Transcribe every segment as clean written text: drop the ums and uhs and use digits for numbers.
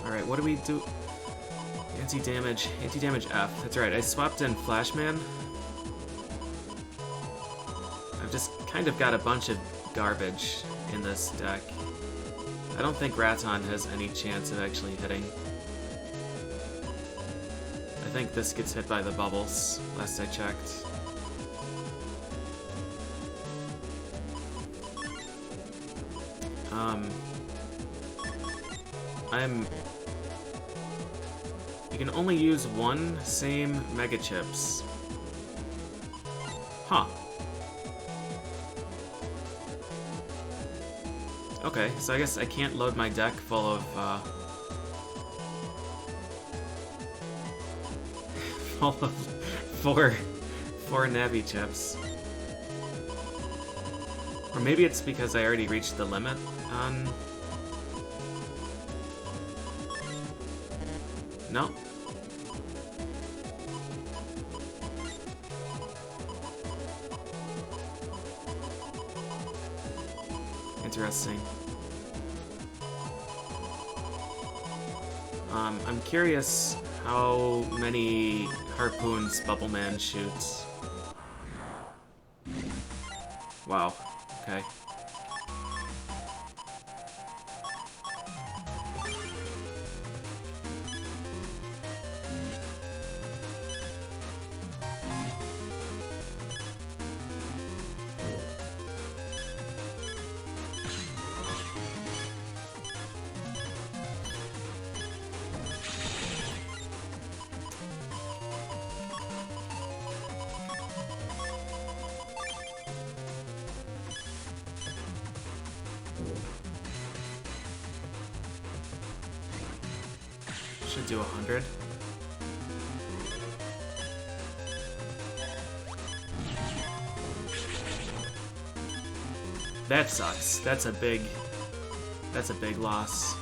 Alright, what do we do? Anti-damage F. That's right, I swapped in Flashman. I've just kind of got a bunch of garbage in this deck. I don't think Raton has any chance of actually hitting. I think this gets hit by the bubbles, last I checked. You can only use one same Mega Chips. Huh. Okay, so I guess I can't load my deck full of, full of four Navi chips. Or maybe it's because I already reached the limit on... No. Interesting. I'm curious how many harpoons Bubbleman shoots. Wow. Okay. Should do 100. That sucks. That's a big loss.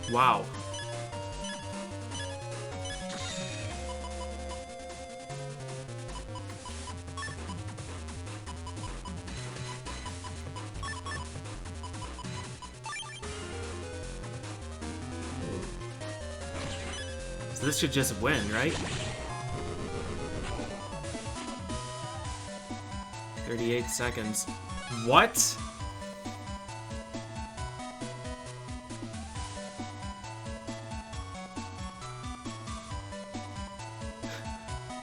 Wow. So this should just win, right? 38 seconds. What?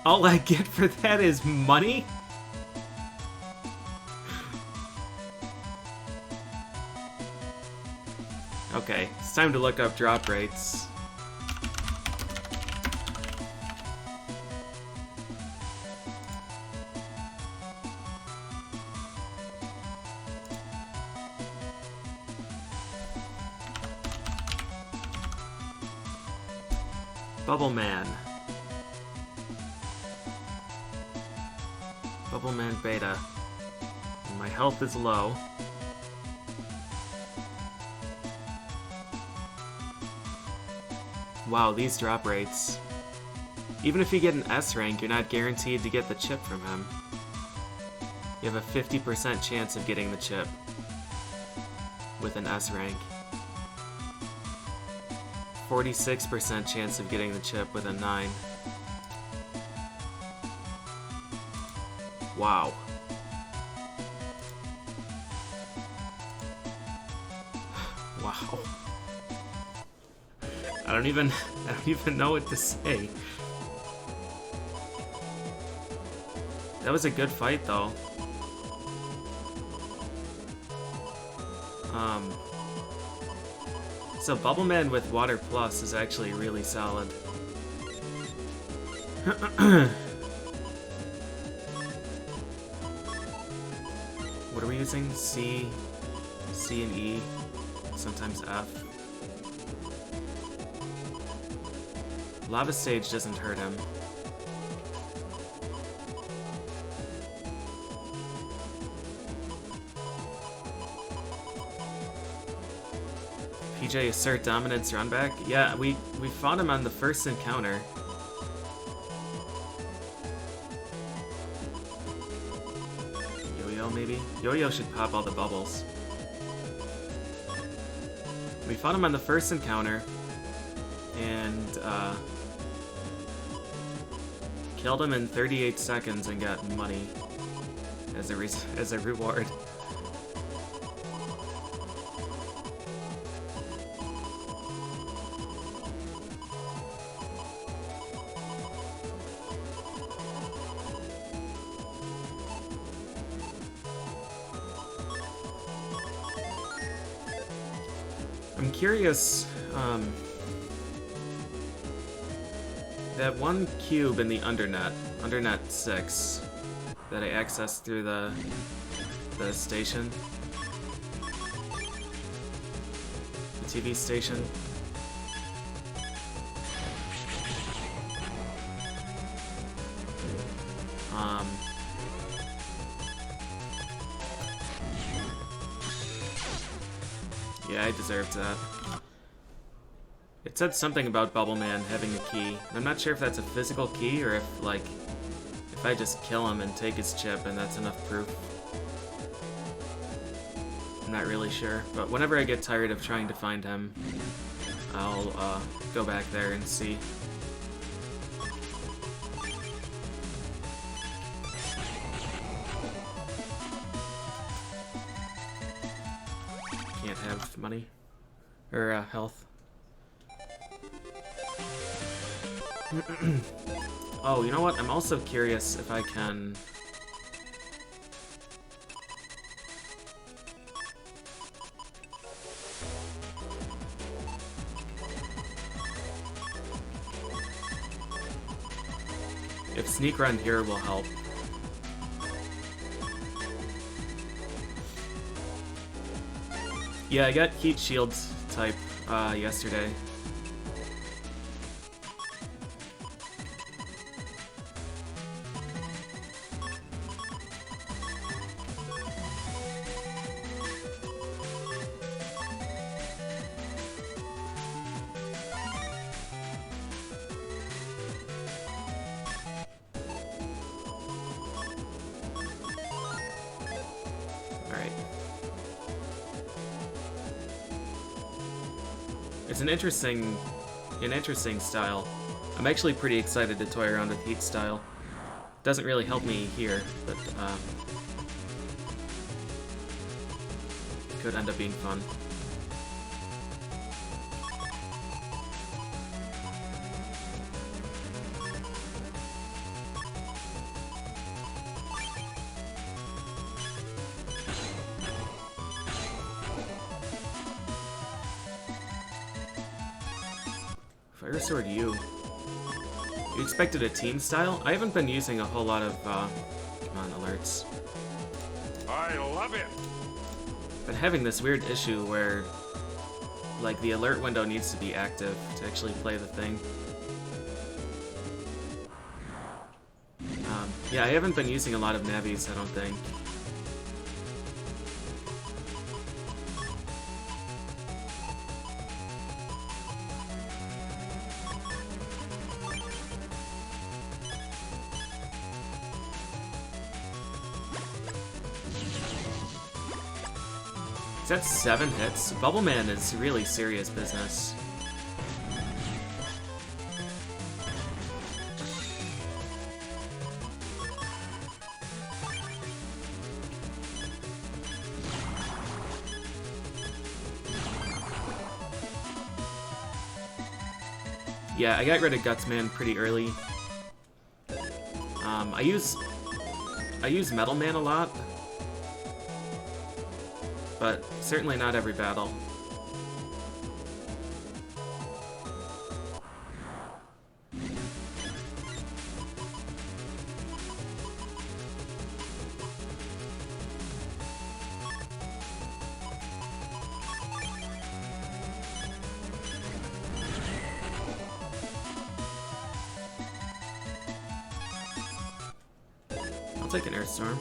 All I get for that is money? Okay, it's time to look up drop rates. Bubbleman. Bubbleman Beta. My health is low. Wow, these drop rates. Even if you get an S rank, you're not guaranteed to get the chip from him. You have a 50% chance of getting the chip with an S rank. 46% chance of getting the chip with a 9. Wow. Wow. I don't even know what to say. That was a good fight though. So Bubbleman with Water Plus is actually really solid. What are we using? C and E, sometimes F. Lava Stage doesn't hurt him. PJ assert dominance run back? Yeah, we fought him on the first encounter. Yo-Yo maybe? Yo-Yo should pop all the bubbles. We fought him on the first encounter and killed him in 38 seconds and got money as a reward. I'm curious, that one cube in the undernet 6, that I accessed through the station, the TV station. Yeah, I deserved that. It said something about Bubbleman having a key. I'm not sure if that's a physical key or if, like, if I just kill him and take his chip and that's enough proof. I'm not really sure, but whenever I get tired of trying to find him, I'll go back there and see. Can't have money or health. Oh, you know what? I'm also curious if I can... if Sneak Run here will help. Yeah, I got Heat Shields type yesterday. It's an interesting style. I'm actually pretty excited to toy around with Heat style. Doesn't really help me here, but could end up being fun. Fire Sword U. You expected a team style? I haven't been using a whole lot of, come on, alerts. I love it! Been having this weird issue where, like, the alert window needs to be active to actually play the thing. Yeah, I haven't been using a lot of Navis, I don't think. Is that 7 hits? Bubbleman is really serious business. Yeah, I got rid of Gutsman pretty early. I use Metal Man a lot, but certainly not every battle. take an Earth Storm.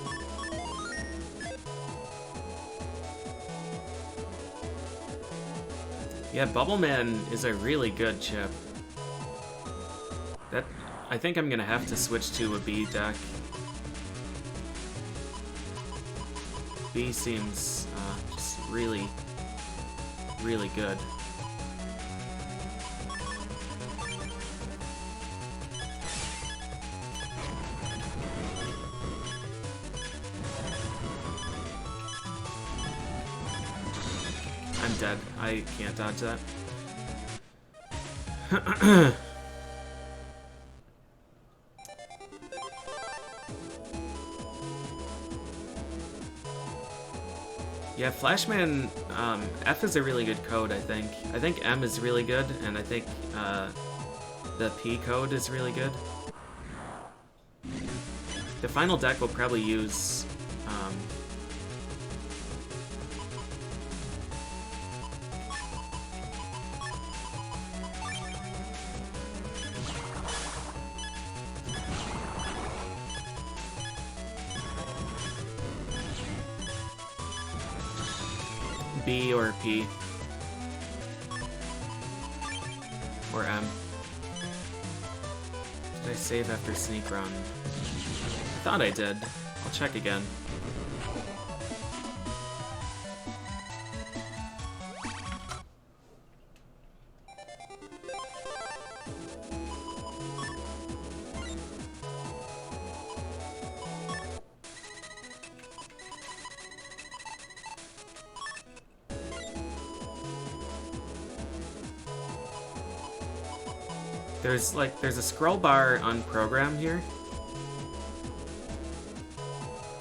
Yeah, Bubbleman is a really good chip. I think I'm gonna have to switch to a B deck. B seems just really, really good. I'm dead. I can't dodge that. Yeah, Flashman, F is a really good code, I think. I think M is really good, and I think the P code is really good. The final deck will probably use B or P. Or M. Did I save after Sneak Run? I thought I did. I'll check again. There's a scroll bar on program here,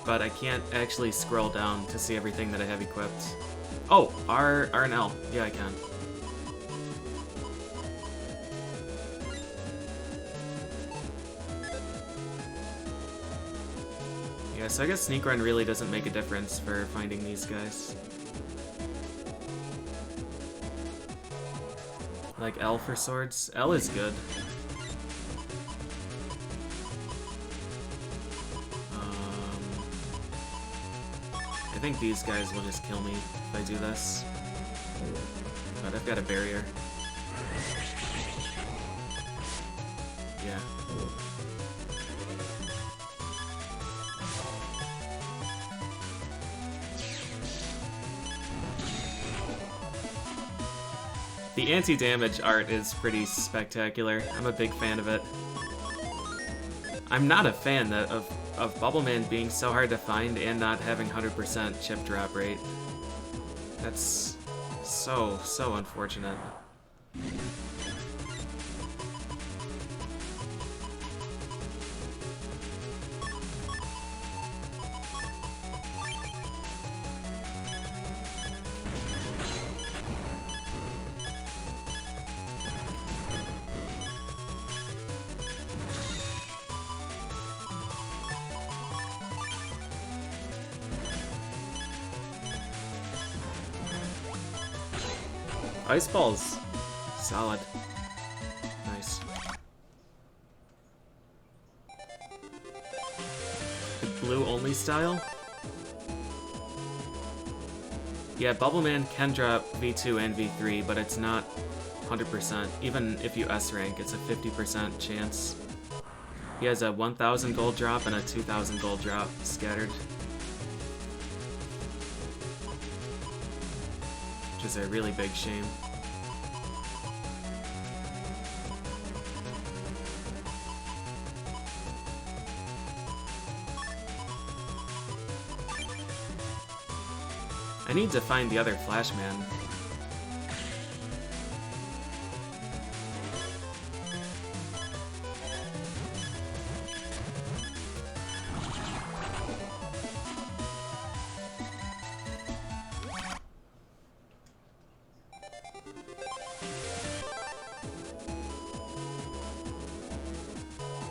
but I can't actually scroll down to see everything that I have equipped. Oh, R and L. Yeah, I can. Yeah, so I guess Sneak Run really doesn't make a difference for finding these guys. Like L for swords. L is good. I think these guys will just kill me if I do this. But I've got a barrier. Yeah. The anti-damage art is pretty spectacular. I'm a big fan of it. I'm not a fan of Bubbleman being so hard to find and not having 100% chip drop rate. That's so unfortunate. Ice balls. Solid. Nice. The blue only style? Yeah, Bubbleman can drop V2 and V3, but it's not 100%. Even if you S rank, it's a 50% chance. He has a 1,000 gold drop and a 2,000 gold drop scattered. Which is a really big shame. I need to find the other Flashman.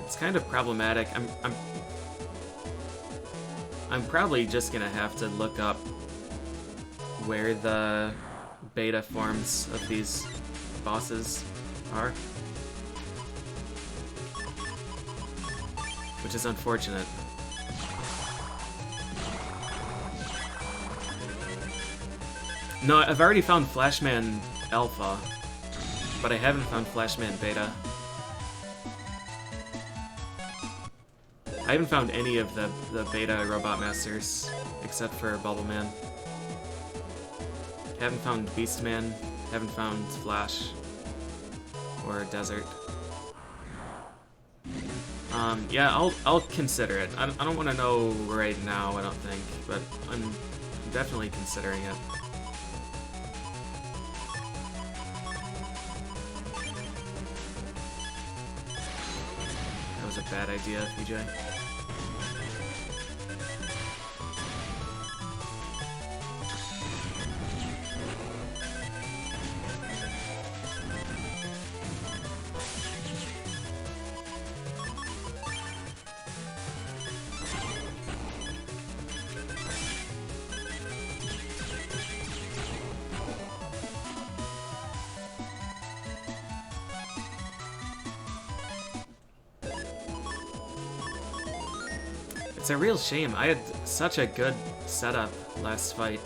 It's kind of problematic. I'm probably just gonna have to look up where the beta forms of these bosses are. Which is unfortunate. No, I've already found Flashman Alpha, but I haven't found Flashman Beta. I haven't found any of the Beta Robot Masters, except for Bubbleman. Haven't found Beastman, haven't found Flash, or Desert. Yeah, I'll consider it. I don't want to know right now, I don't think, but I'm definitely considering it. That was a bad idea, PJ. It's a real shame. I had such a good setup last fight.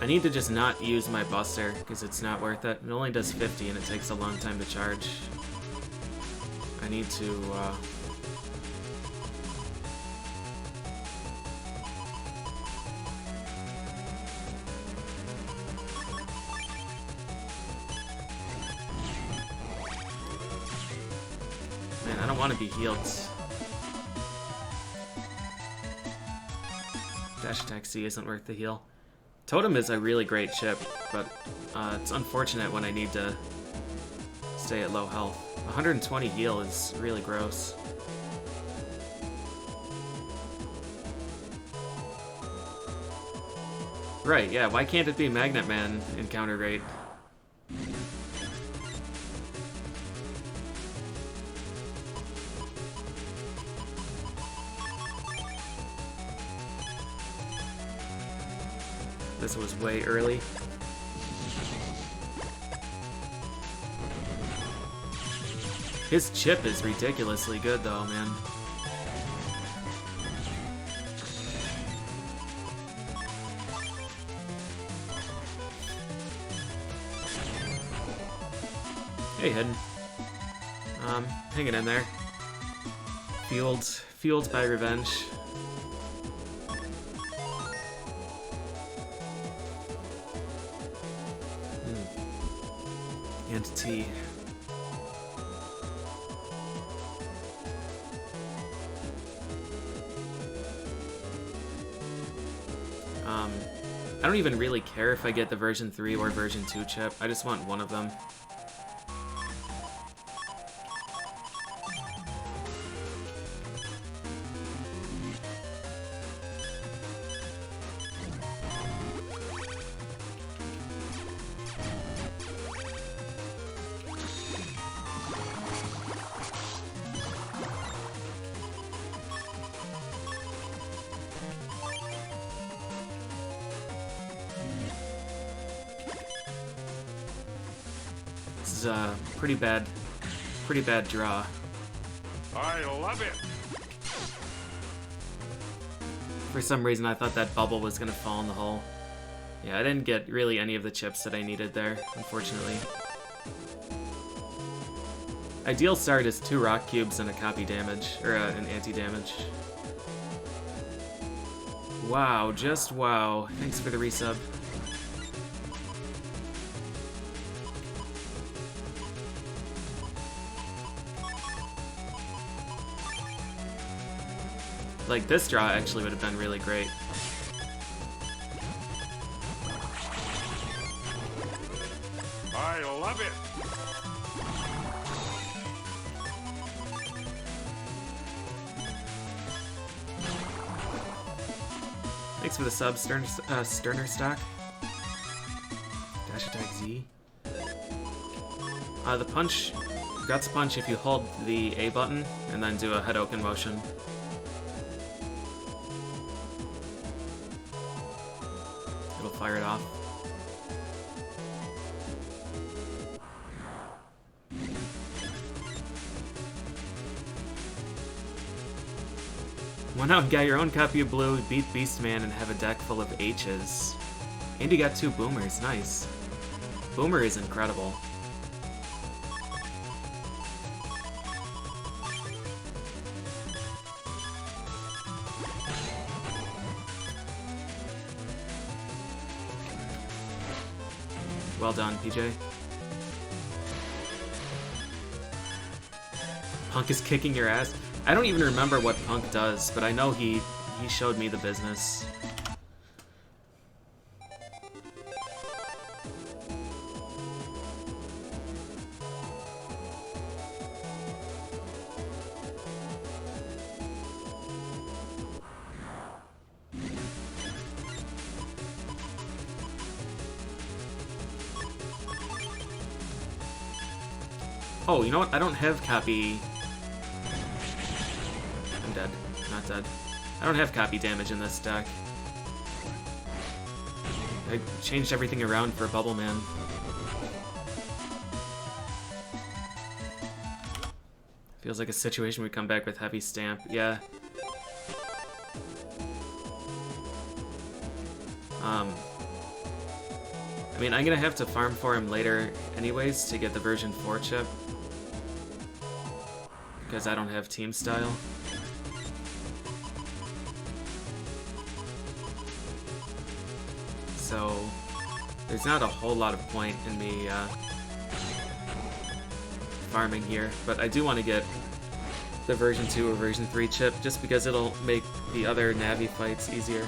I need to just not use my Buster, because it's not worth it. It only does 50 and it takes a long time to charge. I need to, Man, I don't want to be healed. Dash Attack C isn't worth the heal. Totem is a really great chip, but it's unfortunate when I need to stay at low health. 120 heal is really gross. Right, yeah, why can't it be Magnet Man encounter rate? This was way early. His chip is ridiculously good though, man. Hey, Hidden. Hanging in there. Fueled by revenge. And T. I don't even really care if I get the version 3 or version 2 chip. I just want one of them. This is a pretty bad draw. I love it. For some reason, I thought that bubble was gonna fall in the hole. Yeah, I didn't get really any of the chips that I needed there, unfortunately. Ideal start is 2 rock cubes and a copy damage, or an anti-damage. Wow, just wow. Thanks for the resub. Like, this draw actually would have been really great. I love it. Thanks for the sub, Sterner Stock. Dash Attack Z. The punch, Guts Punch if you hold the A button and then do a Hadouken motion. It'll fire it off. Went out and got your own copy of Blue, beat Beastman, and have a deck full of H's. And you got 2 Boomers, nice. Boomer is incredible. Well done, PJ. Punk is kicking your ass. I don't even remember what Punk does, but I know he showed me the business. Oh, you know what? I don't have copy... I'm dead. Not dead. I don't have copy damage in this deck. I changed everything around for Bubbleman. Feels like a situation we come back with heavy stamp. Yeah. I mean, I'm gonna have to farm for him later anyways to get the version 4 chip. Because I don't have team style. So there's not a whole lot of point in me farming here, but I do want to get the version 2 or version 3 chip just because it'll make the other Navi fights easier.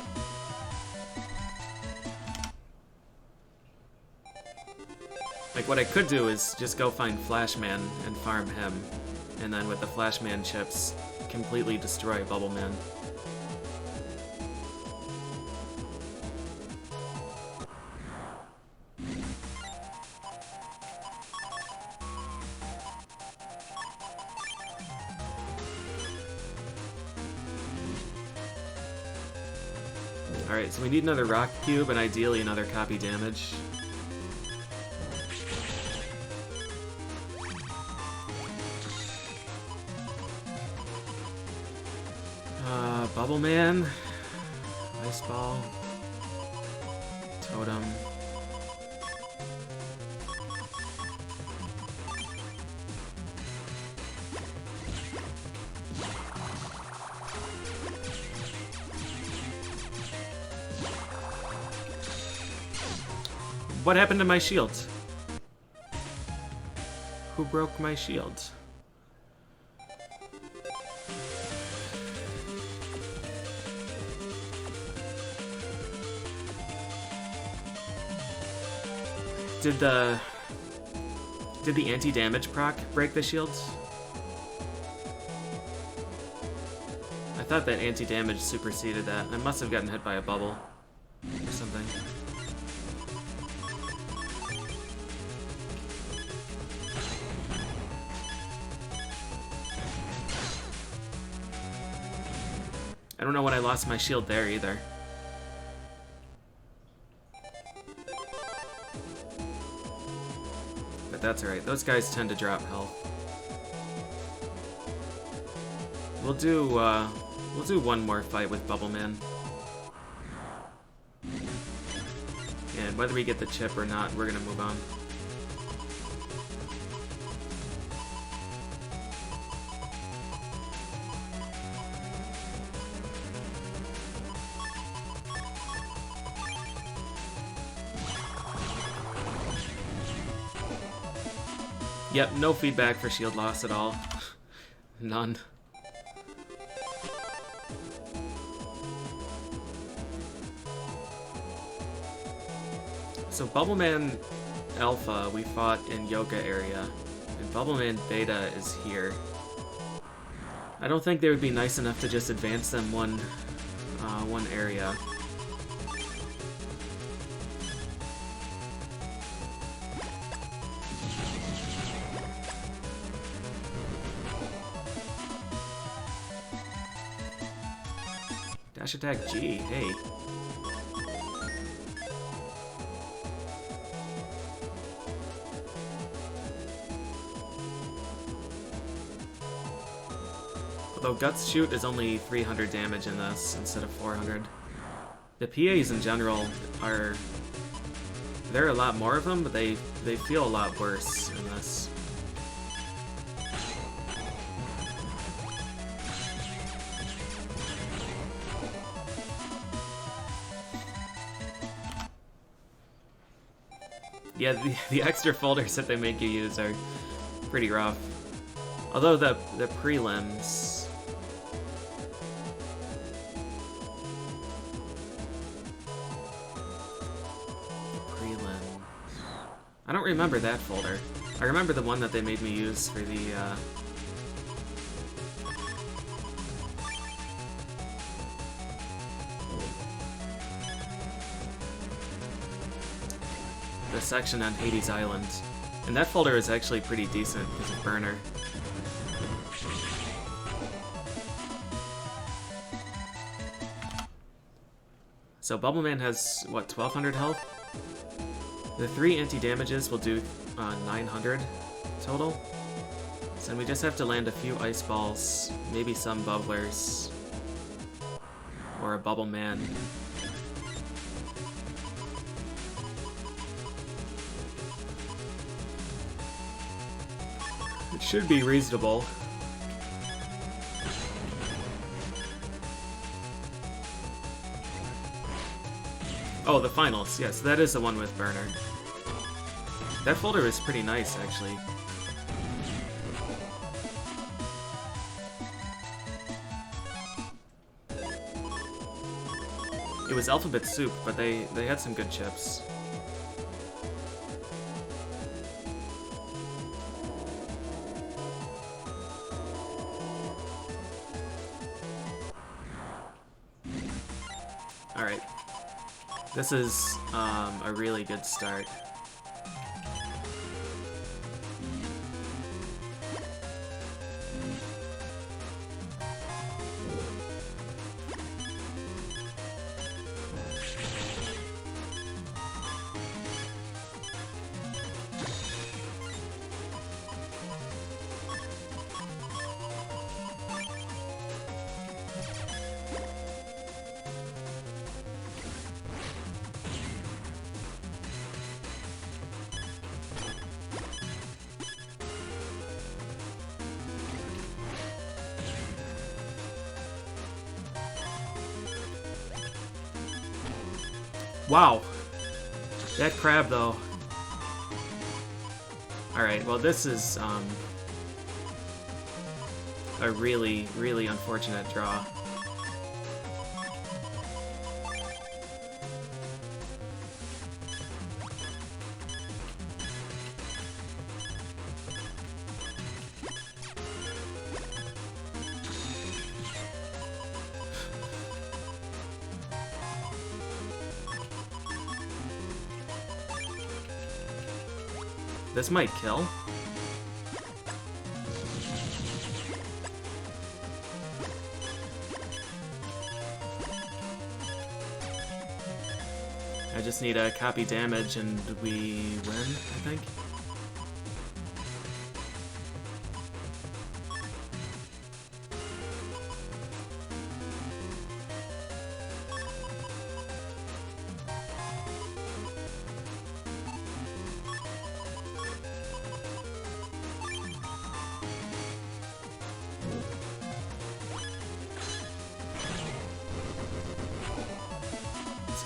Like, what I could do is just go find Flashman and farm him, and then with the Flashman chips, completely destroy Bubbleman. Alright, so we need another Rock Cube and ideally another copy damage. Bubbleman, Ice Ball, Totem. What happened to my shield? Who broke my shield? Did the anti-damage proc break the shields? I thought that anti-damage superseded that. I must have gotten hit by a bubble or something. I don't know when I lost my shield there either. But that's alright. Those guys tend to drop health. We'll do one more fight with Bubbleman. And whether we get the chip or not, we're gonna move on. Yep, no feedback for shield loss at all. None. So Bubbleman Alpha we fought in Yoga area, and Bubbleman Beta is here. I don't think they would be nice enough to just advance them one area. Dash attack G, hey. Although Guts Shoot is only 300 damage in this instead of 400. The PAs in general are... there are a lot more of them, but they feel a lot worse in this. Yeah, the extra folders that they make you use are pretty rough. Although the prelims... I don't remember that folder. I remember the one that they made me use for the, the section on Hades Island. And that folder is actually pretty decent because of Burner. So Bubbleman has, what, 1200 health? The 3 anti-damages will do 900 total. So then we just have to land a few ice balls, maybe some bubblers, or a Bubbleman. It should be reasonable. Oh, the finals. Yes, that is the one with Burner. That folder is pretty nice, actually. It was Alphabet Soup, but they had some good chips. Alright. This is a really good start. Wow. That crab, though. Alright, well this is, a really, really unfortunate draw. This might kill. I just need a copy damage and we win, I think.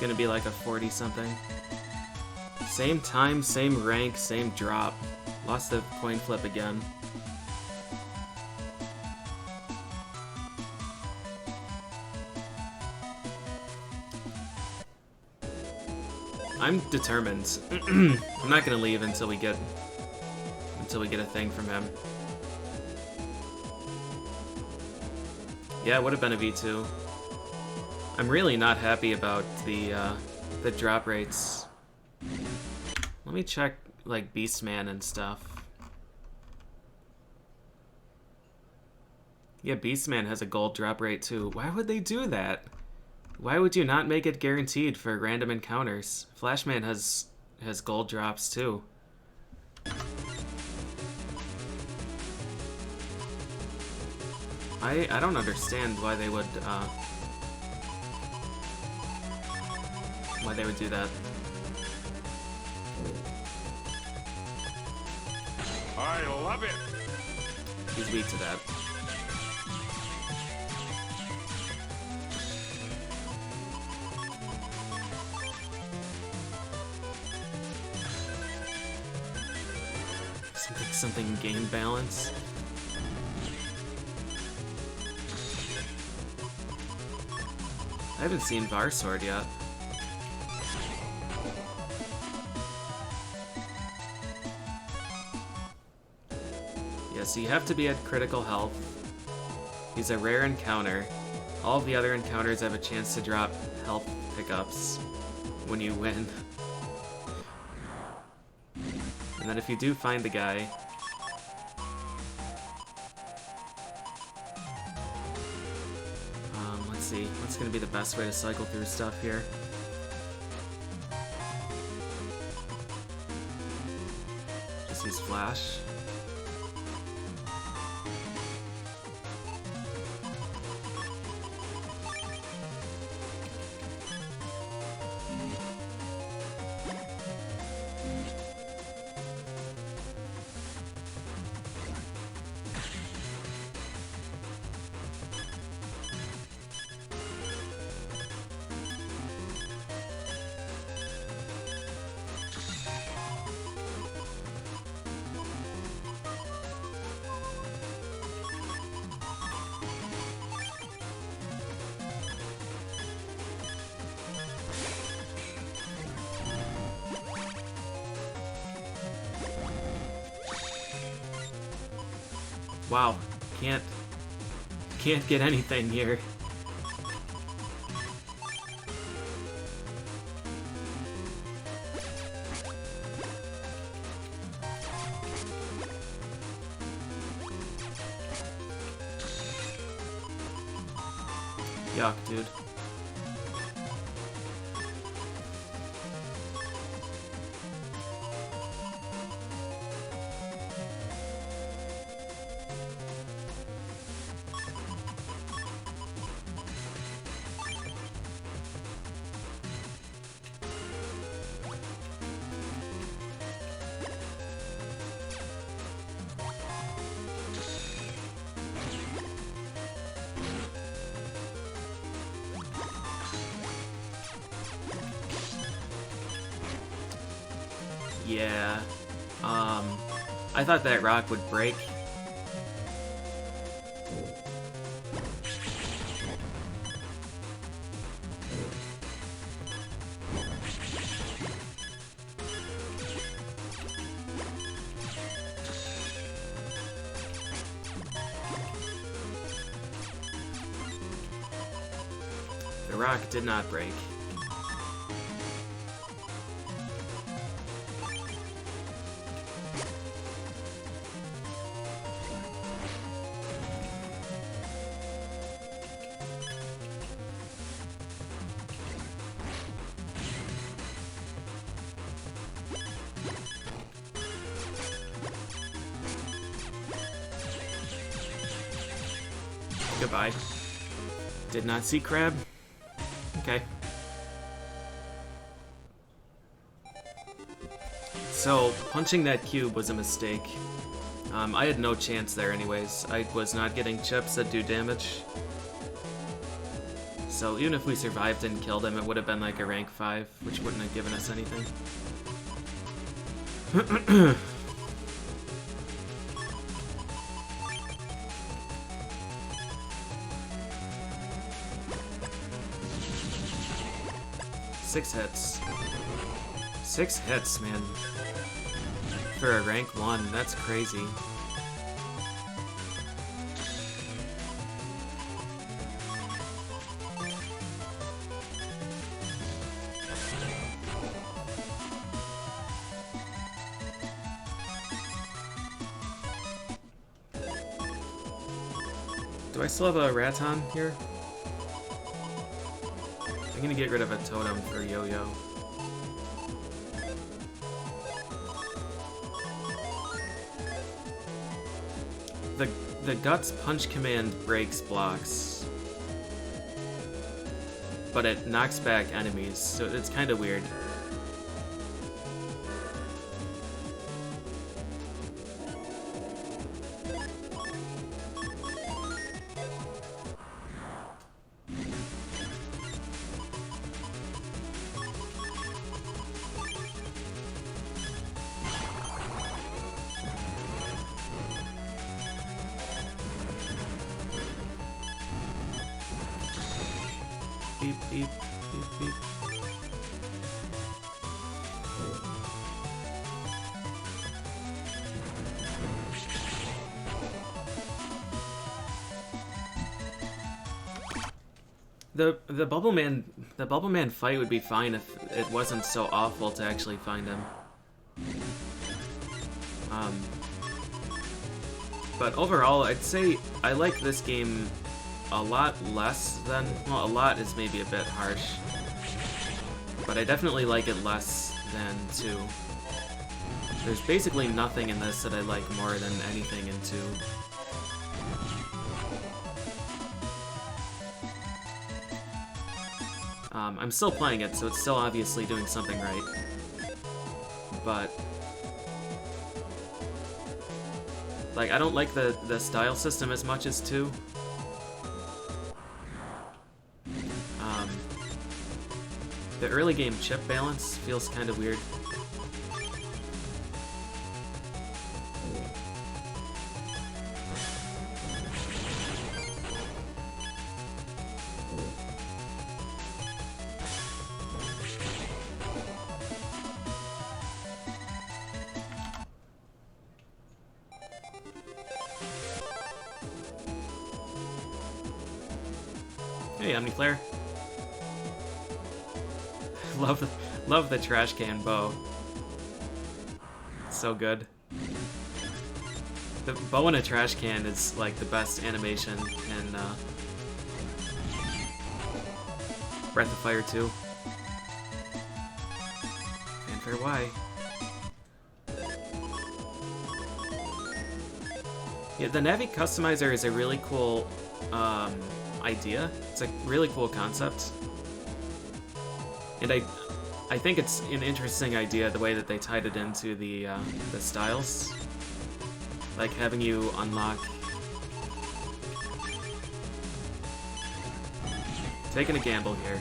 Gonna be like a 40-something. Same time, same rank, same drop. Lost the coin flip again. I'm determined. I'm not gonna leave until we get a thing from him. Yeah, it would have been a V2. I'm really not happy about the drop rates. Let me check, like, Beastman and stuff. Yeah, Beastman has a gold drop rate too. Why would they do that? Why would you not make it guaranteed for random encounters? Flashman has gold drops too. I don't understand why they would do that. I love it. He's weak to that. Something game balance. I haven't seen Varsword yet. Yeah, so you have to be at critical health. He's a rare encounter. All of the other encounters have a chance to drop health pickups when you win. And then if you do find the guy, let's see, what's gonna be the best way to cycle through stuff here? Just use Flash. Wow, can't get anything here. Yuck, dude. Yeah, I thought that rock would break. The rock did not break. Goodbye. Did not see crab. Okay. So, punching that cube was a mistake. I had no chance there anyways. I was not getting chips that do damage. So even if we survived and killed him, it would have been like a rank 5, which wouldn't have given us anything. Six hits. 6 hits, man. For a rank 1, that's crazy. Do I still have a Raton here? I'm gonna get rid of a totem for Yo-Yo. the Guts punch command breaks blocks, but it knocks back enemies, so it's kind of weird. Beep, beep, beep, beep. The Bubbleman fight would be fine if it wasn't so awful to actually find him. But overall, I'd say I like this game a lot less than, well, a lot is maybe a bit harsh, but I definitely like it less than 2. There's basically nothing in this that I like more than anything in 2. I'm still playing it, so it's still obviously doing something right, but like, I don't like the style system as much as 2. The early game chip balance feels kind of weird. Hey, Omniflare. Love the trash can bow. It's so good. The bow in a trash can is like the best animation in Breath of Fire 2. Fanfare Y. Yeah, the Navi customizer is a really cool idea. It's a really cool concept. And I think it's an interesting idea, the way that they tied it into the styles. Like having you unlock... Taking a gamble here.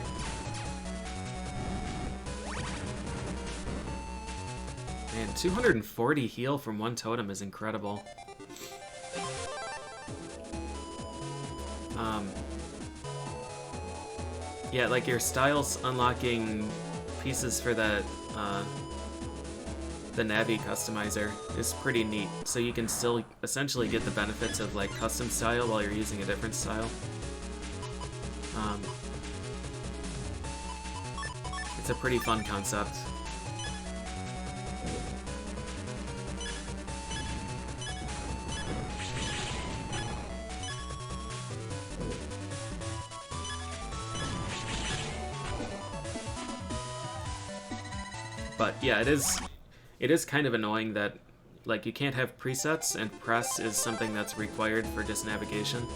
Man, 240 heal from one totem is incredible. Yeah, like your styles unlocking pieces for the Navi customizer is pretty neat. So you can still essentially get the benefits of like custom style while you're using a different style. It's a pretty fun concept. But yeah, it is kind of annoying that like you can't have presets and press is something that's required for just navigation.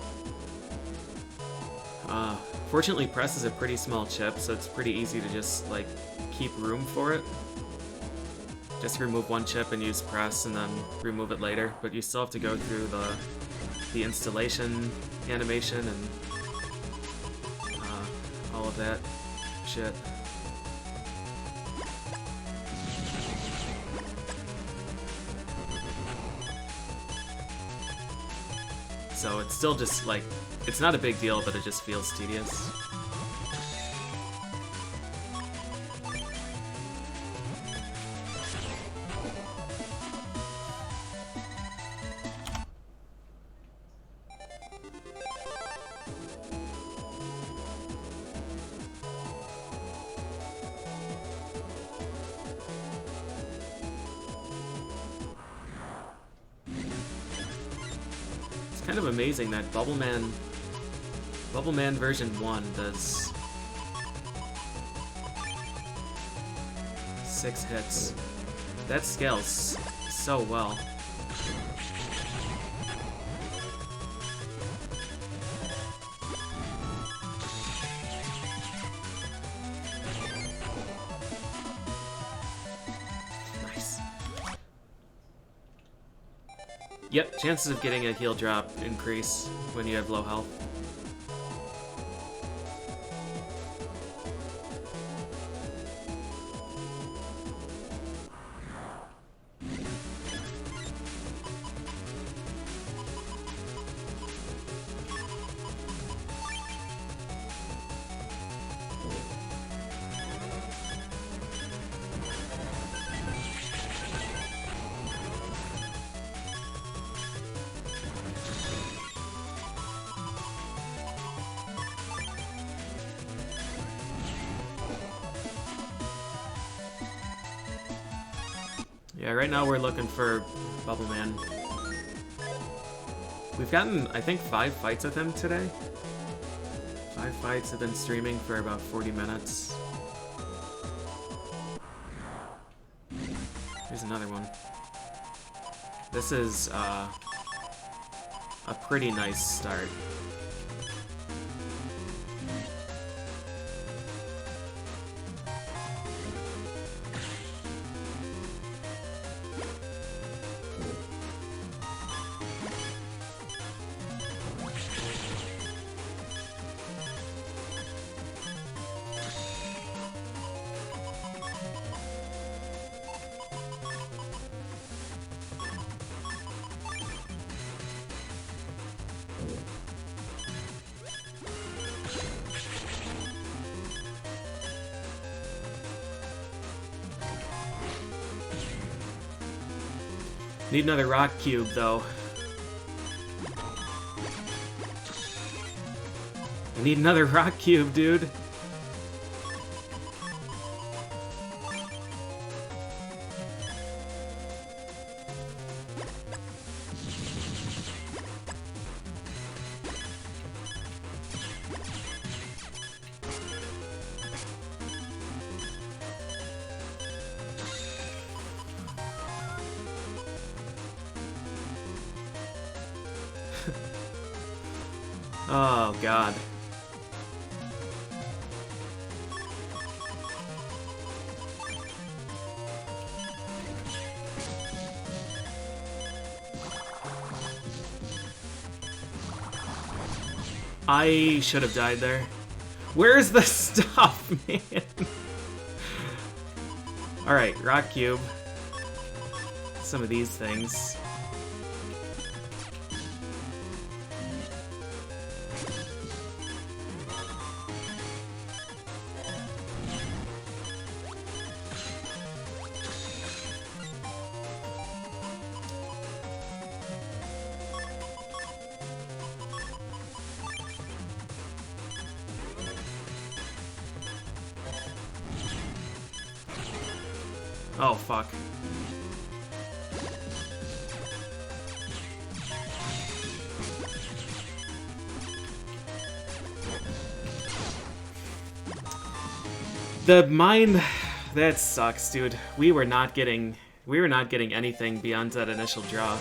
Fortunately, press is a pretty small chip, so it's pretty easy to just like keep room for it. Just remove one chip and use press and then remove it later, but you still have to go through the installation animation and all of that shit. So it's still just like, it's not a big deal, but it just feels tedious. Kind of amazing that Bubbleman version 1 does 6 hits. That scales so well. Yep, chances of getting a heal drop increase when you have low health. Yeah, right now we're looking for Bubbleman. We've gotten, I think, 5 fights with him today. 5 fights, have been streaming for about 40 minutes. Here's another one. This is a pretty nice start. Need another rock cube, though. I need another rock cube, dude. Oh, God. I should have died there. Where's the stuff, man? Alright, rock cube. Some of these things. Oh, fuck. The mine, that sucks, dude. We were not getting anything beyond that initial draw.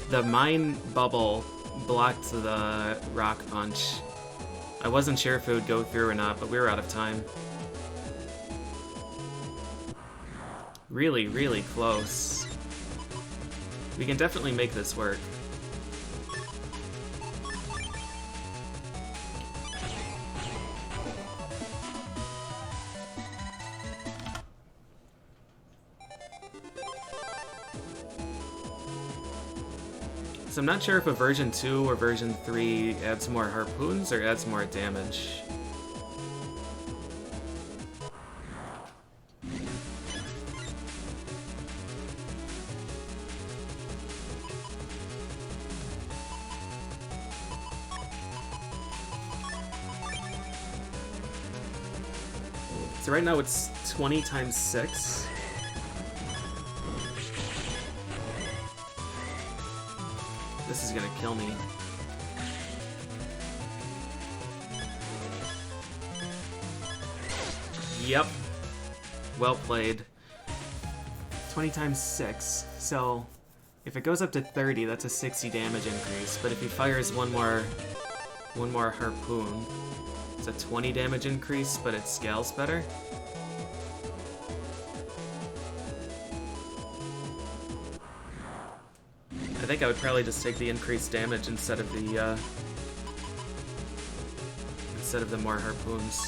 The mine bubble blocked the rock punch. I wasn't sure if it would go through or not, but we were out of time. Really, really close. We can definitely make this work. So I'm not sure if a version 2 or version 3 adds more harpoons or adds more damage. So right now it's 20 times 6. This is gonna kill me. Yep. Well played. 20 times 6. So if it goes up to 30, that's a 60 damage increase. But if he fires one more harpoon, it's a 20 damage increase, but it scales better. I think I would probably just take the increased damage instead of the more harpoons.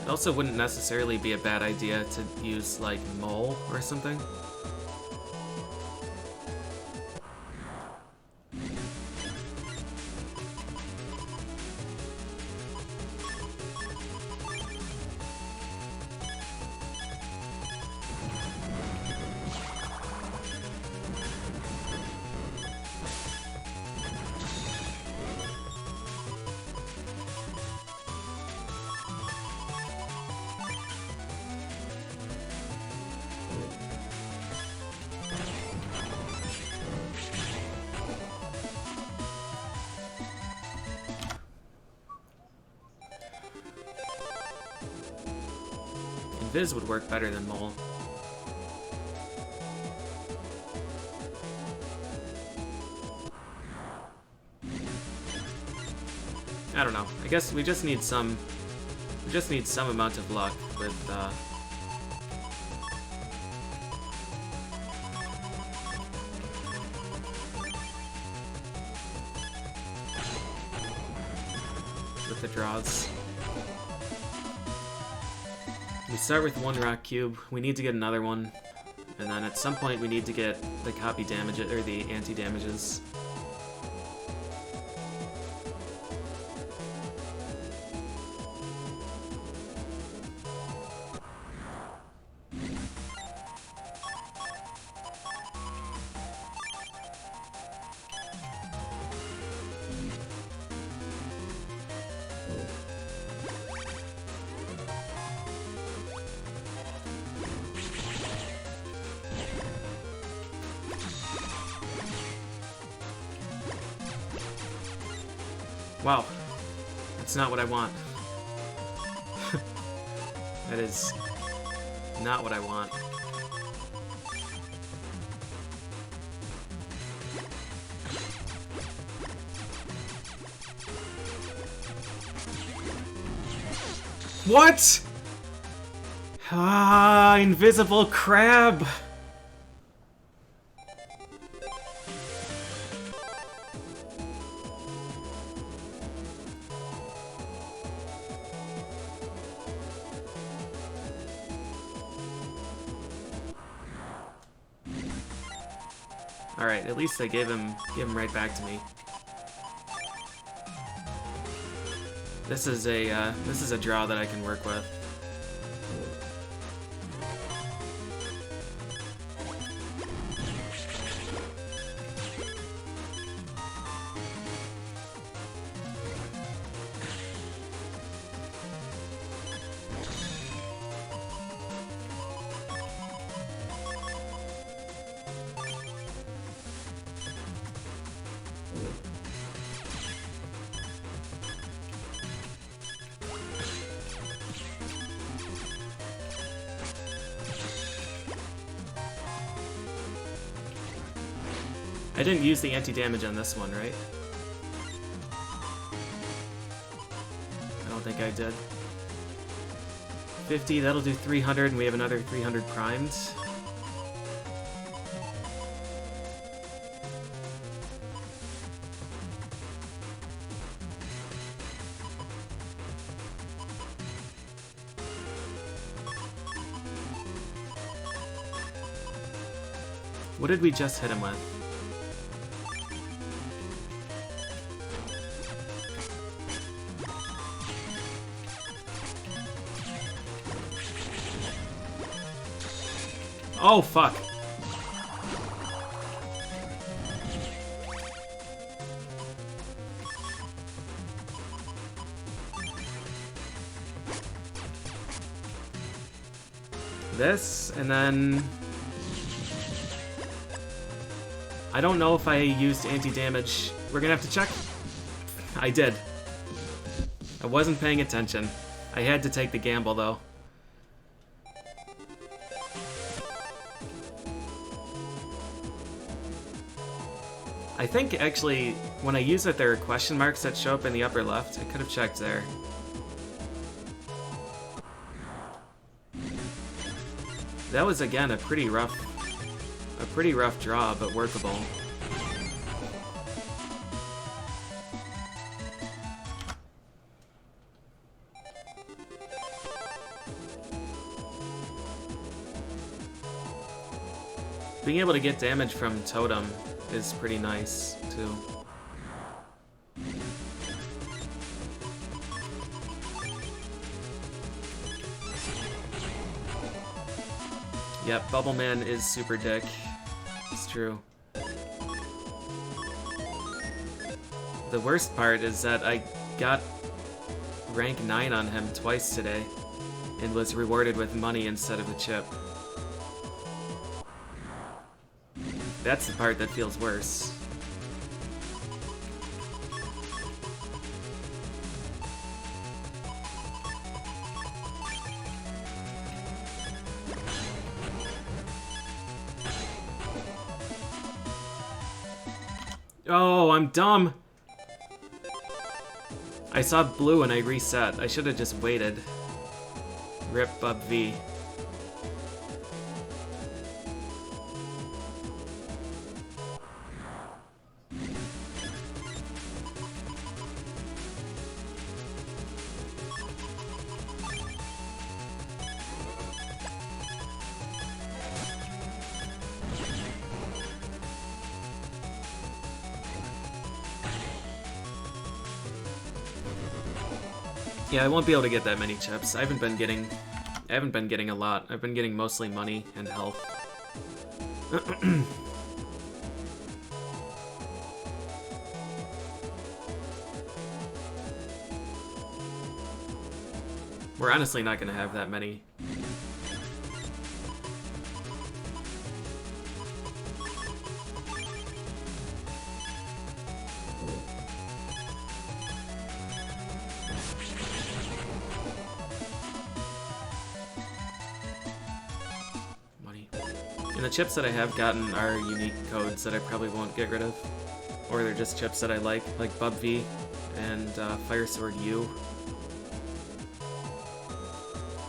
It also wouldn't necessarily be a bad idea to use, like, Mole or something. Viz would work better than Mole. I don't know. I guess we just need some amount of luck with the draws. We start with one rock cube, we need to get another one, and then at some point we need to get the copy damage, or the anti-damages. Wow, that's not what I want. That is not what I want. What? Ah, invisible crab! Alright, at least they gave him right back to me. This is a draw that I can work with. I didn't use the anti-damage on this one, right? I don't think I did. 50, that'll do 300, and we have another 300 primed. What did we just hit him with? Oh, fuck. This, and then... I don't know if I used anti-damage. We're gonna have to check. I did. I wasn't paying attention. I had to take the gamble, though. I think, actually, when I use it, there are question marks that show up in the upper left. I could have checked there. That was, again, a pretty rough draw, but workable. Being able to get damage from Totem is pretty nice, too. Yep, Bubbleman is super dick. It's true. The worst part is that I got rank 9 on him twice today and was rewarded with money instead of the chip. That's the part that feels worse. Oh, I'm dumb! I saw blue and I reset. I should have just waited. Rip Bub V. Yeah, I won't be able to get that many chips. I haven't been getting a lot. I've been getting mostly money and health. We're honestly not gonna have that many. And the chips that I have gotten are unique codes that I probably won't get rid of. Or they're just chips that I like Bub V and Fire Sword U.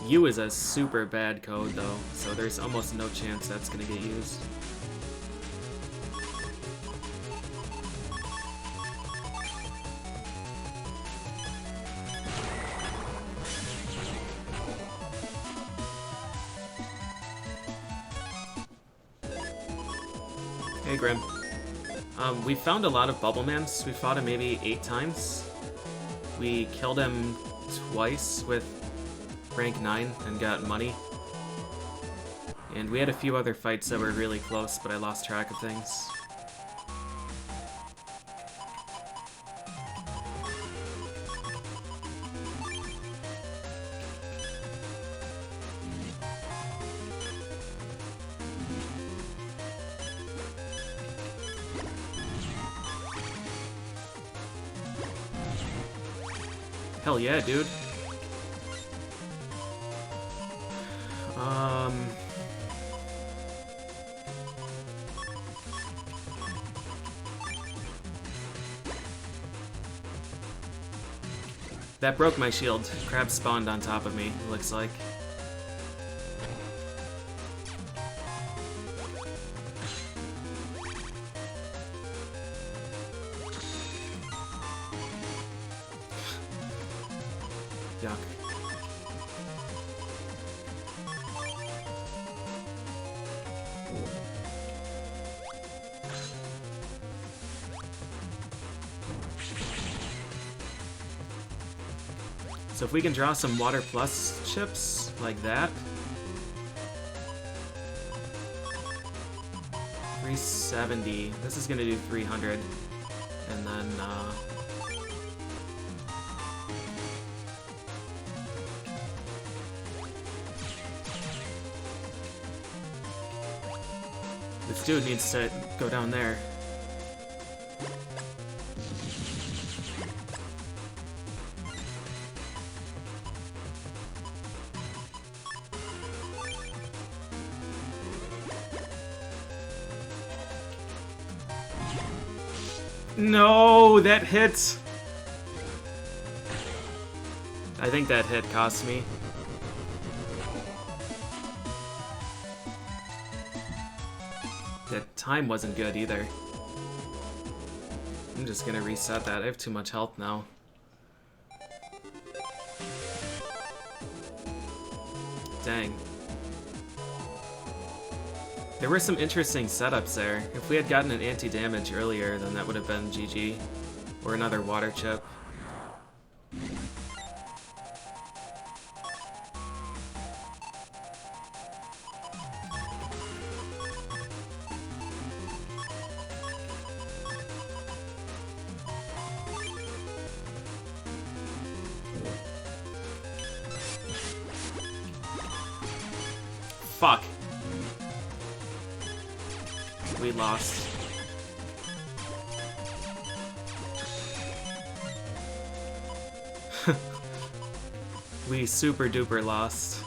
U is a super bad code though, so there's almost no chance that's gonna get used. Hey Grim. We found a lot of Bubblemans. We fought him maybe 8 times. We killed him twice with rank 9 and got money. And we had a few other fights that were really close, but I lost track of things. Hell yeah, dude. That broke my shield. Crab spawned on top of me, it looks like. Yuck. So if we can draw some Water Plus chips, like that. 370. This is gonna do 300. And then, this dude needs to go down there. No, that hit! I think that hit cost me. That time wasn't good either. I'm just gonna reset that. I have too much health now. Dang. There were some interesting setups there. If we had gotten an anti-damage earlier, then that would have been GG. Or another water chip. Fuck. We lost. We super duper lost.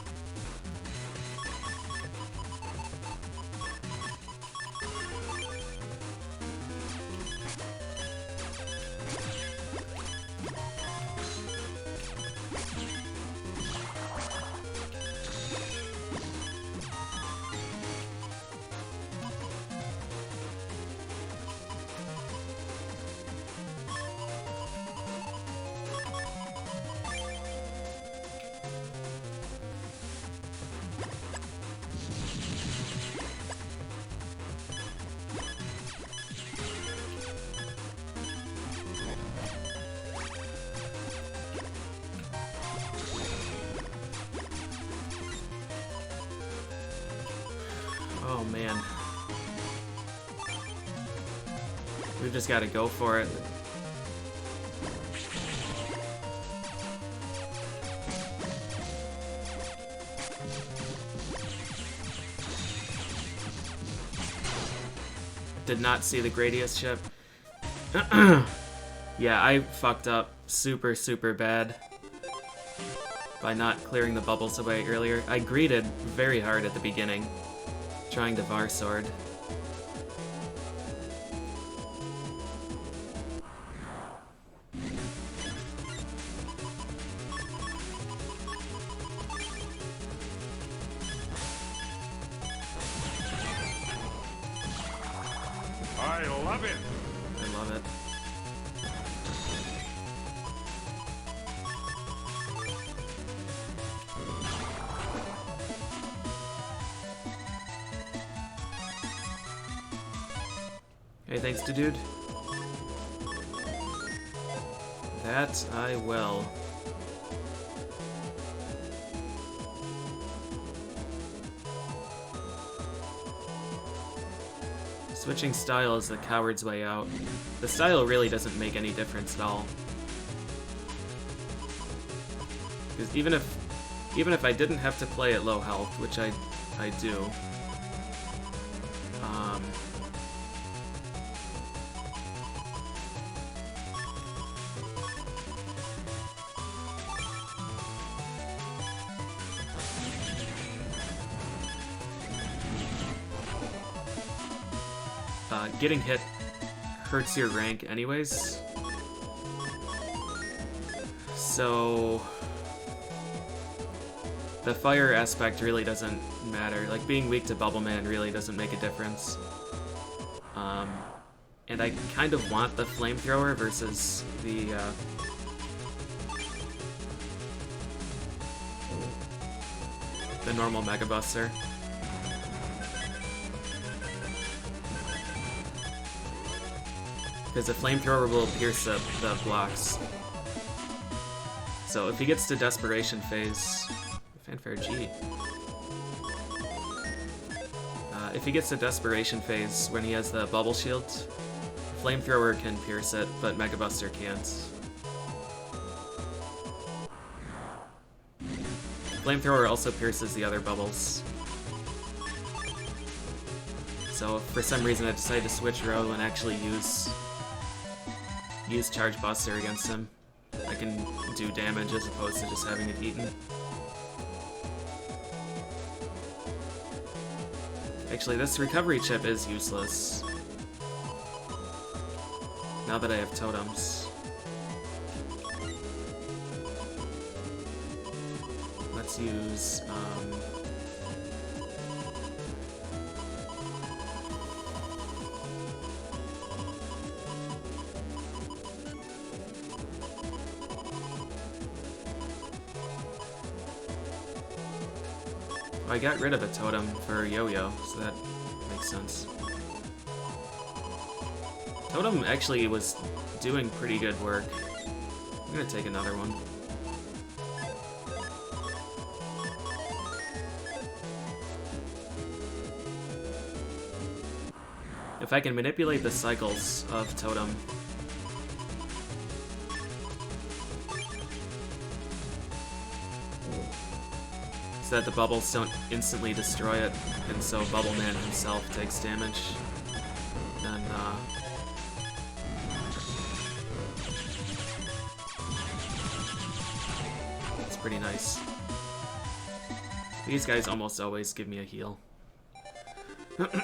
Oh man. We've just got to go for it. Did not see the Gradius chip. Yeah, I fucked up super, super bad by not clearing the bubbles away earlier. I greeted very hard at the beginning, trying to VAR sword. I love it. I love it. Hey, thanks to dude. That I will. Switching style is the coward's way out. The style really doesn't make any difference at all. Because even if I didn't have to play at low health, which I do, getting hit hurts your rank anyways. So the fire aspect really doesn't matter. Like, being weak to Bubbleman really doesn't make a difference. And I kind of want the flamethrower versus the normal Mega Buster. Because the flamethrower will pierce the blocks. So if he gets to Desperation Phase... Fanfare G. If he gets to Desperation Phase when he has the Bubble Shield, Flamethrower can pierce it, but Mega Buster can't. Flamethrower also pierces the other bubbles. So if for some reason I decide to switch row and actually use Charge Buster against him, I can do damage as opposed to just having it eaten. Actually, this recovery chip is useless. now that I have totems. Let's use, I got rid of a totem for Yo-Yo, so that makes sense. Totem actually was doing pretty good work. I'm gonna take another one. If I can manipulate the cycles of Totem, so that the bubbles don't instantly destroy it, and so Bubbleman himself takes damage, then it's pretty nice. These guys almost always give me a heal. Not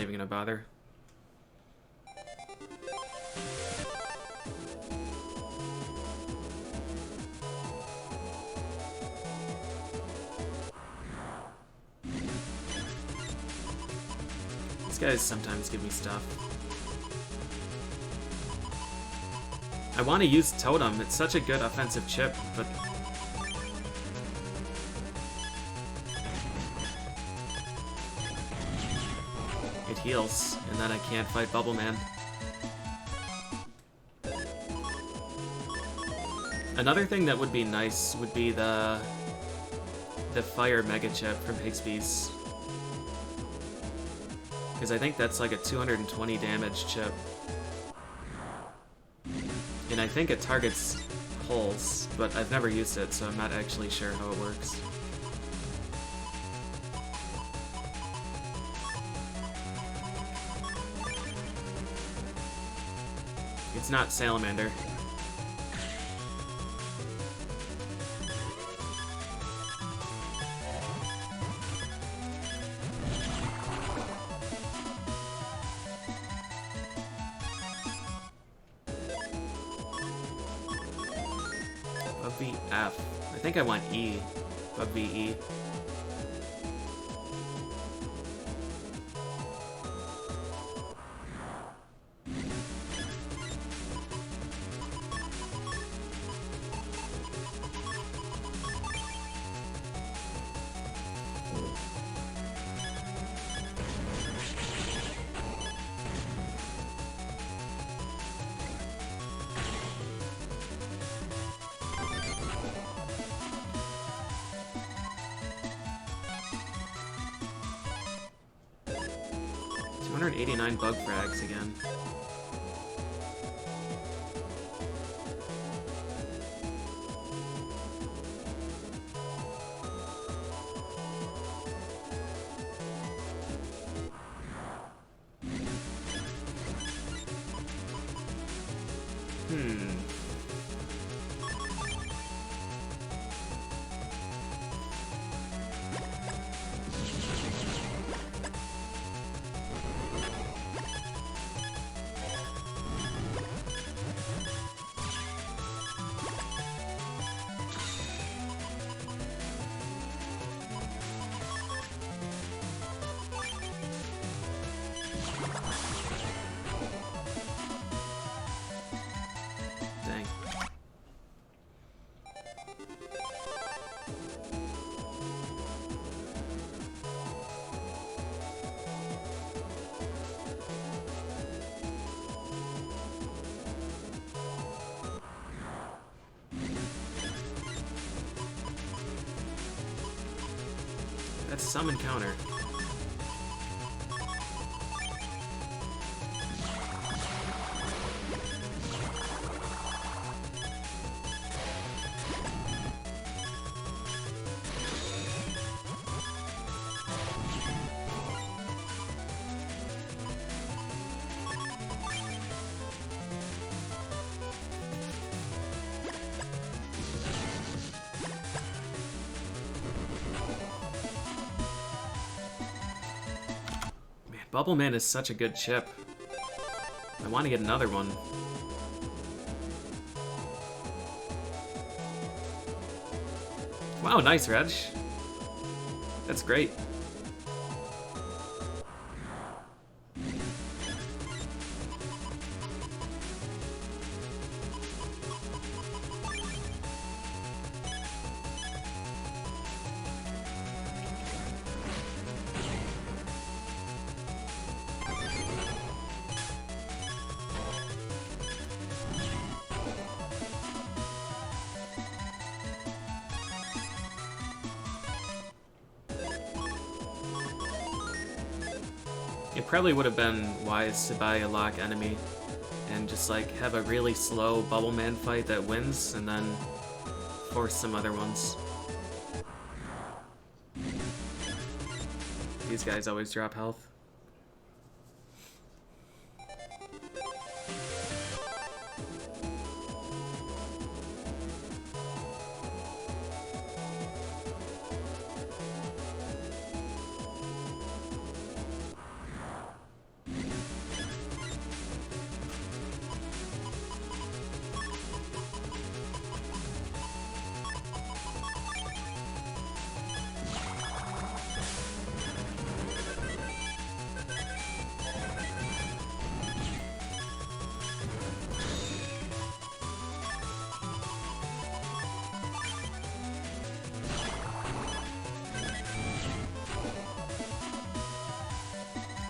even gonna bother. These guys sometimes give me stuff. I want to use Totem. It's such a good offensive chip, but it heals, and then I can't fight Bubbleman. Another thing that would be nice would be the Fire Mega Chip from Higsby's. Because I think that's like a 220 damage chip. And I think it targets holes, but I've never used it, so I'm not actually sure how it works. It's not Salamander. F. I think I want E. Bug VE. Bug frags again. That's some encounter. Bubbleman is such a good chip. I want to get another one. Wow, nice, Reg. That's great. It probably would have been wise to buy a lock enemy and just like have a really slow Bubbleman fight that wins and then force some other ones. These guys always drop health.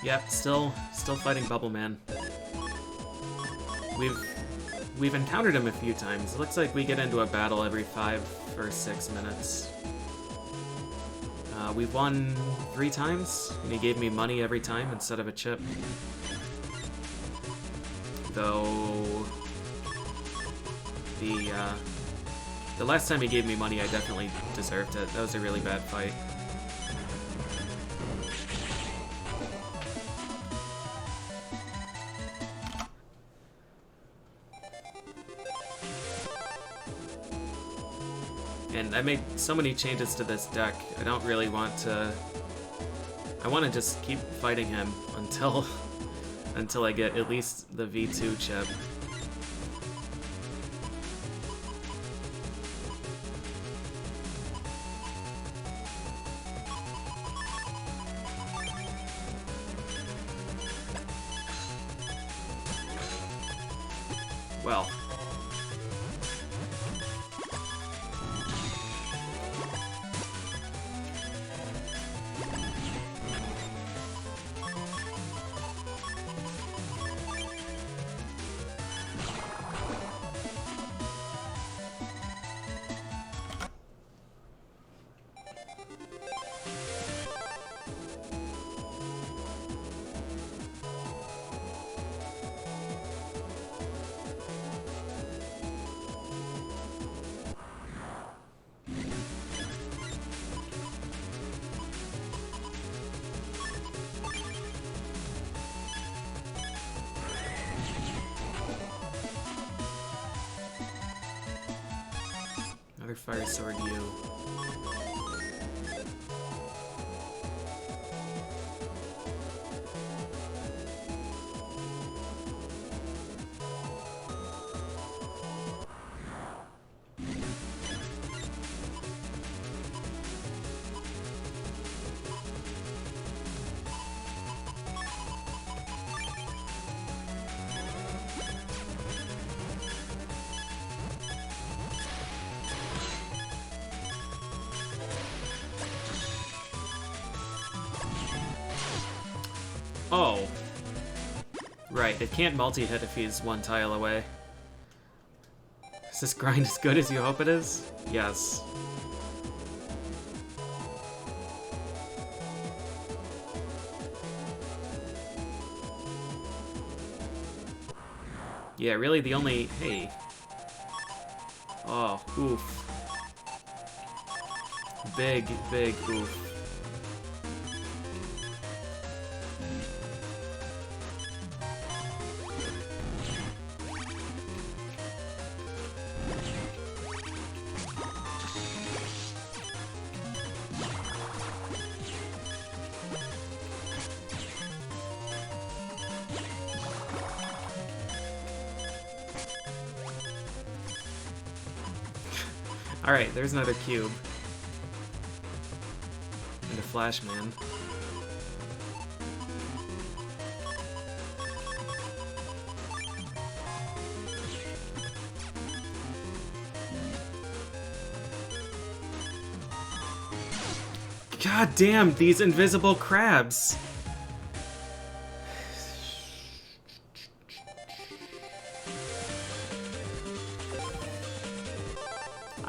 Yep, still fighting Bubbleman. We've encountered him a few times. It looks like we get into a battle every 5 or 6 minutes. We've won 3 times, and he gave me money every time instead of a chip. Though the last time he gave me money, I definitely deserved it. That was a really bad fight. And I made so many changes to this deck, I don't really want to... I want to just keep fighting him until I get at least the V2 chip. Well... Another Fire Sword you. Oh. Right, it can't multi-hit if he's 1 tile away. Is this grind as good as you hope it is? Yes. Yeah, really the only... Hey. Oh, oof. Big, big oof. Alright, there's another cube. And a Flashman. God damn, these invisible crabs!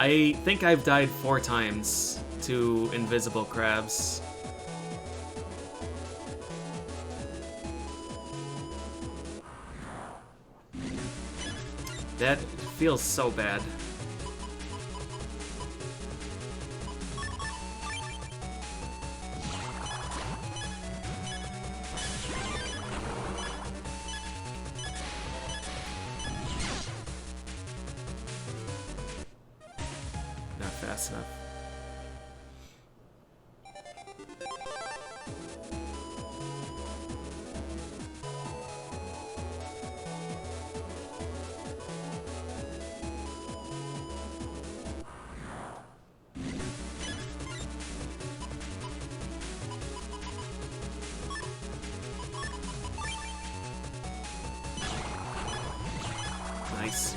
I think I've died 4 times to invisible crabs. That feels so bad. Not fast enough. Nice.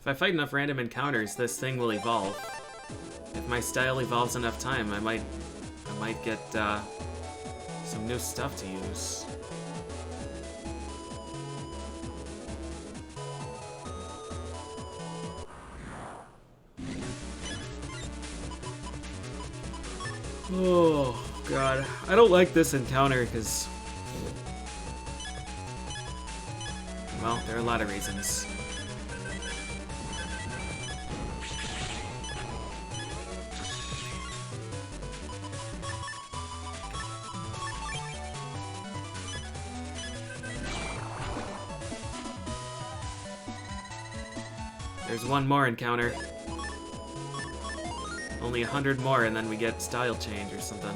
If I fight enough random encounters, this thing will evolve. If my style evolves enough time, I might get some new stuff to use. Oh god, I don't like this encounter because, well, there are a lot of reasons. There's one more encounter. Only 100 more and then we get style change or something.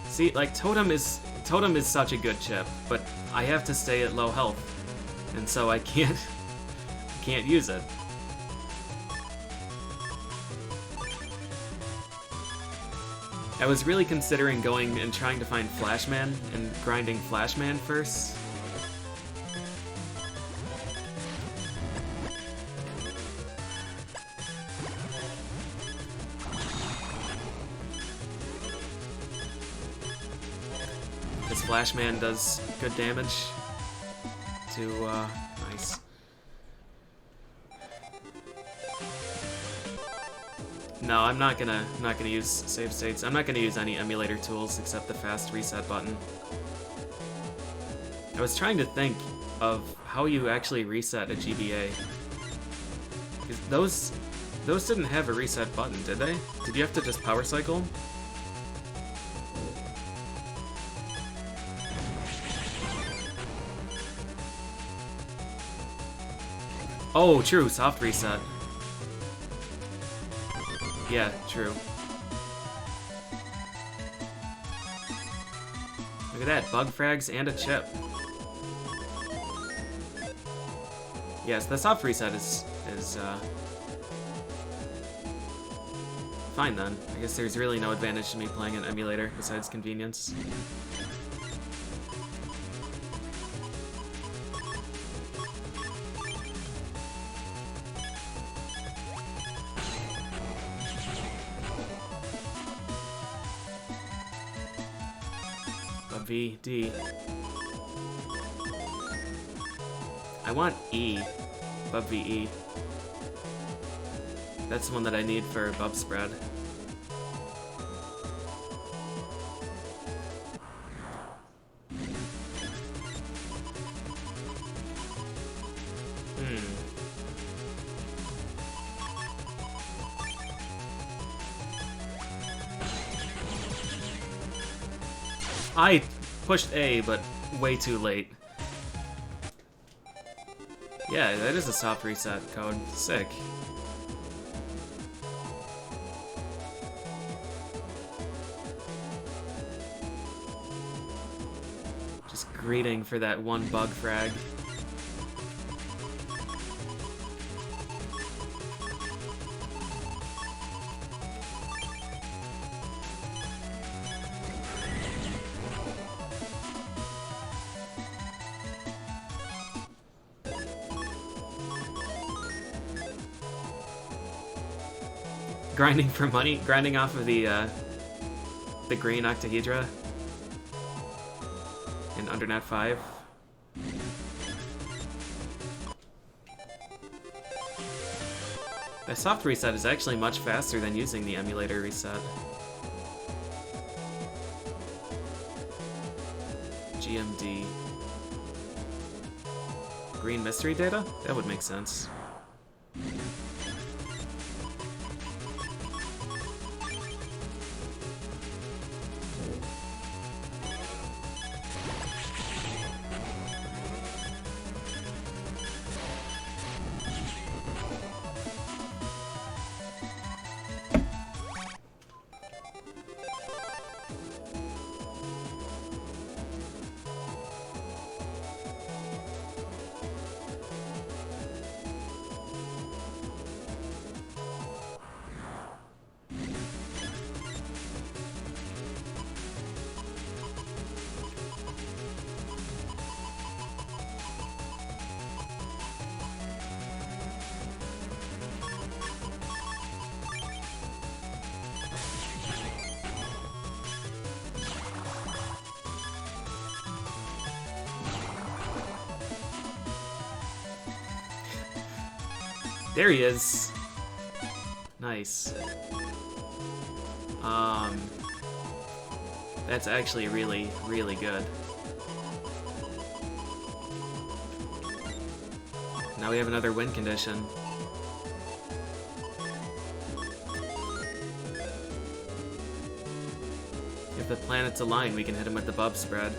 See, like, Totem is such a good chip, but I have to stay at low health, and so I can't use it. I was really considering going and trying to find Flashman and grinding Flashman first. Because Flashman does good damage to, nice. No, I'm not gonna use save states. I'm not gonna use any emulator tools except the fast reset button. I was trying to think of how you actually reset a GBA. 'Cause those didn't have a reset button, did they? Did you have to just power cycle? Oh, true, soft reset. Yeah, true. Look at that, bug frags and a chip. Yes, the soft reset is fine then. I guess there's really no advantage to me playing an emulator besides convenience. V, D. I want E. Bub VE. That's the one that I need for Bub Spread. I pushed A, but way too late. Yeah, that is a soft reset code. Sick. Just greeting for that one bug frag. Grinding for money, grinding off of the green octahedra in Undernet 5. The soft reset is actually much faster than using the emulator reset. GMD. Green mystery data? That would make sense. There he is. Nice. That's actually really, really good. Now we have another win condition. If the planets align, we can hit him with the bub spread.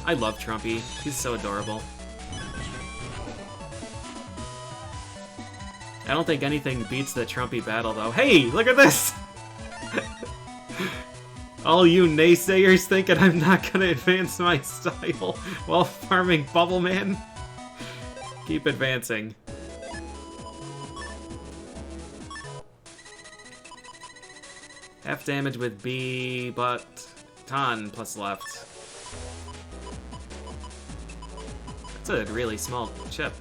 I love Trumpy. He's so adorable. I don't think anything beats the Trumpy battle, though. Hey, look at this! All you naysayers thinking I'm not gonna advance my style while farming Bubbleman? Keep advancing. Half damage with B, but ton plus left. That's a really small chip.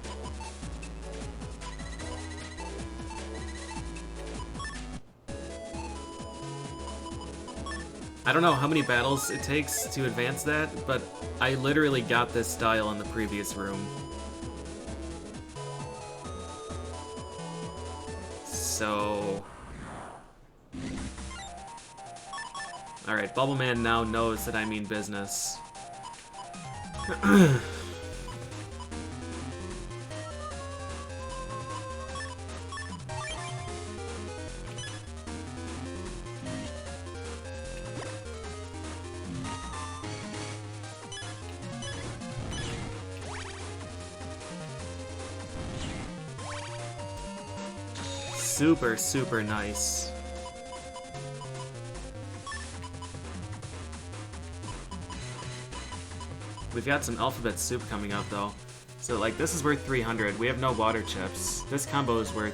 I don't know how many battles it takes to advance that, but I literally got this style in the previous room. So... Alright, Bubbleman now knows that I mean business. Super, super nice. We've got some alphabet soup coming up though. So like this is worth 300. We have no water chips. This combo is worth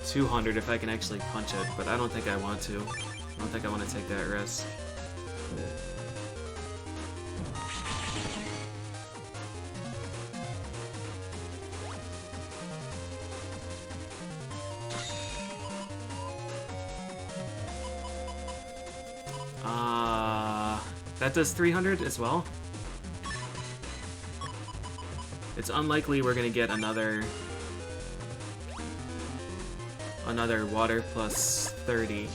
200 if I can actually punch it, but I don't think I want to. I don't think I want to take that risk. That does 300 as well? It's unlikely we're gonna get another another water plus 30.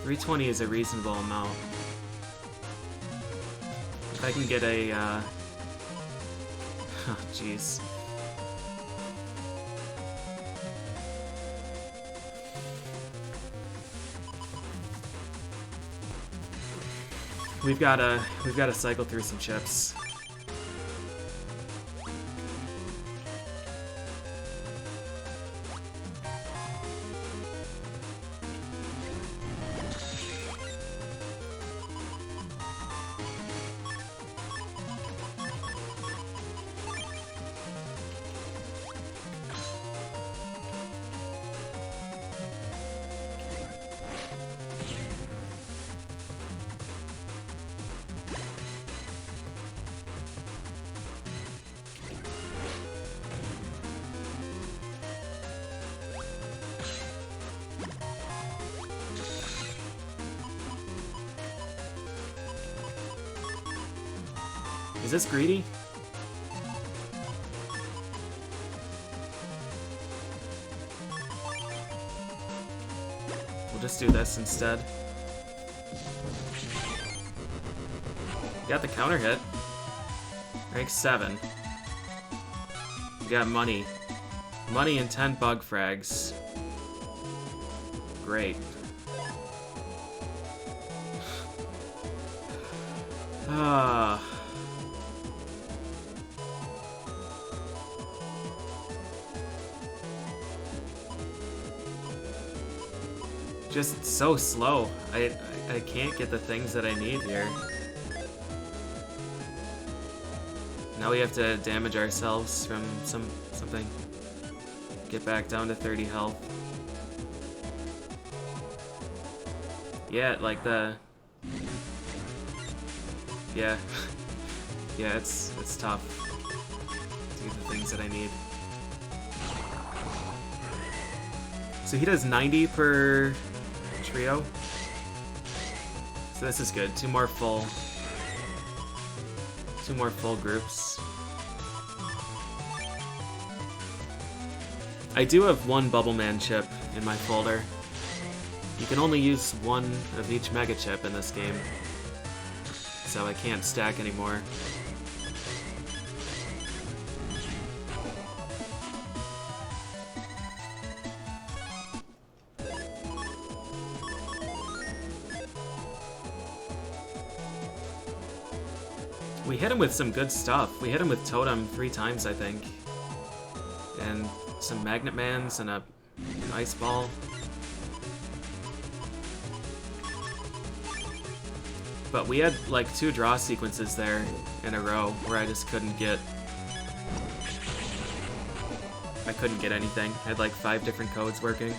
$320 is a reasonable amount. If I can get a, oh, jeez. We've gotta cycle through some chips. Is this greedy? We'll just do this instead. Got the counter hit. Rank 7. We got money. Money and 10 bug frags. Great. Ah. Just so slow. I can't get the things that I need here. Now we have to damage ourselves from something. Get back down to 30 health. Yeah, like the... Yeah. Yeah, it's tough to get the things that I need. So he does 90 per trio. So this is good. Two more full groups. I do have one Bubbleman chip in my folder. You can only use one of each mega chip in this game, so I can't stack anymore. We hit him with some good stuff. We hit him with Totem 3 times, I think. And some Magnet Mans and an Ice Ball. But we had like 2 draw sequences there in a row where I just couldn't get... I couldn't get anything. I had like 5 different codes working.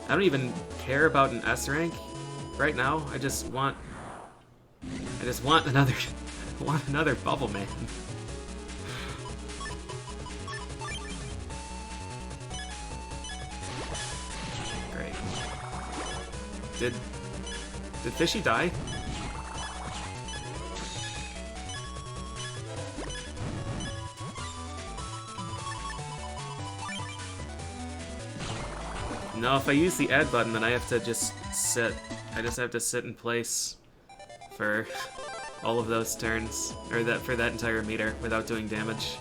I don't even care about an S rank right now. I just want another another Bubbleman. Great. Did Fishy die? No, if I use the add button, then I have to just sit. I just have to sit in place for all of those turns, or for that entire meter, without doing damage.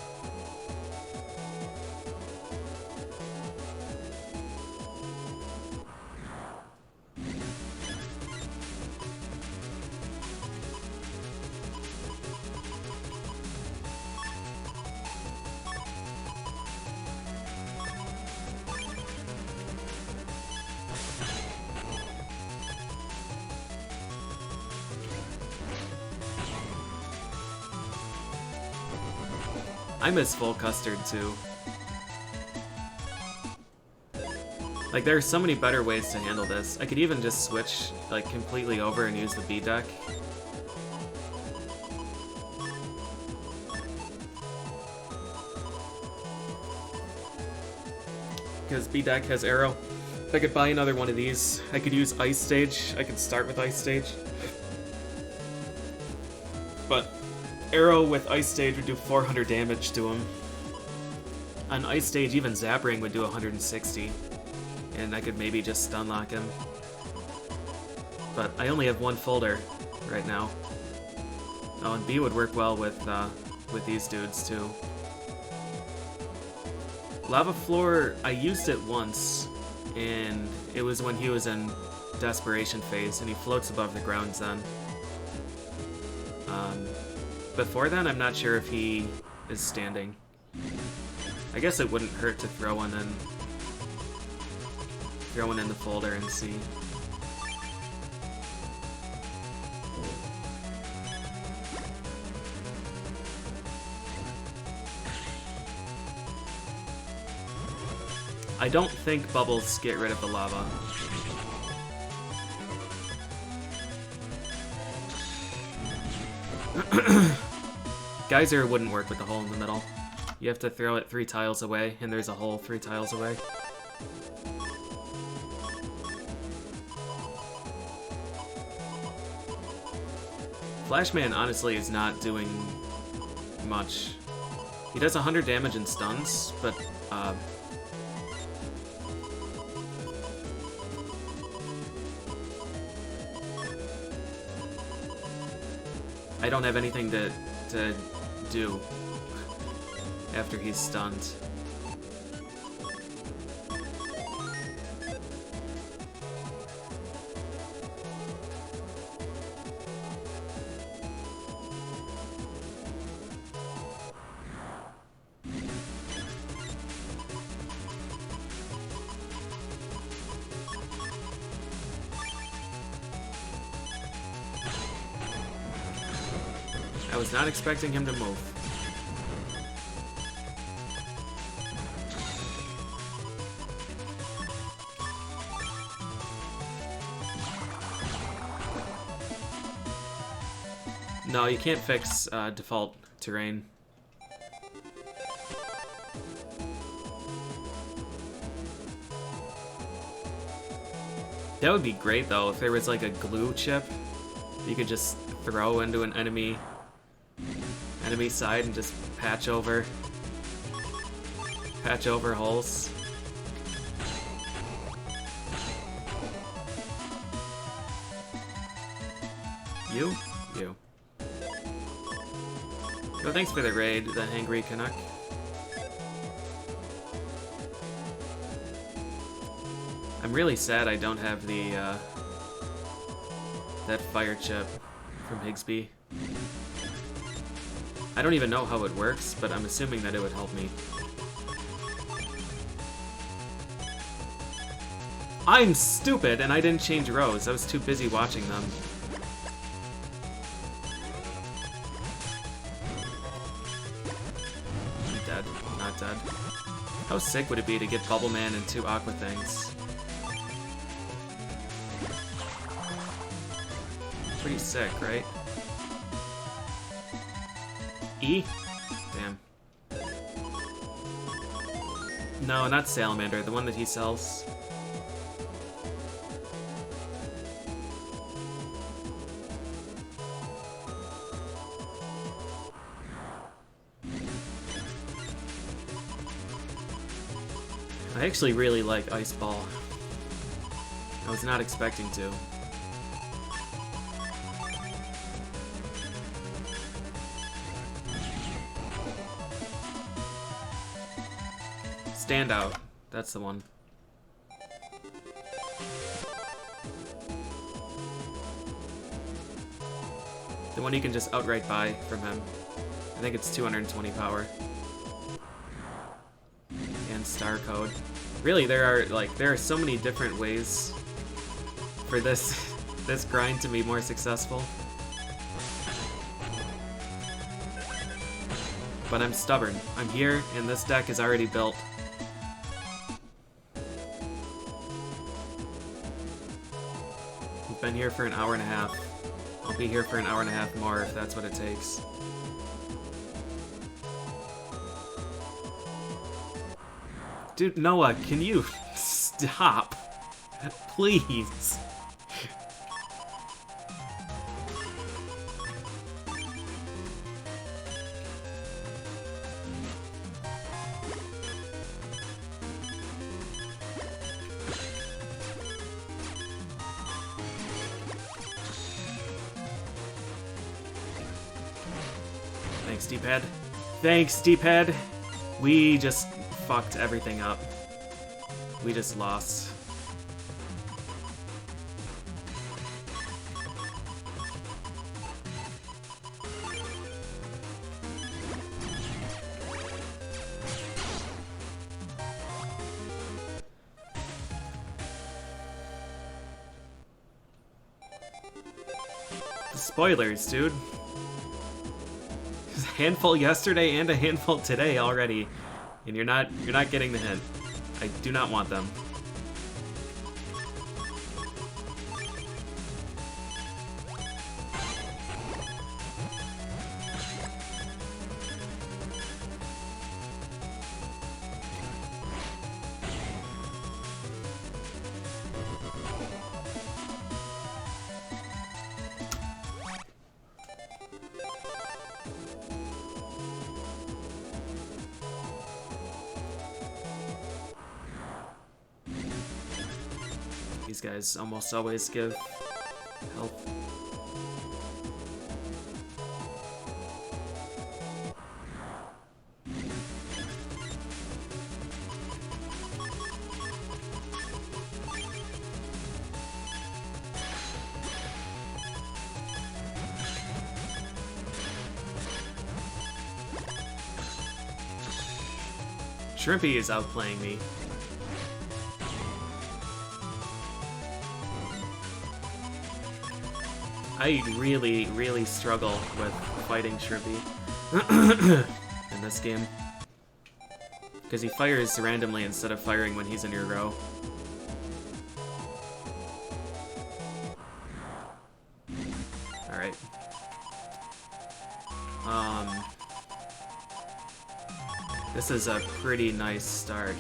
I miss full custard too. Like, there are so many better ways to handle this. I could even just switch like completely over and use the B deck. Because B deck has arrow. I could buy another one of these. I could use Ice Stage. I could start with Ice Stage. But Arrow with Ice Stage would do 400 damage to him. On Ice Stage, even Zap Ring would do 160. And I could maybe just stun lock him. But I only have one folder right now. Oh, and B would work well with these dudes too. Lava Floor, I used it once, and it was when he was in Desperation phase, and he floats above the ground then. Before then, I'm not sure if he is standing. I guess it wouldn't hurt to throw one in the folder and see. I don't think bubbles get rid of the lava. Geyser wouldn't work with the hole in the middle. You have to throw it 3 tiles away, and there's a hole 3 tiles away. Flashman honestly is not doing much. He does 100 damage in stuns, but I don't have anything to do after he's stunned. I was not expecting him to move. No, you can't fix default terrain. That would be great though, if there was like a glue chip you could just throw into an enemy side and just patch over holes. You. Oh, thanks for the raid, the Angry Canuck. I'm really sad I don't have the that fire chip from Higsby. I don't even know how it works, but I'm assuming that it would help me. I'm stupid, and I didn't change rows. I was too busy watching them. I'm dead. Not dead. How sick would it be to get Bubbleman and 2 Aqua things? Pretty sick, right? E? Damn. No, not Salamander, the one that he sells. I actually really like Ice Ball. I was not expecting to. Standout. That's the one. The one you can just outright buy from him. I think it's 220 power. And star code. Really, there are so many different ways for this grind to be more successful. But I'm stubborn. I'm here, and this deck is already built. I've been here for an hour and a half. I'll be here for an hour and a half more if that's what it takes. Dude, Noah, can you stop? Please. Thanks, D-pad. Thanks, D-pad. We just fucked everything up. We just lost. Spoilers, dude. There's a handful yesterday and a handful today already, and you're not getting the hint. I do not want them. These guys almost always give health. Shrimpy is outplaying me. I really, really struggle with fighting Shrimpy in this game. Because he fires randomly instead of firing when he's in your row. Alright. This is a pretty nice start.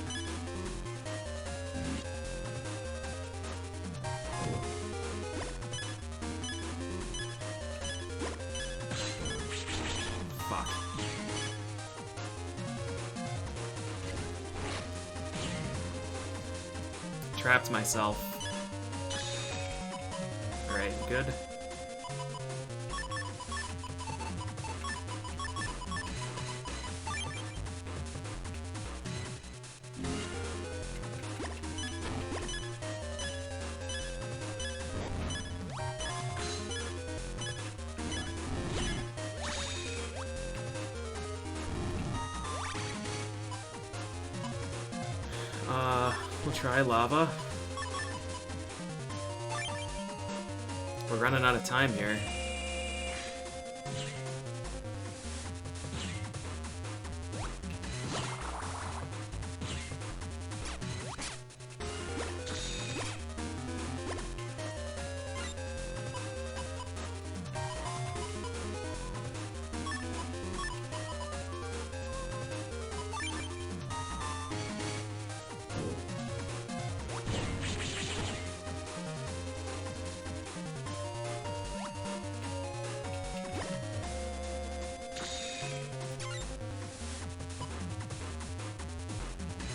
Trapped myself. Alright, good. We'll try lava. We're running out of time here.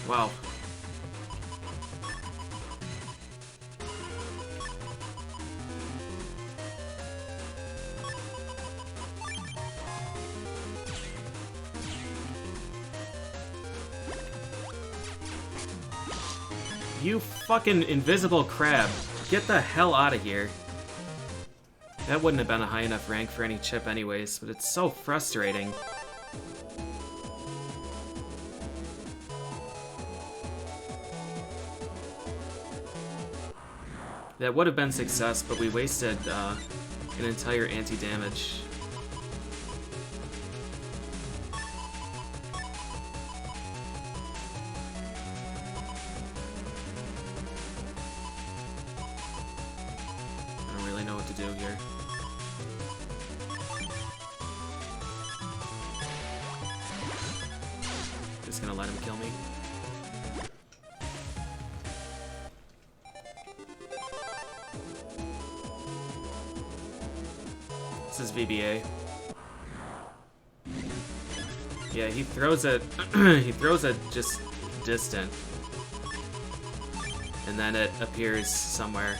Wow. You fucking invisible crab. Get the hell out of here. That wouldn't have been a high enough rank for any chip anyways, but it's so frustrating. That would have been success, but we wasted an entire anti-damage. I don't really know what to do here. Just gonna let him kill me. This is VBA. Yeah, he throws it. He throws it just distant, and then it appears somewhere.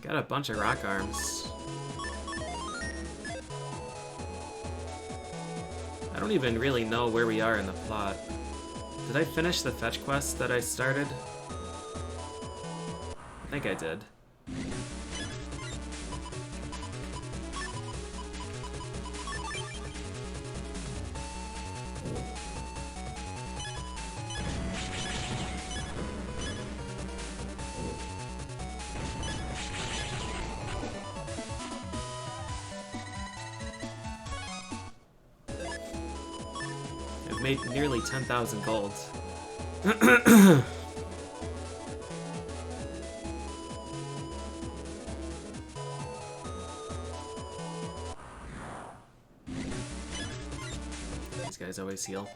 Got a bunch of rock arms. I don't even really know where we are in the plot. Did I finish the fetch quest that I started? I think I did. Made nearly 10,000 gold. These guys always heal.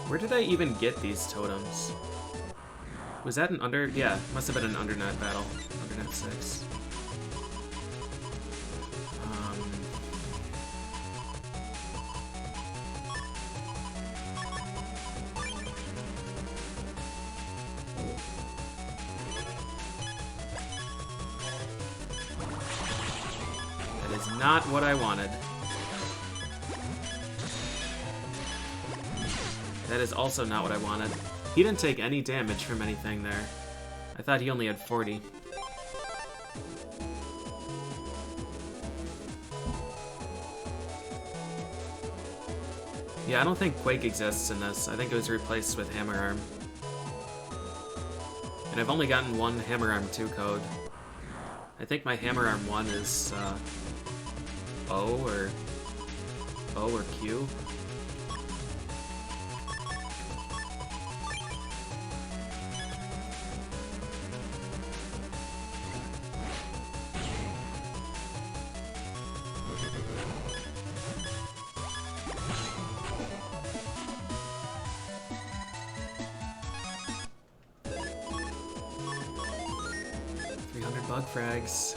Where did I even get these totems? Was that an under? Yeah, must have been an undernet battle. Undernet 6. That is not what I wanted. That is also not what I wanted. He didn't take any damage from anything there. I thought he only had 40. Yeah, I don't think Quake exists in this. I think it was replaced with Hammer Arm. And I've only gotten one Hammer Arm 2 code. I think my Hammer Arm 1 is O or Q. Bug frags.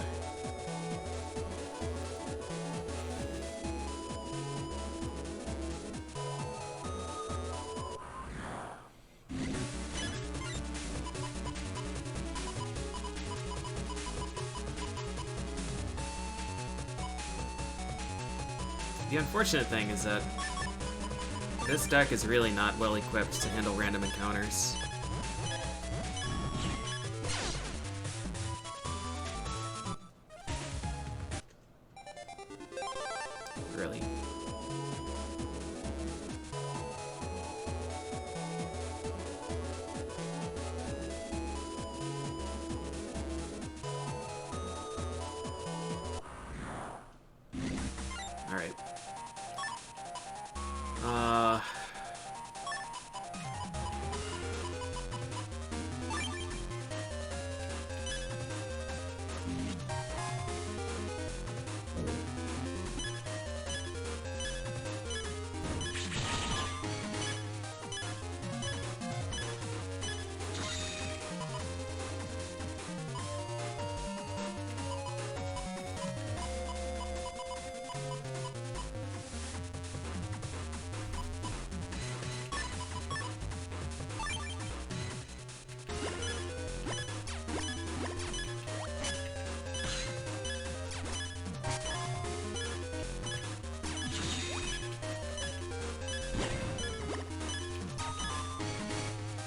The unfortunate thing is that this deck is really not well equipped to handle random encounters. Really. All right.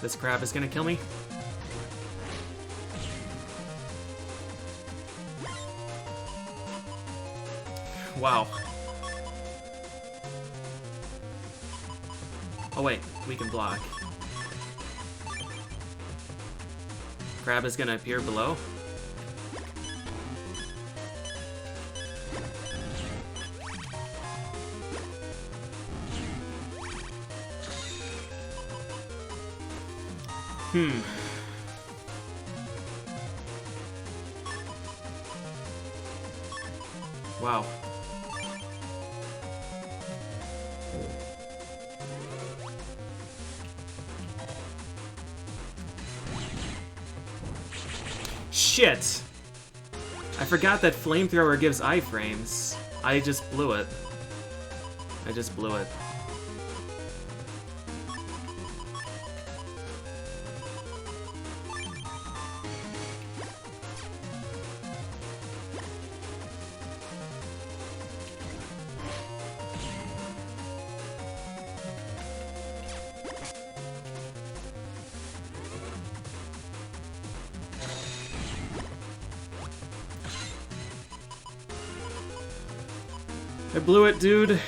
This crab is gonna kill me. Wow. Oh wait, we can block. Crab is gonna appear below. Wow. Shit! I forgot that flamethrower gives iframes. I just blew it. I just blew it. I blew it, dude.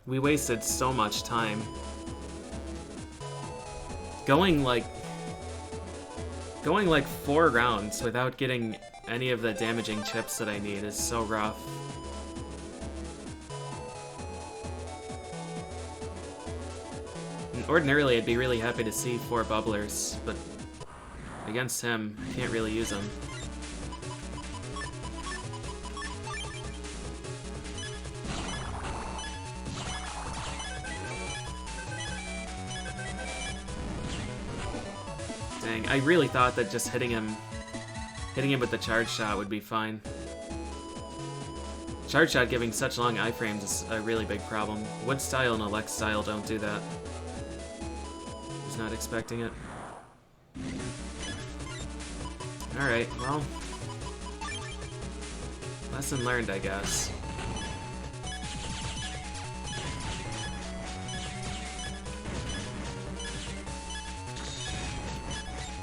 We wasted so much time. Going like 4 rounds without getting any of the damaging chips that I need is so rough. And ordinarily, I'd be really happy to see 4 bubblers, but against him, I can't really use them. Dang, I really thought that just hitting him with the charge shot would be fine. Charge shot giving such long iframes is a really big problem. Wood style and elect style don't do that. Was not expecting it. Alright, well. Lesson learned, I guess.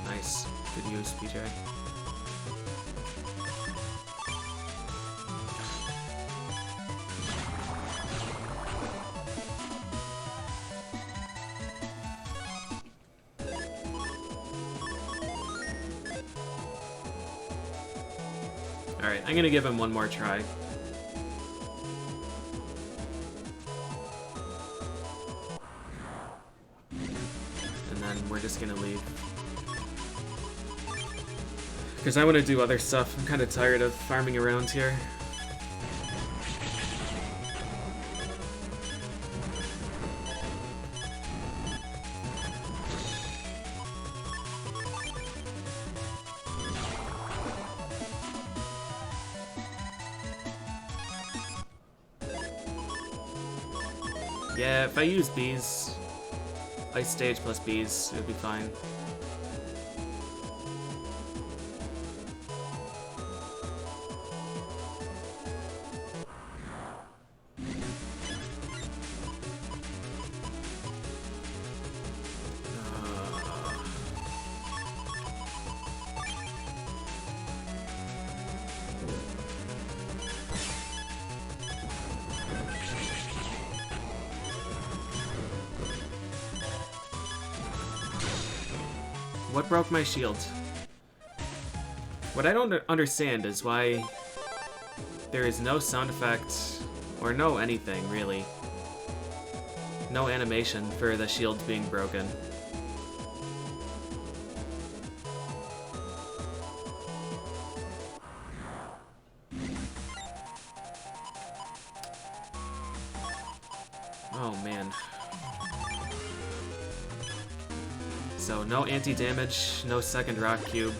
Nice. Good use, PJ. Alright, I'm gonna give him one more try. And then we're just gonna leave. Because I want to do other stuff. I'm kind of tired of farming around here. Yeah, if I use bees, ice stage plus bees, it would be fine. What broke my shield? What I don't understand is why there is no sound effect, or no anything, really. No animation for the shield being broken. Oh, man. So, no anti-damage, no second rock cube.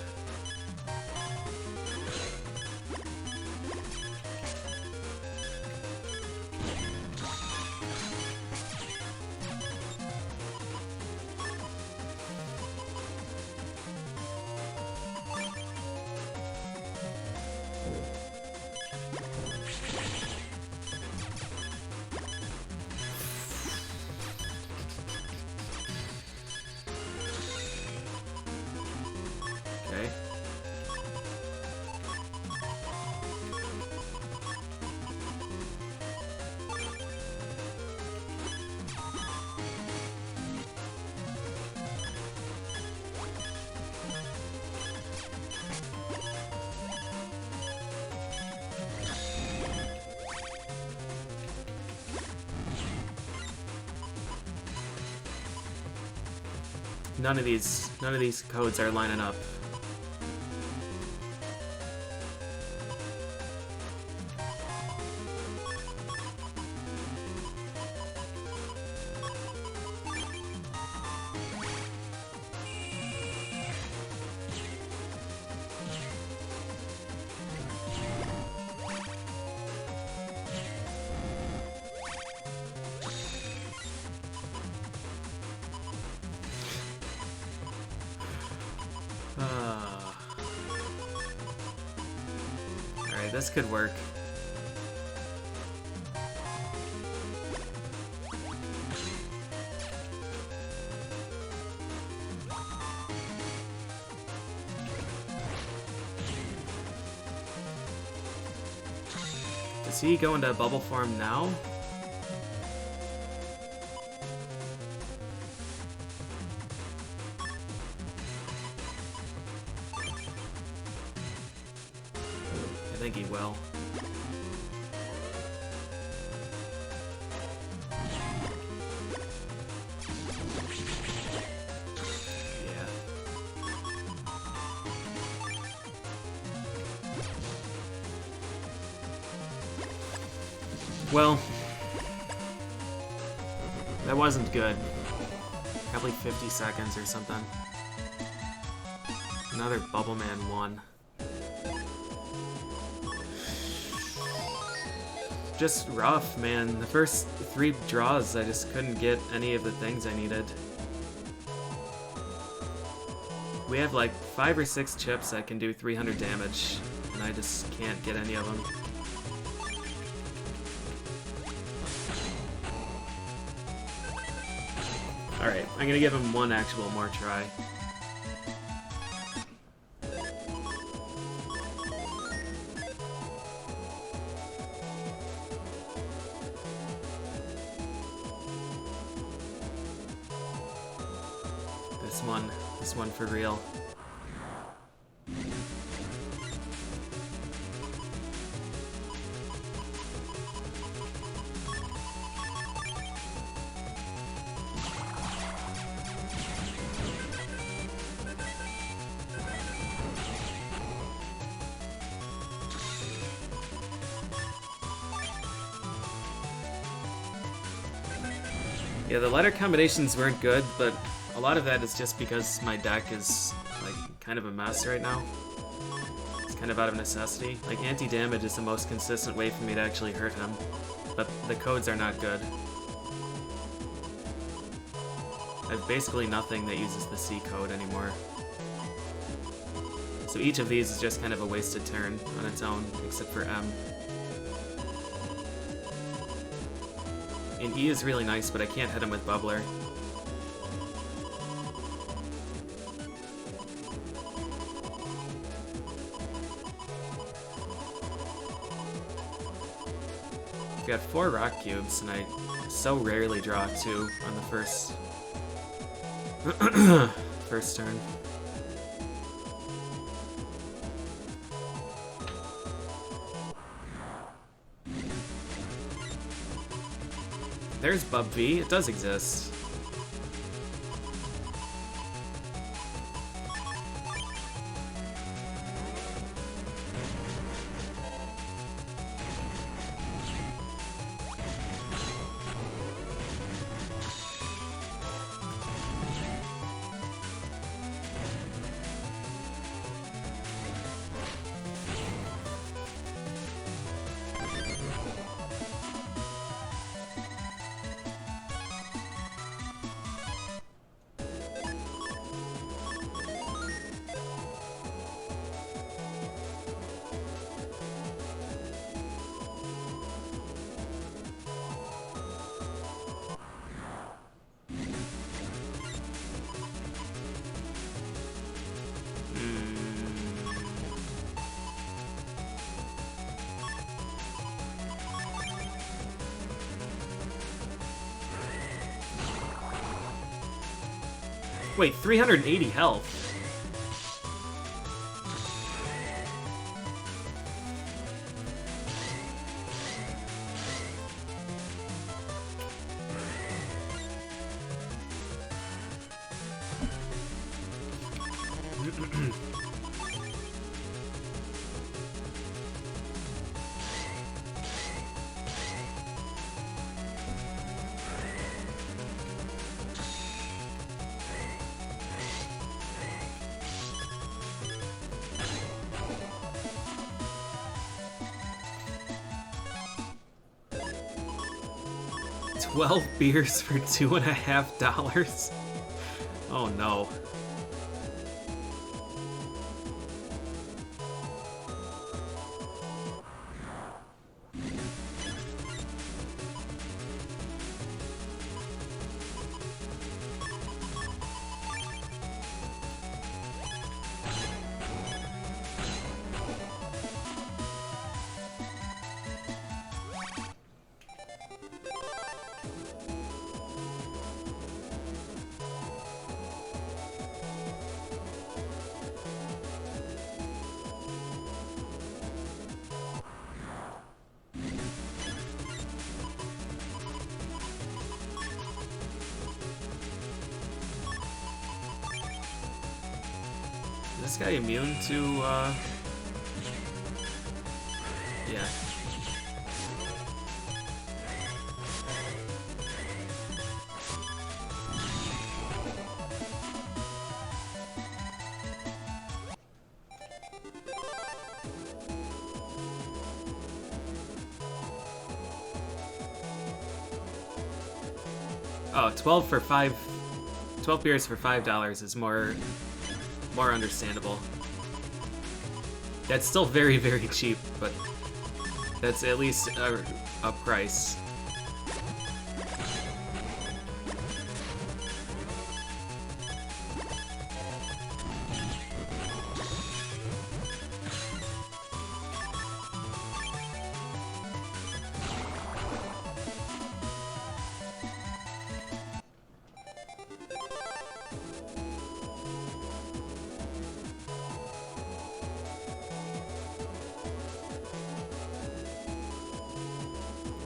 none of these codes are lining up. Alright, this could work. Does he go into bubble form now? I think he will. Yeah. Well, that wasn't good. Probably 50 seconds or something. Another Bubbleman 1. Just rough, man. The first 3 draws, I just couldn't get any of the things I needed. We have like 5 or 6 chips that can do 300 damage, and I just can't get any of them. Alright, I'm gonna give him one actual more try. This one for real. Yeah, the letter combinations weren't good, but a lot of that is just because my deck is, like, kind of a mess right now. It's kind of out of necessity. Like, anti-damage is the most consistent way for me to actually hurt him, but the codes are not good. I have basically nothing that uses the C code anymore. So each of these is just kind of a wasted turn on its own, except for M. And E is really nice, but I can't hit him with Bubbler. I've got 4 rock cubes, and I so rarely draw 2 on the first first turn. There's Bub V. It does exist. Wait, 380 health. 12 beers for $2.50? Oh no. Is this guy immune to, yeah. Oh, 12 beers for $5 is more understandable. That's still very, very cheap, but that's at least a price.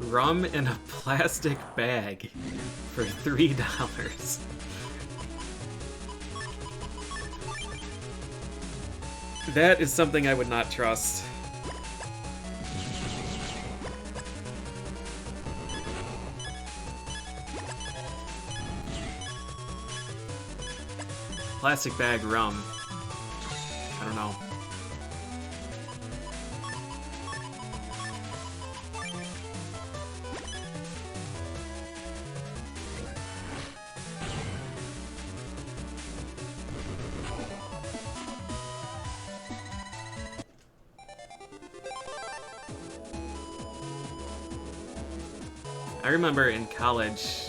Rum in a plastic bag for $3. That is something I would not trust. Plastic bag rum. I don't know. I remember in college,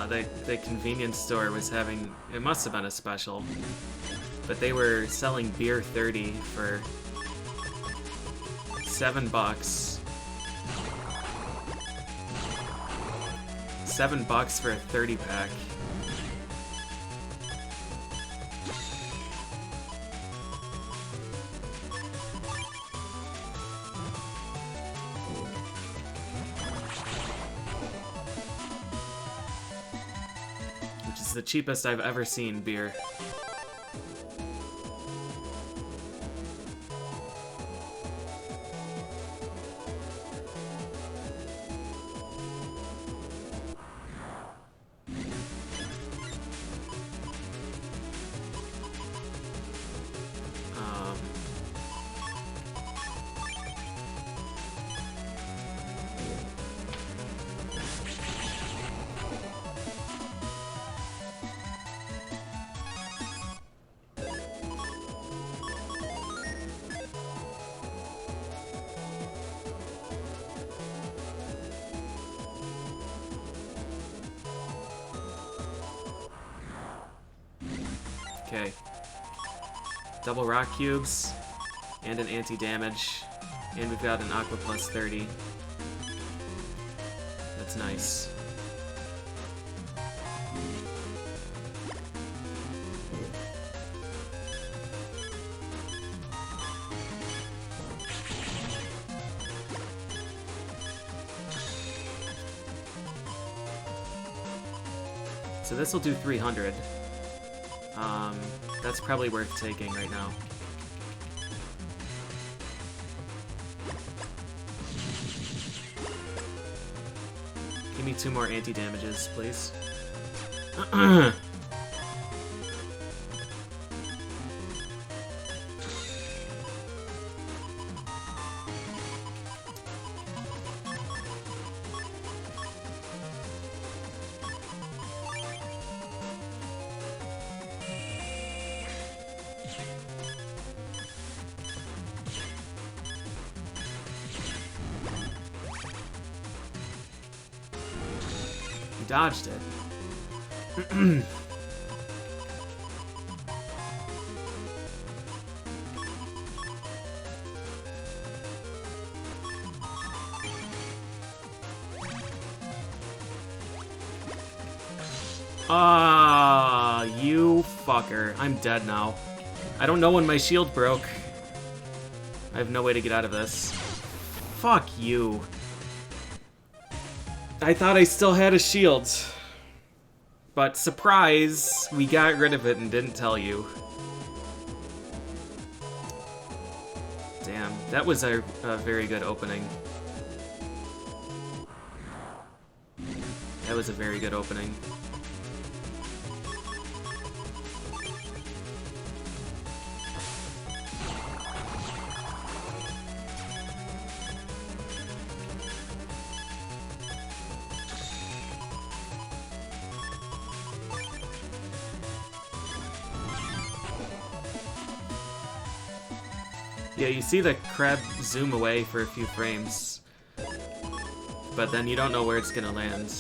the convenience store was having, it must have been a special, but they were selling beer 30 for $7. $7 for a 30-pack. Which is the cheapest I've ever seen beer. Okay. Double rock cubes, and an anti-damage, and we've got an aqua plus 30. That's nice. So this will do 300. That's probably worth taking right now. Give me 2 more anti-damages, please. Dodged it. Ah, you fucker. I'm dead now. I don't know when my shield broke. I have no way to get out of this. Fuck you. I thought I still had a shield. But surprise, we got rid of it and didn't tell you. Damn, that was a very good opening. That was a very good opening. Yeah, you see the crab zoom away for a few frames, but then you don't know where it's gonna land.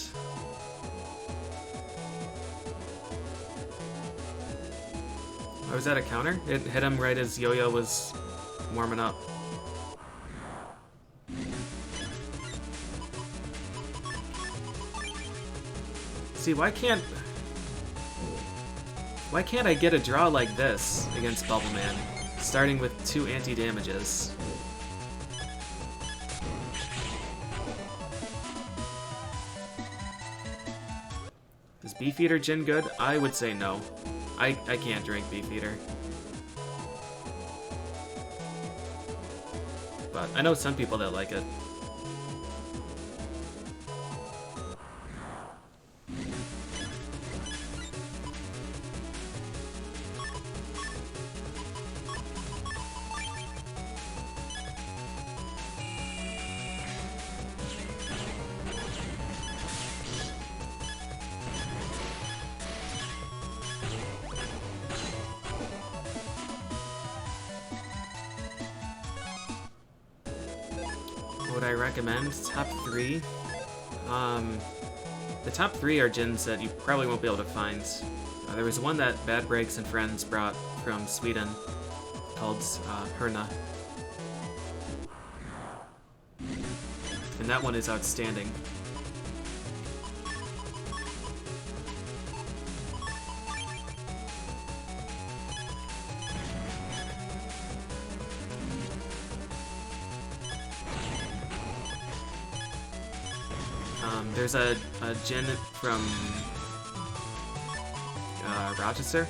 Oh, was that a counter? It hit him right as Yo-Yo was warming up. See, why can't I get a draw like this against Bubbleman? Starting with 2 anti-damages. Is Beefeater Gin good? I would say no. I can't drink Beefeater. But I know some people that like it. Would I recommend? Top 3? The top 3 are gins that you probably won't be able to find. There was one that Bad Breaks and Friends brought from Sweden called Herna. And that one is outstanding. There's a gin from Rochester,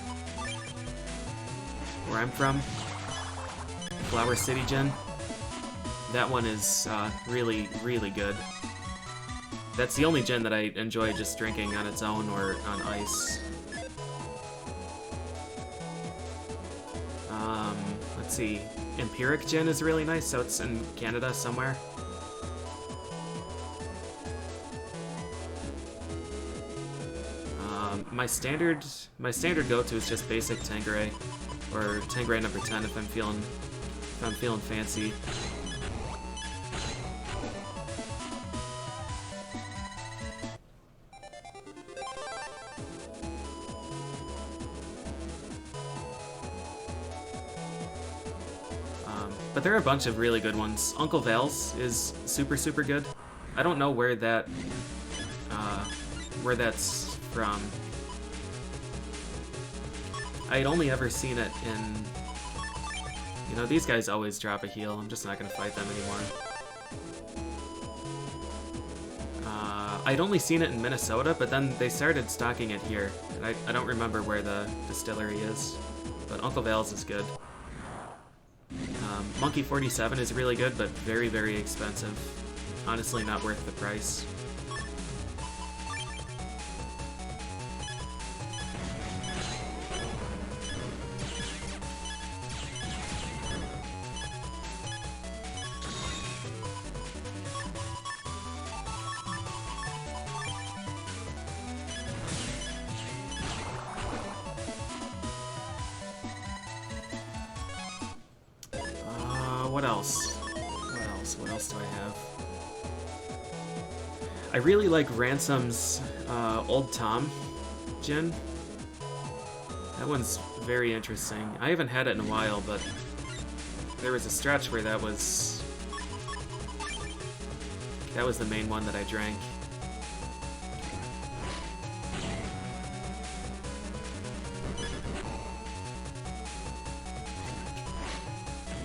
where I'm from. Flower City Gin. That one is really, really good. That's the only gin that I enjoy just drinking on its own or on ice. Let's see. Empiric Gin is really nice, so it's in Canada somewhere. My standard go-to is just basic Tanqueray, or Tanqueray number 10 if I'm feeling fancy. But there are a bunch of really good ones. Uncle Val's is super, super good. I don't know where that's from. I had only ever seen it in... You know, these guys always drop a heal. I'm just not going to fight them anymore. I'd only seen it in Minnesota, but then they started stocking it here. And I don't remember where the distillery is, but Uncle Val's is good. Monkey 47 is really good, but very, very expensive. Honestly, not worth the price. What else? What else do I have? I really like Ransom's Old Tom gin. That one's very interesting. I haven't had it in a while, but there was a stretch where that was the main one that I drank.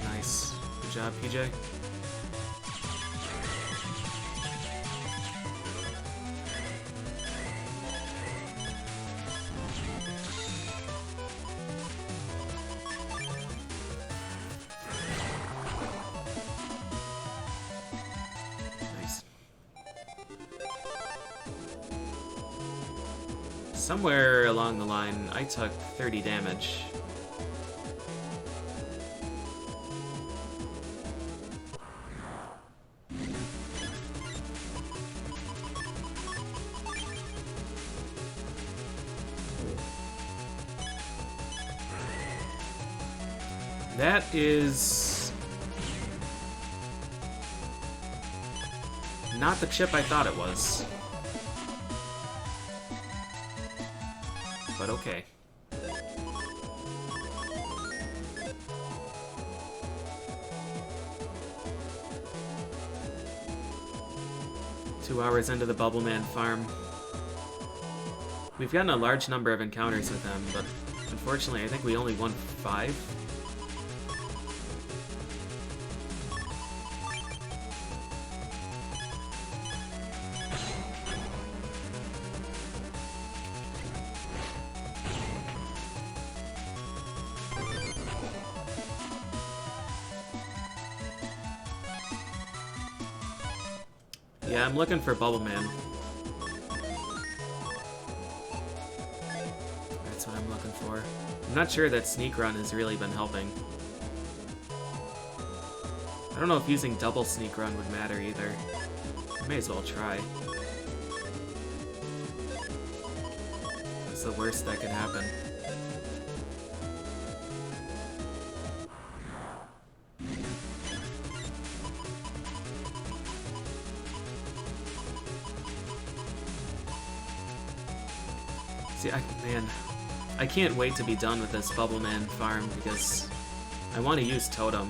Nice. Good job, PJ. Somewhere along the line, I took 30 damage. That is not the chip I thought it was. But okay. Two hours into the Bubbleman farm. We've gotten a large number of encounters with him, but unfortunately I think we only won 5. Yeah, I'm looking for Bubbleman. That's what I'm looking for. I'm not sure that Sneak Run has really been helping. I don't know if using double Sneak Run would matter either. I may as well try. That's the worst that could happen. See, man, I can't wait to be done with this Bubbleman farm because I want to use Totem.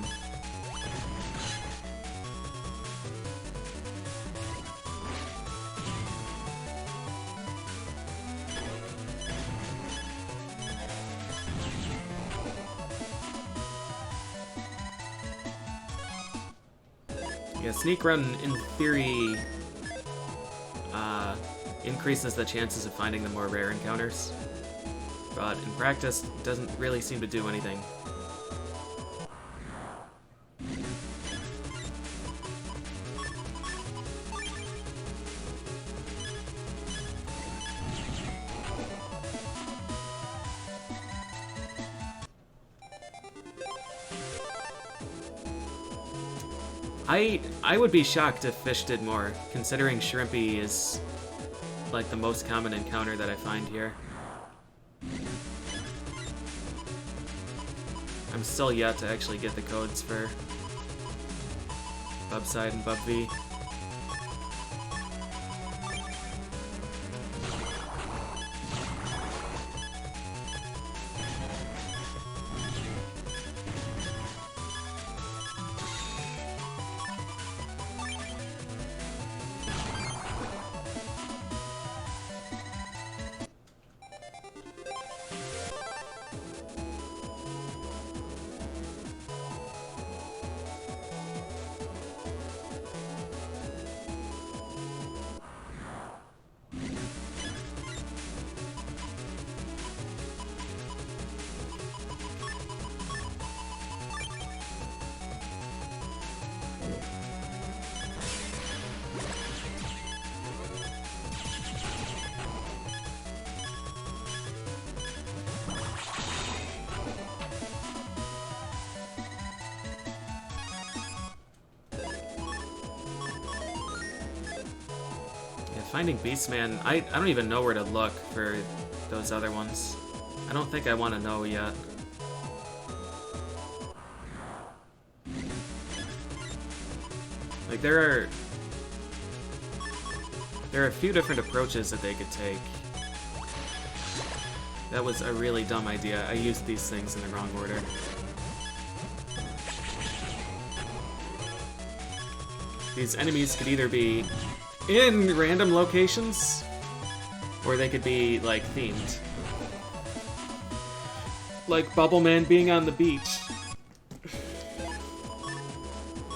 Yeah, Sneak Run, in theory, increases the chances of finding the more rare encounters, but in practice, it doesn't really seem to do anything. I would be shocked if fish did more, considering Shrimpy is like the most common encounter that I find here. I'm still yet to actually get the codes for Bubside and Bub V. finding Beastman, I don't even know where to look for those other ones. I don't think I want to know yet. Like, there are a few different approaches that they could take. That was a really dumb idea. I used these things in the wrong order. These enemies could either be in random locations, or they could be, like, themed. Like Bubbleman being on the beach.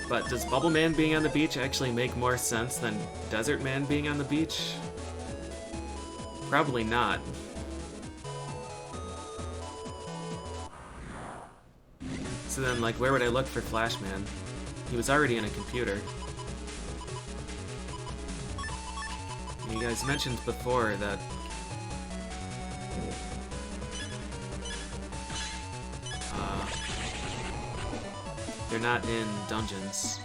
But does Bubbleman being on the beach actually make more sense than Desert Man being on the beach? Probably not. So then, like, where would I look for Flashman? He was already in a computer. And you guys mentioned before that they're not in dungeons.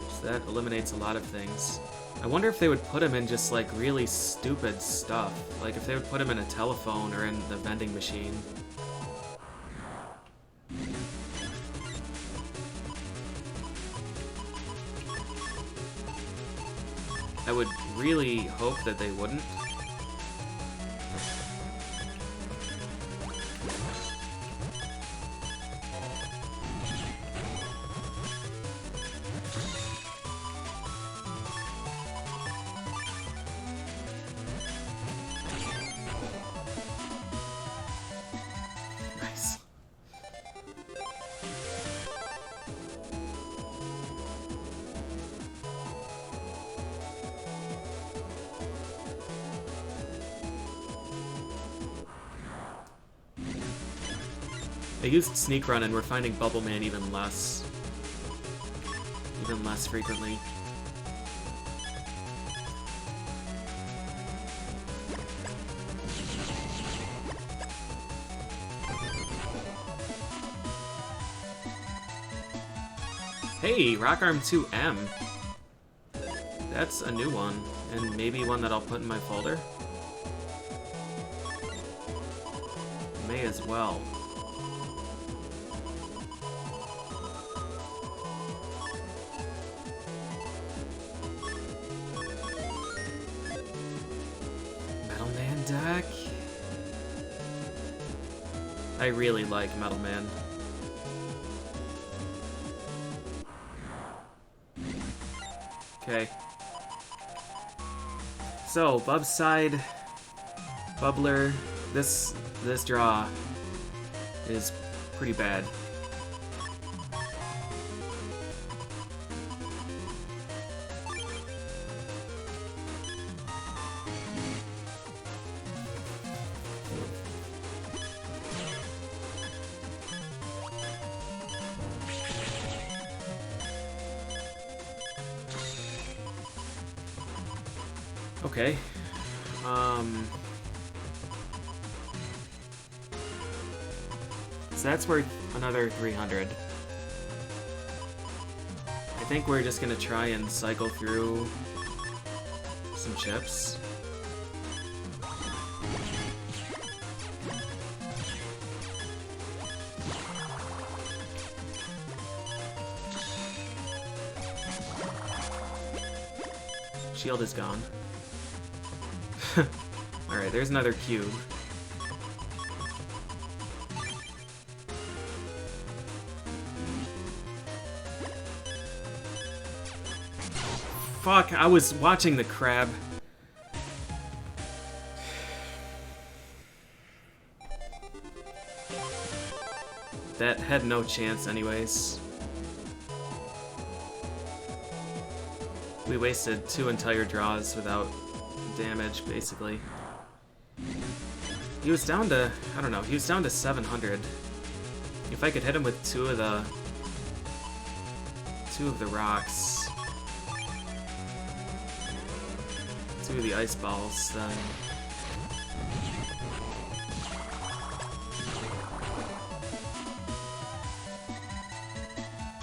So that eliminates a lot of things. I wonder if they would put him in just, like, really stupid stuff. Like, if they would put him in a telephone or in the vending machine. I would really hope that they wouldn't. Nice. I used Sneak Run and we're finding Bubbleman even less frequently. Hey, Rock Arm 2M. That's a new one, and maybe one that I'll put in my folder. May as well. Metal Man deck. I really like Metal Man. Okay. So, Bub's side, Bubbler, this draw is pretty bad. Okay. So that's worth another 300. I think we're just gonna try and cycle through some chips. Shield is gone. Alright, there's another cube. Fuck, I was watching the crab. That had no chance anyways. We wasted 2 entire draws without damage, basically. He was down to, I don't know, he was down to 700. If I could hit him with two of the rocks, 2 of the ice balls, then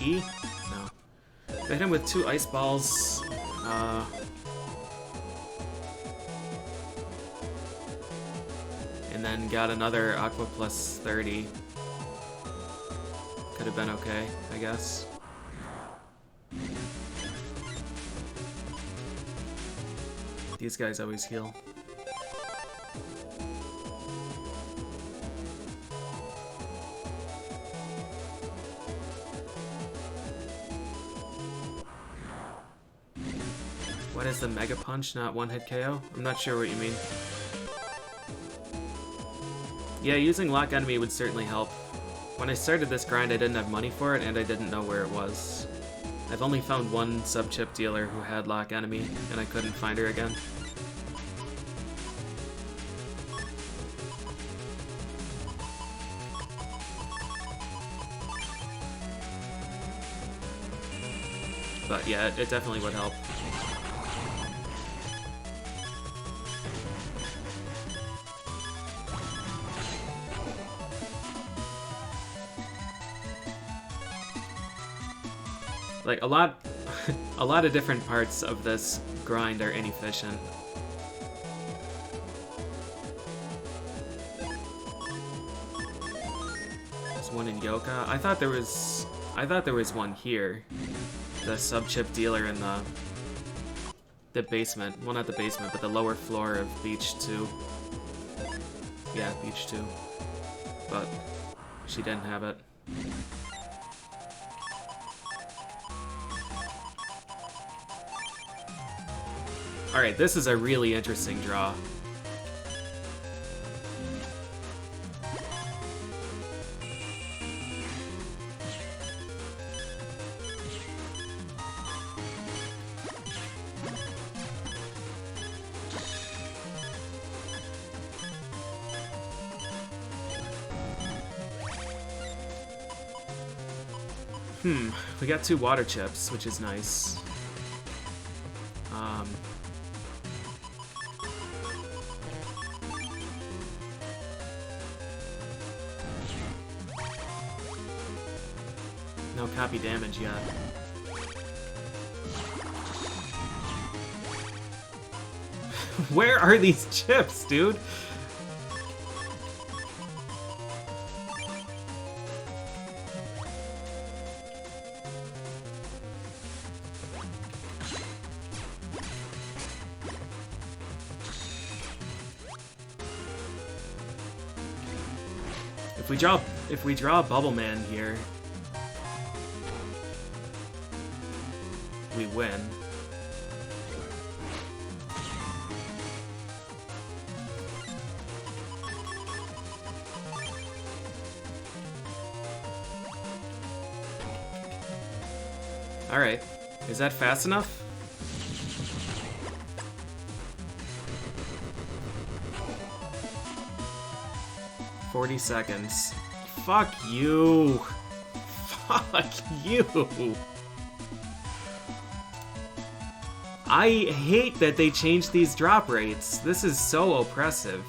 E? No. I hit him with 2 ice balls. And then got another Aqua plus 30. Could have been okay, I guess. These guys always heal. What is the Mega Punch, not one-hit KO? I'm not sure what you mean. Yeah, using Lock Enemy would certainly help. When I started this grind, I didn't have money for it, and I didn't know where it was. I've only found one sub-chip dealer who had Lock Enemy, and I couldn't find her again. But yeah, it definitely would help. Like, a lot of different parts of this grind are inefficient. There's one in Yoka. I thought there was one here. The sub-chip dealer in the basement. Well, not the basement, but the lower floor of Beach 2. Yeah, Beach 2. But she didn't have it. Alright, this is a really interesting draw. We got 2 water chips, which is nice. No copy damage yet. Where are these chips, dude? If we draw Bubbleman here, we win. All right, is that fast enough? "40 seconds. Fuck you. Fuck you. I hate that they changed these drop rates. This is so oppressive.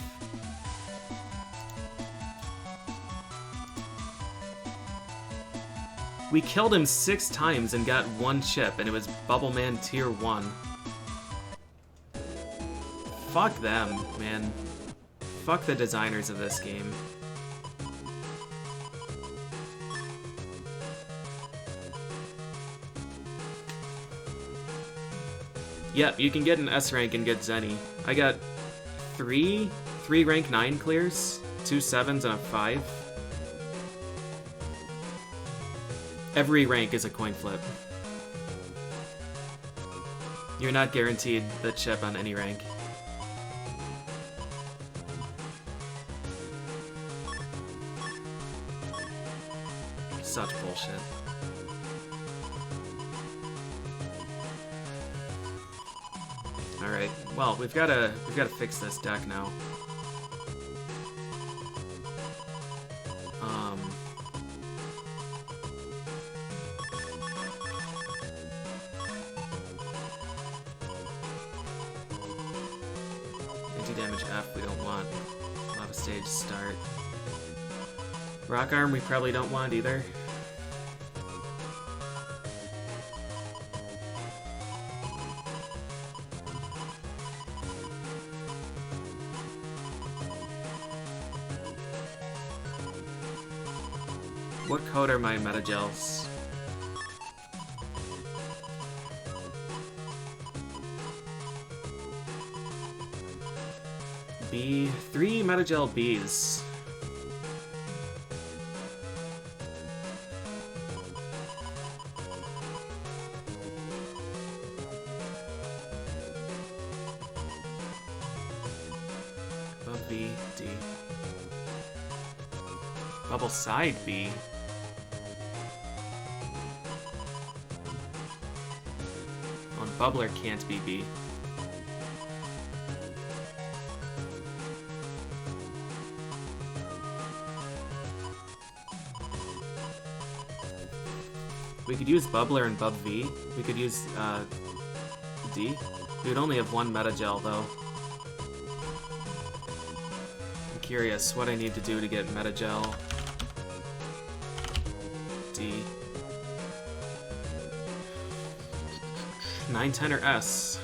We killed him 6 times and got 1 chip, and it was Bubbleman Tier 1. Fuck them, man. Fuck the designers of this game. Yep, you can get an S rank and get Zenny. I got 3 rank 9 clears, 2 7s, and a 5. Every rank is a coin flip. You're not guaranteed the chip on any rank. Such bullshit. Alright, well, we've gotta fix this deck now. Anti-damage F we don't want. Lava Stage start. Rock Arm we probably don't want either. What code are my Metagels? B, 3 Metagel Bs. Above B, D. Bubble side B. Oh, and Bubbler can't be B. We could use Bubbler and Bub V. We could use D. We would only have one Metagel though. I'm curious what I need to do to get Metagel D. 9, 10, or S.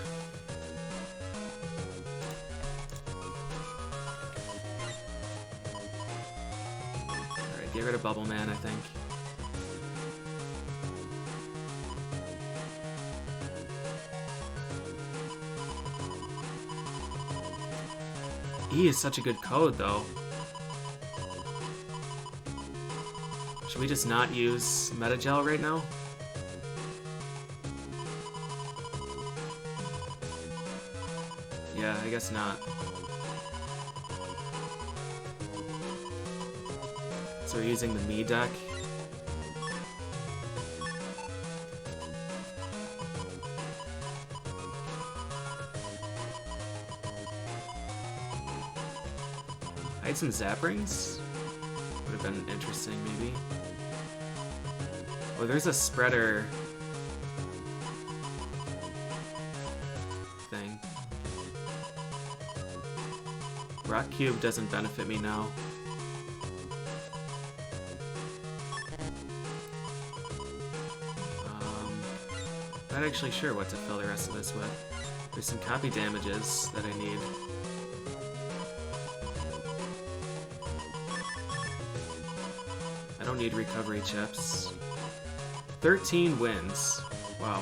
Alright, get rid of Bubbleman, I think. E is such a good code, though. Should we just not use Metagel right now? Yeah, I guess not. So we're using the Me deck. Hide some Zap Rings? Would have been interesting, maybe. Oh, there's a spreader thing. Rock Cube doesn't benefit me now. Not actually sure what to fill the rest of this with. There's some copy damages that I need. I don't need recovery chips. 13 wins. Wow.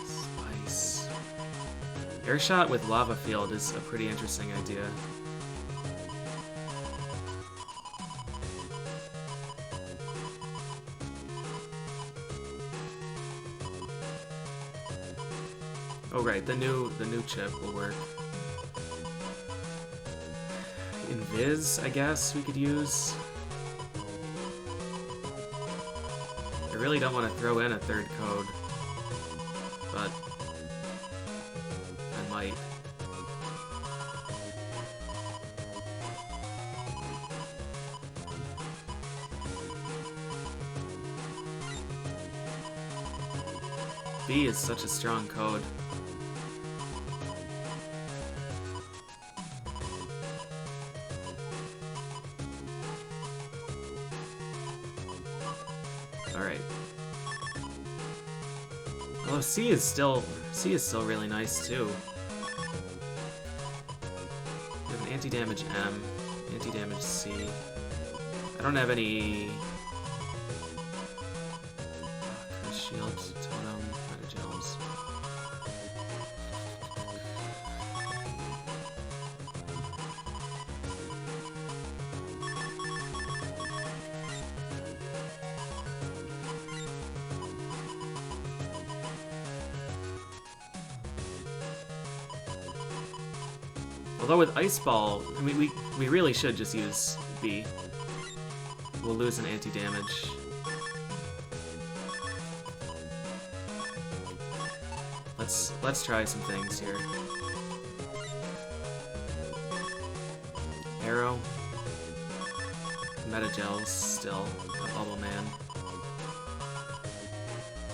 Spice. Airshot with Lava Field is a pretty interesting idea. Oh right, the new chip will work. Invis, I guess we could use. I really don't want to throw in a third code, but I might. B is such a strong code. Alright. Although C is still really nice too. We have an anti-damage M, anti-damage C. I don't have any Curse Shield, Totem, Metagels. Although with Ice Ball, I mean, we really should just use B. We'll lose an anti-damage. Let's try some things here. Arrow. Metagels still. A Bubbleman.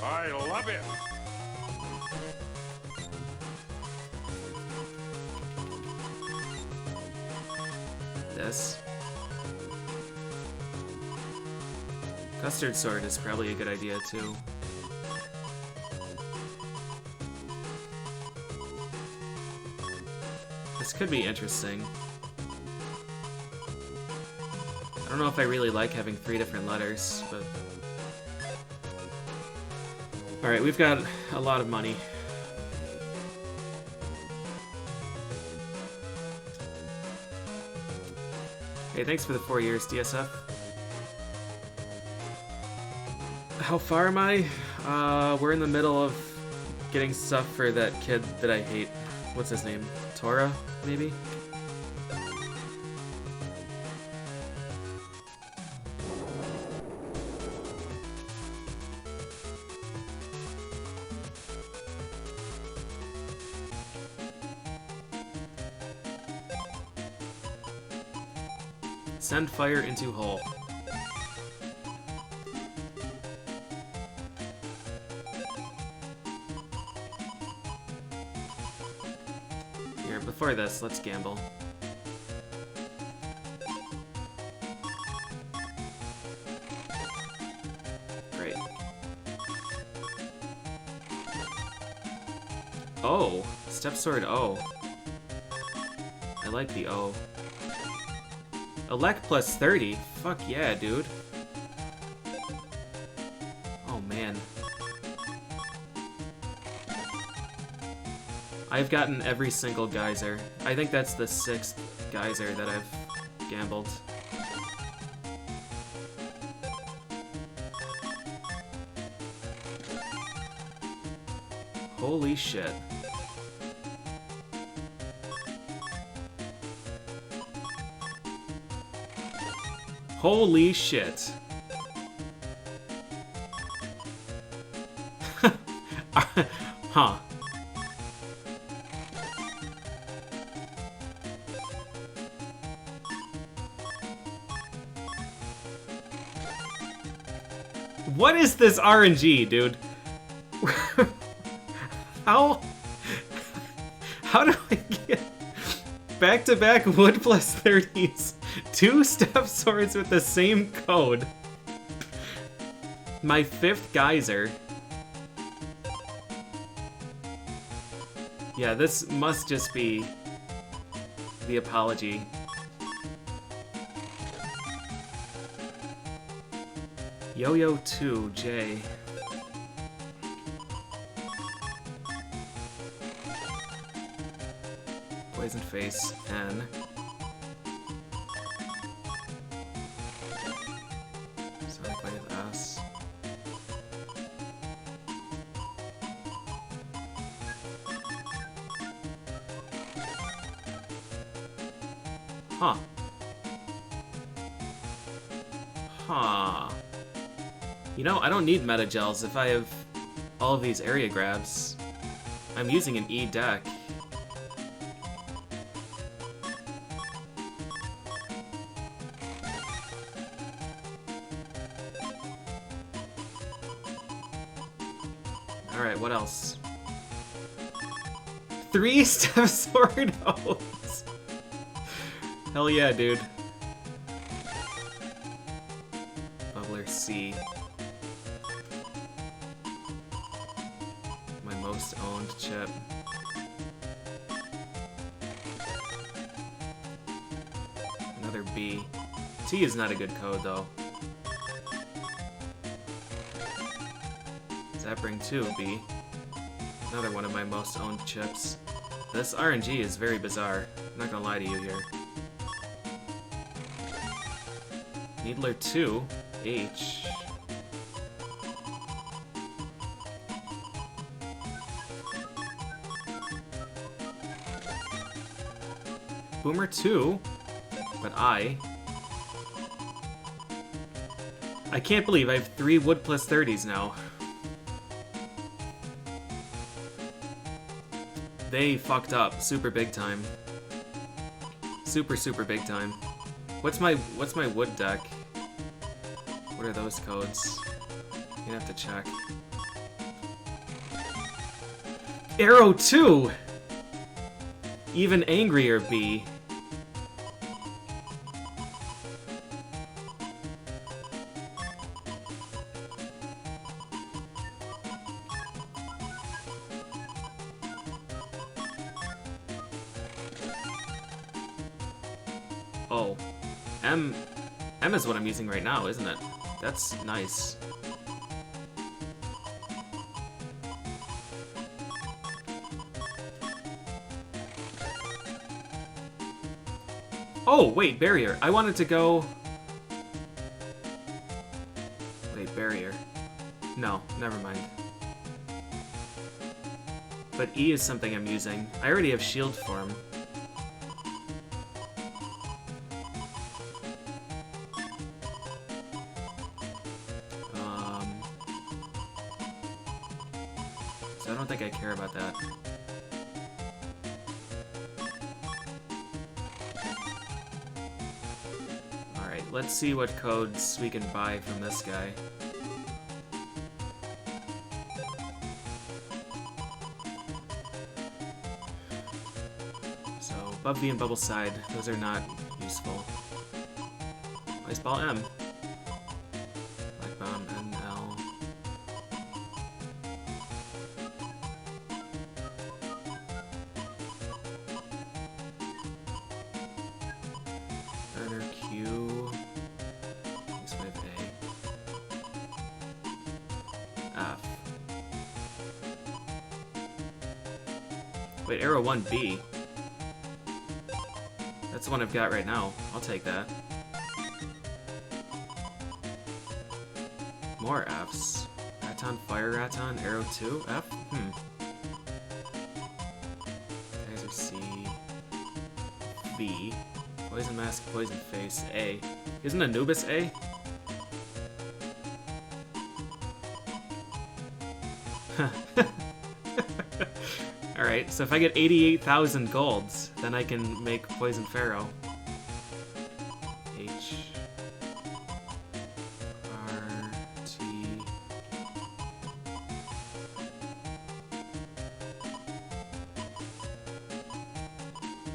I love it. This. Custard Sword is probably a good idea too. This could be interesting. I don't know if I really like having 3 different letters, but... Alright, we've got a lot of money. Hey, thanks for the 4 years, DSF. How far am I? We're in the middle of getting stuff for that kid that I hate. What's his name? Tora, maybe? Send fire into hole. Here, before this, let's gamble. Great. Oh! Step sword O. I like the O. Elect plus 30? Fuck yeah, dude. Oh, man. I've gotten every single geyser. I think that's the 6th geyser that I've gambled. Holy shit. Holy shit. Huh. What is this RNG, dude? How do I get back-to-back wood plus 30s? 2 step swords with the same code. My 5th geyser. Yeah, this must just be the apology. Yo-Yo 2, J. Poison Face, N. Sonic Wave, S. Huh. Huh. You know, I don't need meta gels if I have all of these area grabs. I'm using an E deck. Alright, what else? 3 step sword O's. Hell yeah, dude. Bubbler C. My most owned chip. Another B. T is not a good code, though. Does that bring 2 B? Another one of my most owned chips. This RNG is very bizarre. I'm not gonna lie to you here. Needler 2, H. Boomer 2, but I can't believe I have 3 wood plus 30s now. They fucked up super big time. Super big time. What's my wood deck? What are those codes? You're gonna have to check. Arrow 2! Even angrier B. Oh. M is what I'm using right now, isn't it? That's nice. Oh, wait, barrier. I wanted to go... Wait, barrier. No, never mind. But E is something I'm using. I already have shield form. So I don't think I care about that. Alright, let's see what codes we can buy from this guy. So, Bub V and Bubble Side, those are not useful. Ice Ball M. Black Bomb NL. Burner Q. Use 5A. F. Wait, Arrow 1B. That's the one I've got right now. I'll take that. More Fs. Raton, Fire Raton, Arrow 2, F? Kaiser C. B. Poison Mask, Poison Face, A. Isn't Anubis A? Alright, so if I get 88,000 golds, then I can make Poison Pharaoh. H. R. T.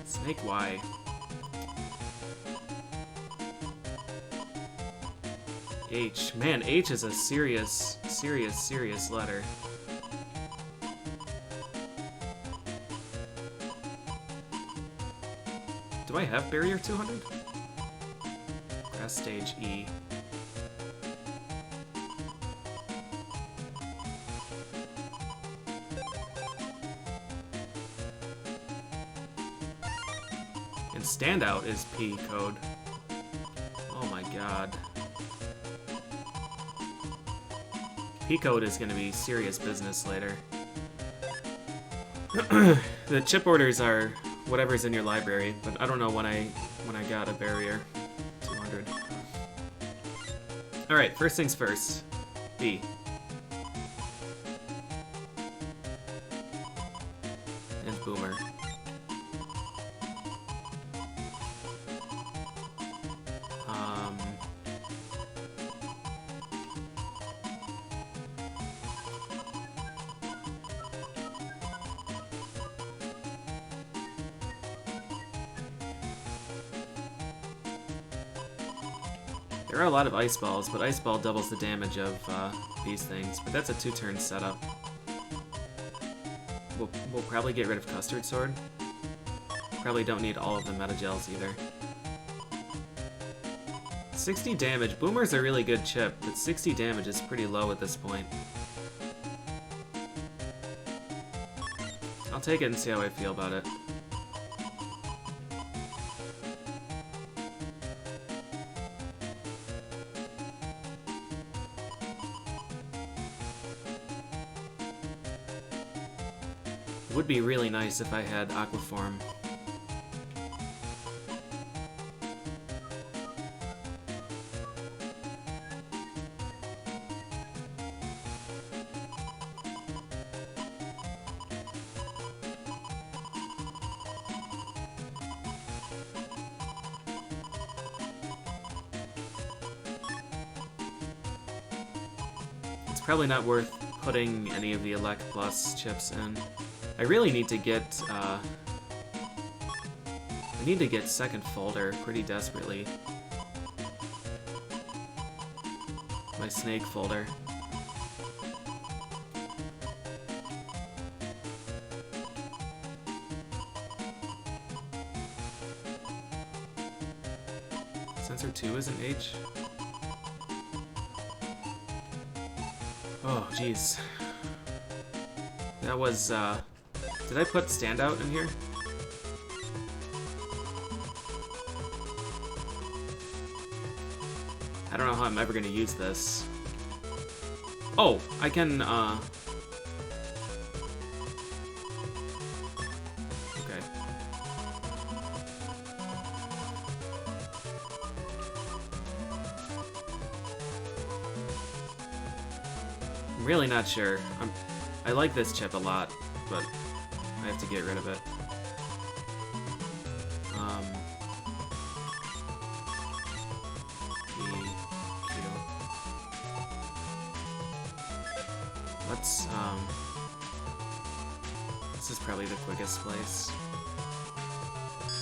Snake Y. H. Man, H is a serious letter. Do I have Barrier 200? Grass Stage E. And Standout is P code. Oh my god. P code is gonna be serious business later. The chip orders are whatever's in your library, but I don't know when I got a Barrier 200. Alright, first things first. B. And Boomer. There are a lot of Ice Balls, but Ice Ball doubles the damage of these things, but that's a 2-turn setup. We'll probably get rid of Custard Sword. Probably don't need all of the Meta Gels either. 60 damage. Boomer's a really good chip, but 60 damage is pretty low at this point. I'll take it and see how I feel about it. It would be really nice if I had Aquaform. It's probably not worth putting any of the Elect Plus chips in. I really need to get, I need to get second folder pretty desperately. My snake folder. Sensor 2 isn't H? Oh, jeez. That was, did I put standout in here? I don't know how I'm ever gonna use this. Oh, I can, okay. I'm really not sure. I like this chip a lot, but I have to get rid of it. Let's, this is probably the quickest place.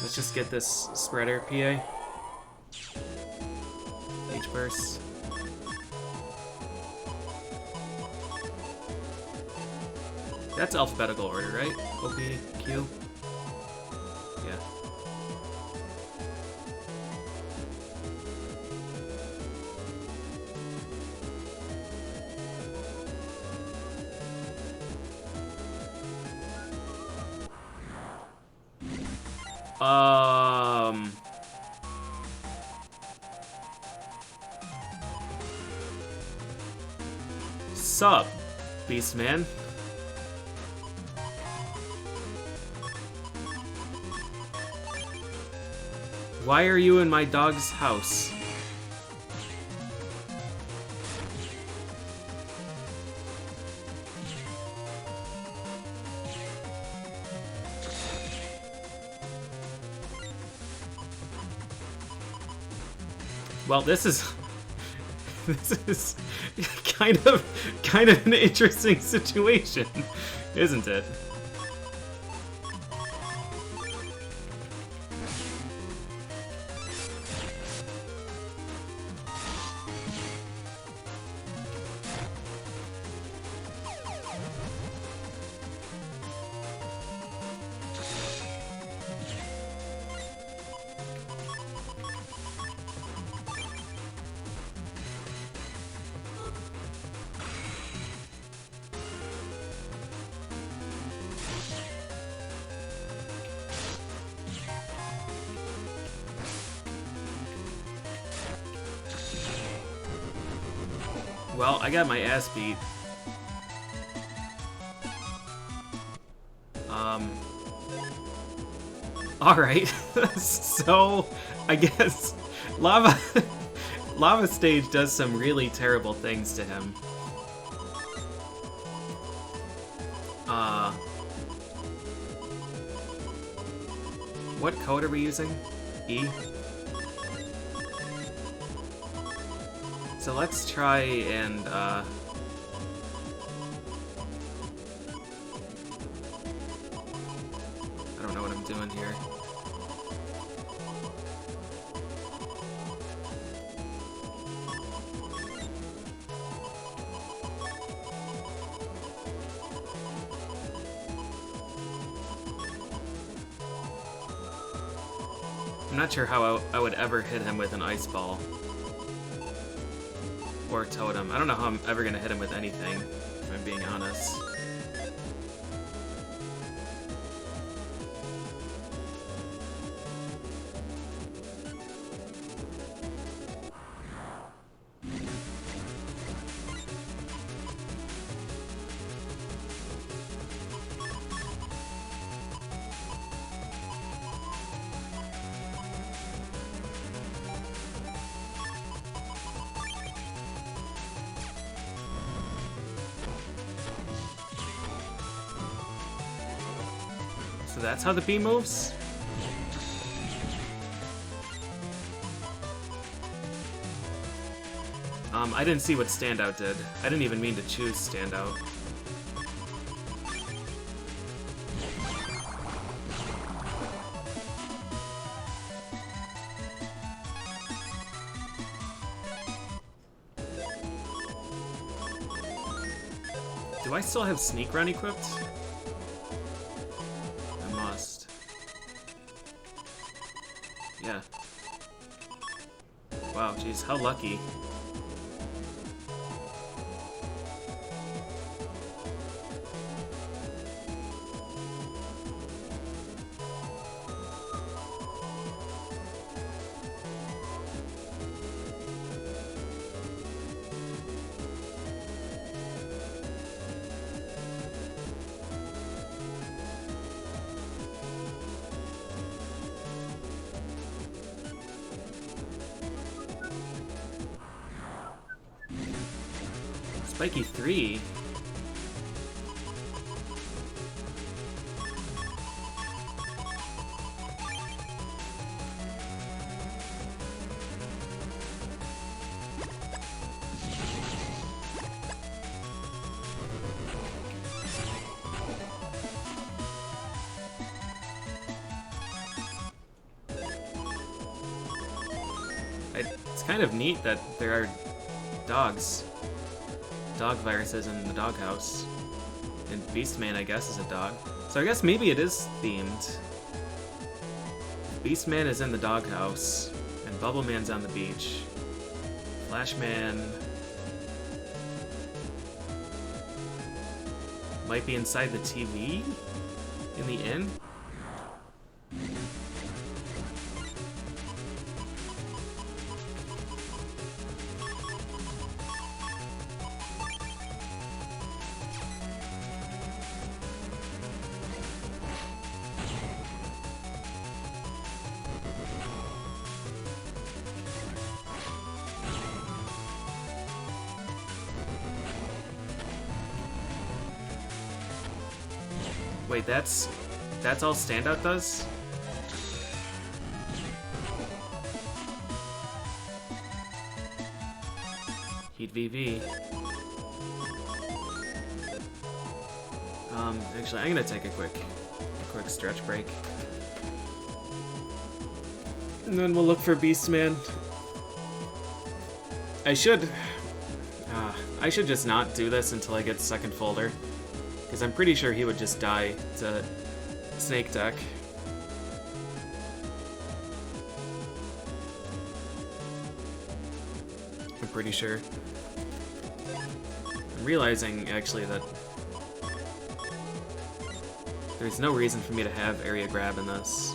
Let's just get this spreader PA. H-burst. That's alphabetical order, right? O, P, Q? Yeah. Sup, Beastman? Why are you in my dog's house? Well, this is kind of an interesting situation, isn't it? Well, I got my ass beat. Alright. So, I guess Lava Stage does some really terrible things to him. What code are we using? E? So let's try and, I don't know what I'm doing here. I'm not sure how I would ever hit him with an ice ball. Or totem. I don't know how I'm ever gonna hit him with anything, if I'm being honest. So that's how the bee moves? I didn't see what standout did. I didn't even mean to choose standout. Do I still have sneak run equipped? I must. Yeah. Wow, jeez, how lucky. Spiky 3? It's kind of neat that there are dog viruses in the doghouse. And Beastman, I guess, is a dog. So I guess maybe it is themed. Beastman is in the doghouse, and Bubbleman's on the beach. Flashman might be inside the TV in the inn. Wait, that's all Standout does? Heat VV. Actually, I'm gonna take a quick stretch break. And then we'll look for Beastman. I should just not do this until I get second folder. Because I'm pretty sure he would just die to Snake Deck. I'm pretty sure. I'm realizing, actually, that there's no reason for me to have area grab in this.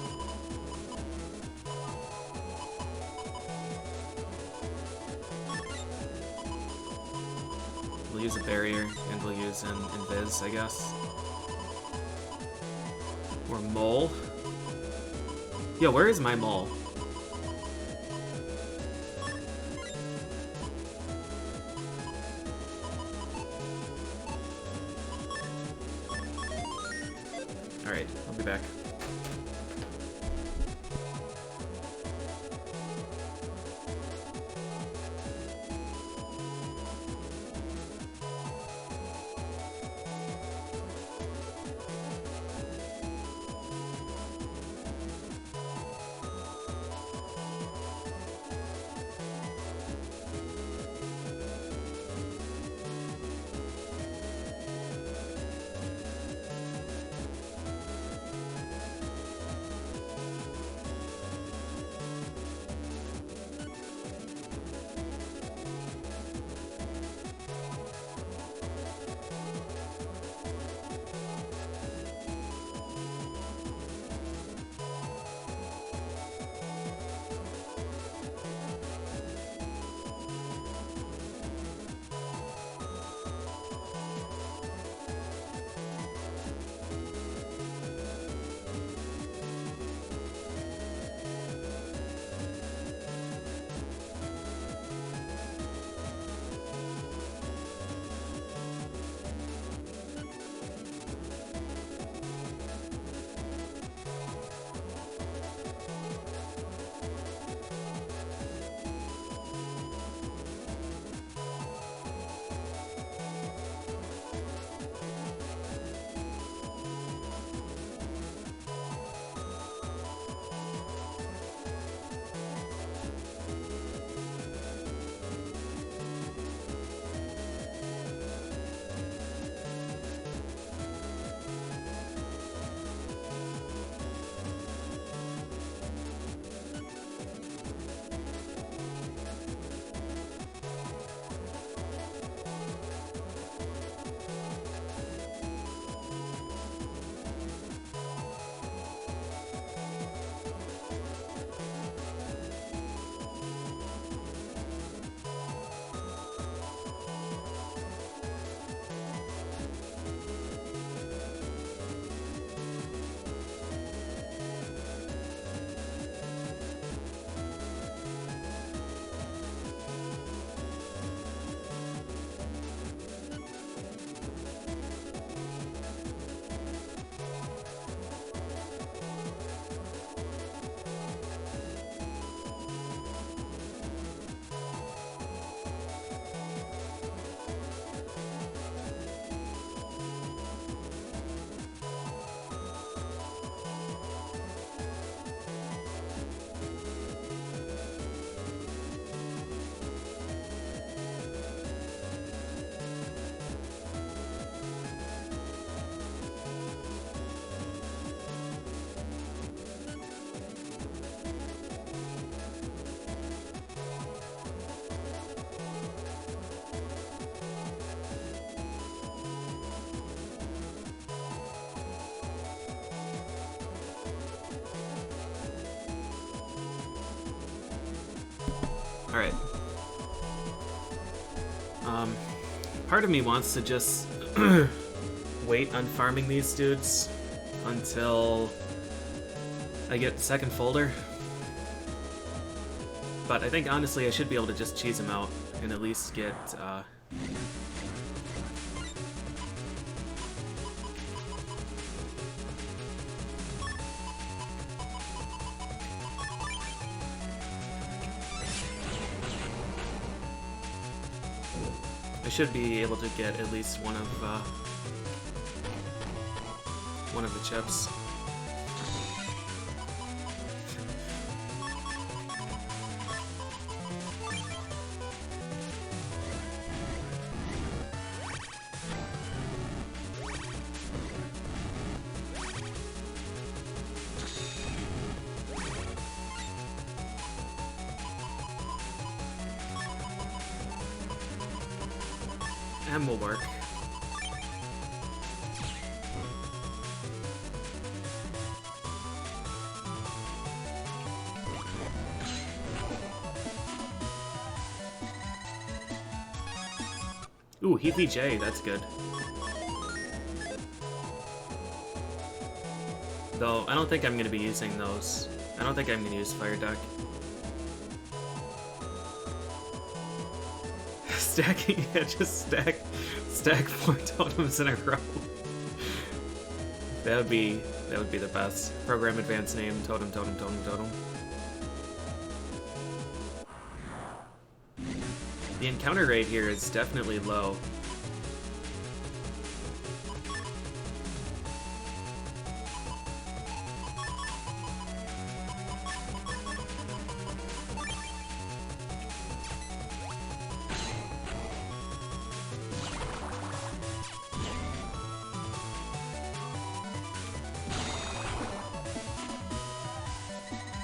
We'll use a barrier, and we'll use an invis, I guess. Or mole. Yo, where is my mole? Alright, I'll be back. Alright. Part of me wants to just wait on farming these dudes until I get the second folder. But I think honestly I should be able to just cheese them out and at least get I should be able to get at least one of the chips. M will work. Ooh, Healy J, that's good. Though, I don't think I'm going to be using those. I don't think I'm going to use Fire Duck. Stacking, yeah, just stack 4 totems in a row. That would be the best. Program advanced name, totem, totem, totem, totem. The encounter rate here is definitely low.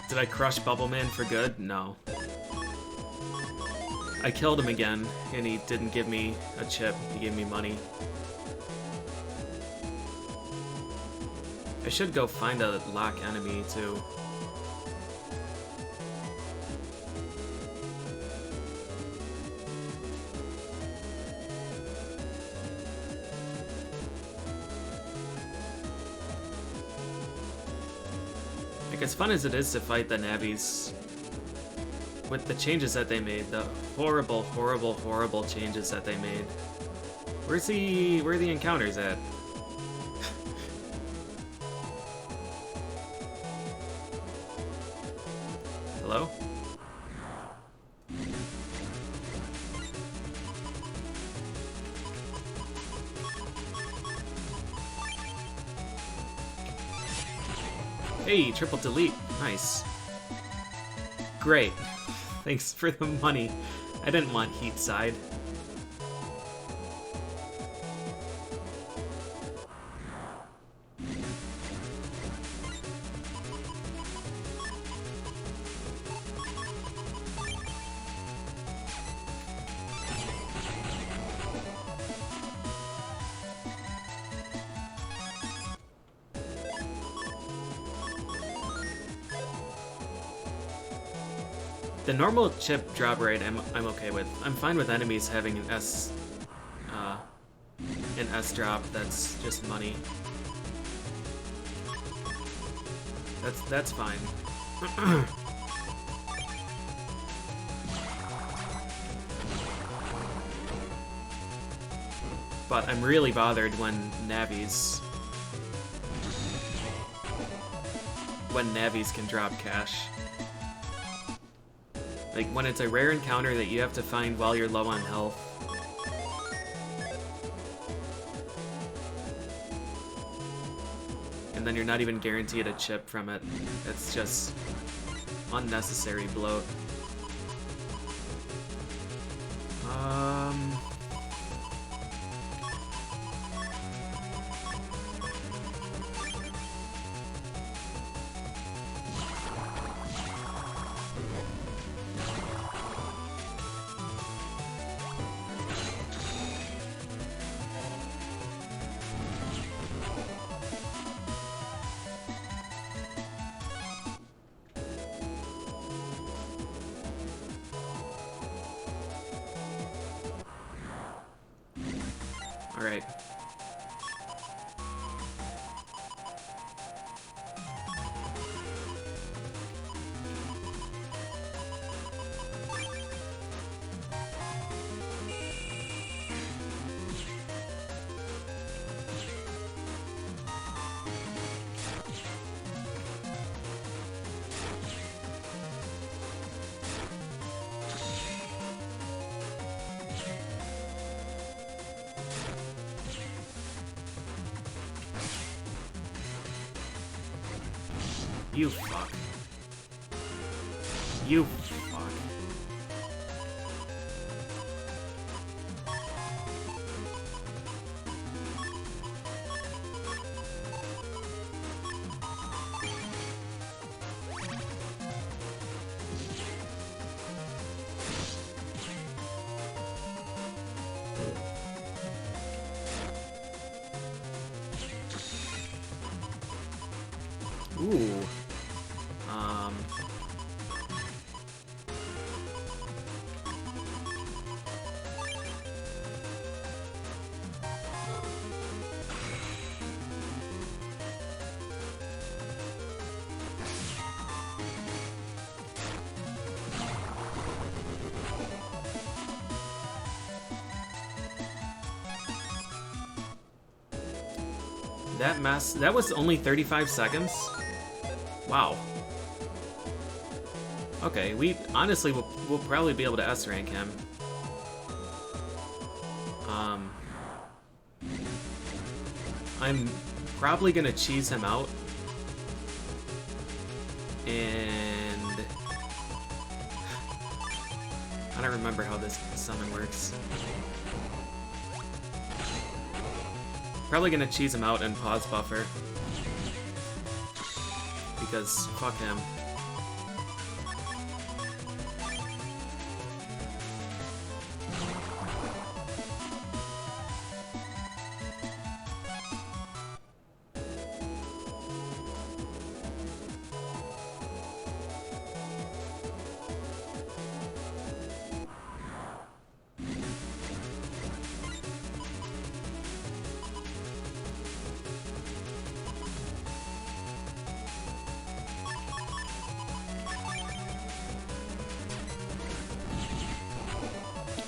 Did I crush Bubbleman for good? No. I killed him again, and he didn't give me a chip, he gave me money. I should go find a lock enemy, too. Like, as fun as it is to fight the Navis, with the changes that they made, the horrible, horrible, horrible changes that they made. Where are the encounters at? Hello? Hey, triple delete. Nice. Great. Thanks for the money. I didn't want heat side. The normal chip drop rate I'm okay with. I'm fine with enemies having an S drop that's just money. That's fine. But I'm really bothered when Navis can drop cash. Like, when it's a rare encounter that you have to find while you're low on health. And then you're not even guaranteed a chip from it. It's just unnecessary bloat. Alright. You fuck. You fuck. Ooh. That was only 35 seconds? Wow. Okay, honestly, we'll probably be able to S-rank him. I'm probably gonna cheese him out. And I don't remember how this summon works. Probably gonna cheese him out and pause buffer. Because fuck him.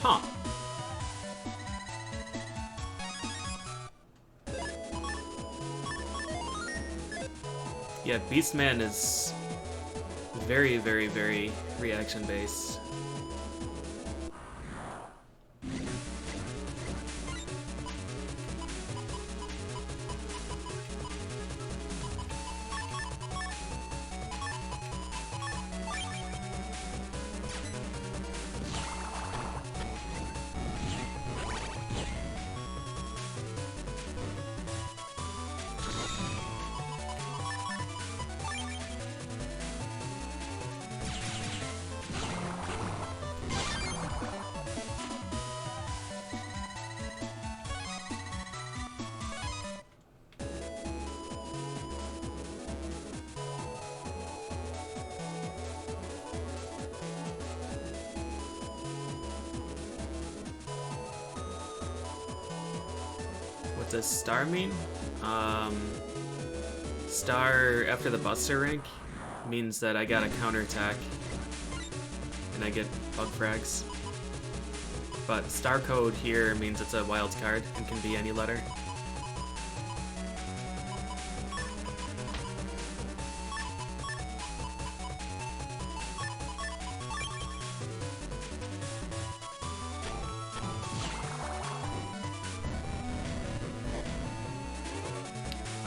Huh. Yeah, Beastman is very, very, very reaction-based. What does star mean? Star after the Buster rank means that I got a counterattack and I get bug frags. But star code here means it's a wild card and can be any letter.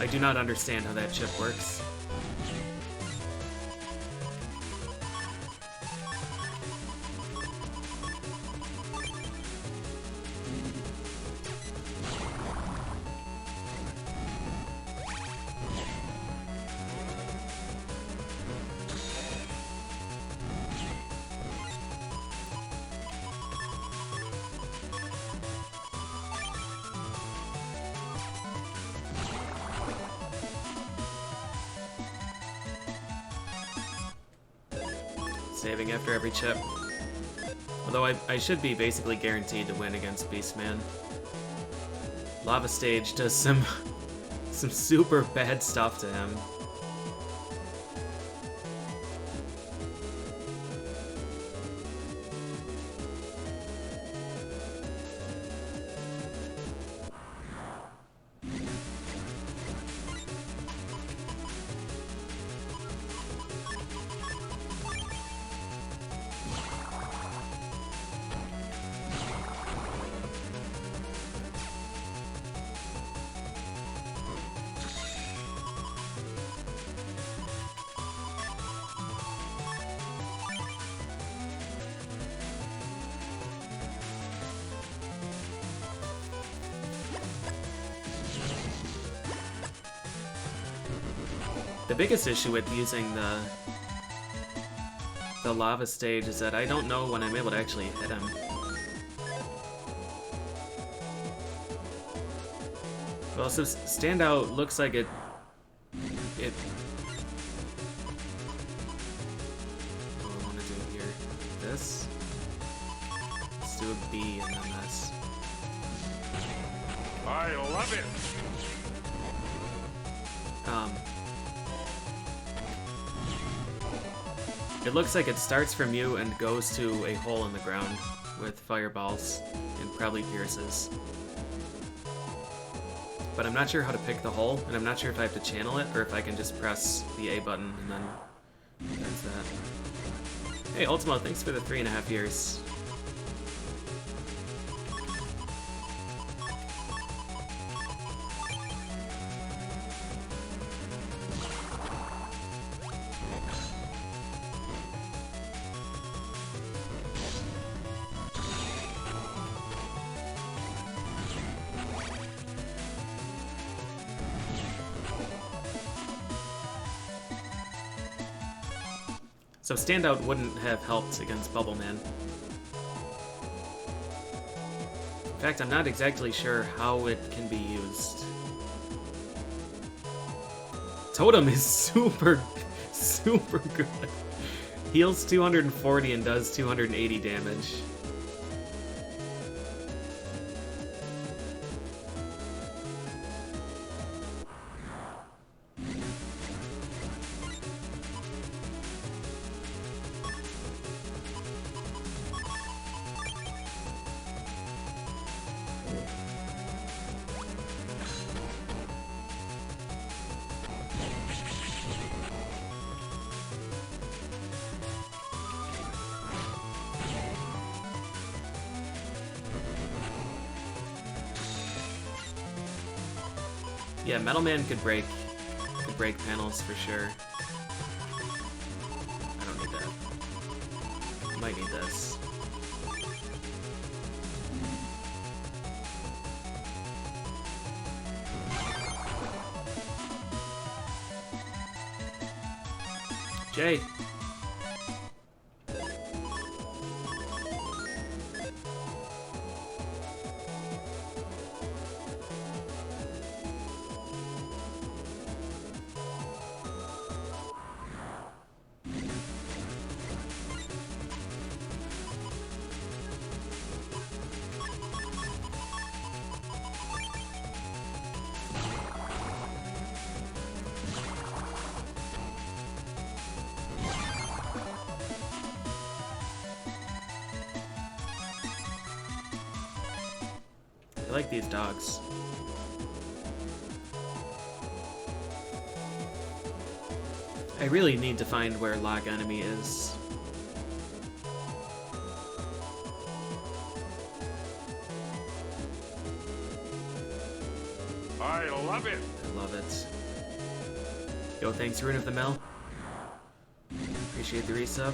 I do not understand how that chip works. Saving after every chip. Although I should be basically guaranteed to win against Beastman. Lava Stage does some super bad stuff to him. The biggest issue with using the lava stage is that I don't know when I'm able to actually hit him. Well, so Standout looks like it... What do I want to do here? This? Let's do a B and then this. I love it. It looks like it starts from you and goes to a hole in the ground with fireballs and probably pierces. But I'm not sure how to pick the hole, and I'm not sure if I have to channel it or if I can just press the A button and then that's that. Hey, Ultimo, thanks for the 3.5 years. So Standout wouldn't have helped against Bubbleman. In fact, I'm not exactly sure how it can be used. Totem is super good. Heals 240 and does 280 damage. Yeah, Metal Man could break panels for sure. I don't need that. Might need this. Jay. I like these dogs. I really need to find where Log Enemy is. I love it. I love it. Yo, thanks, Rune of the Mill. Appreciate the resub.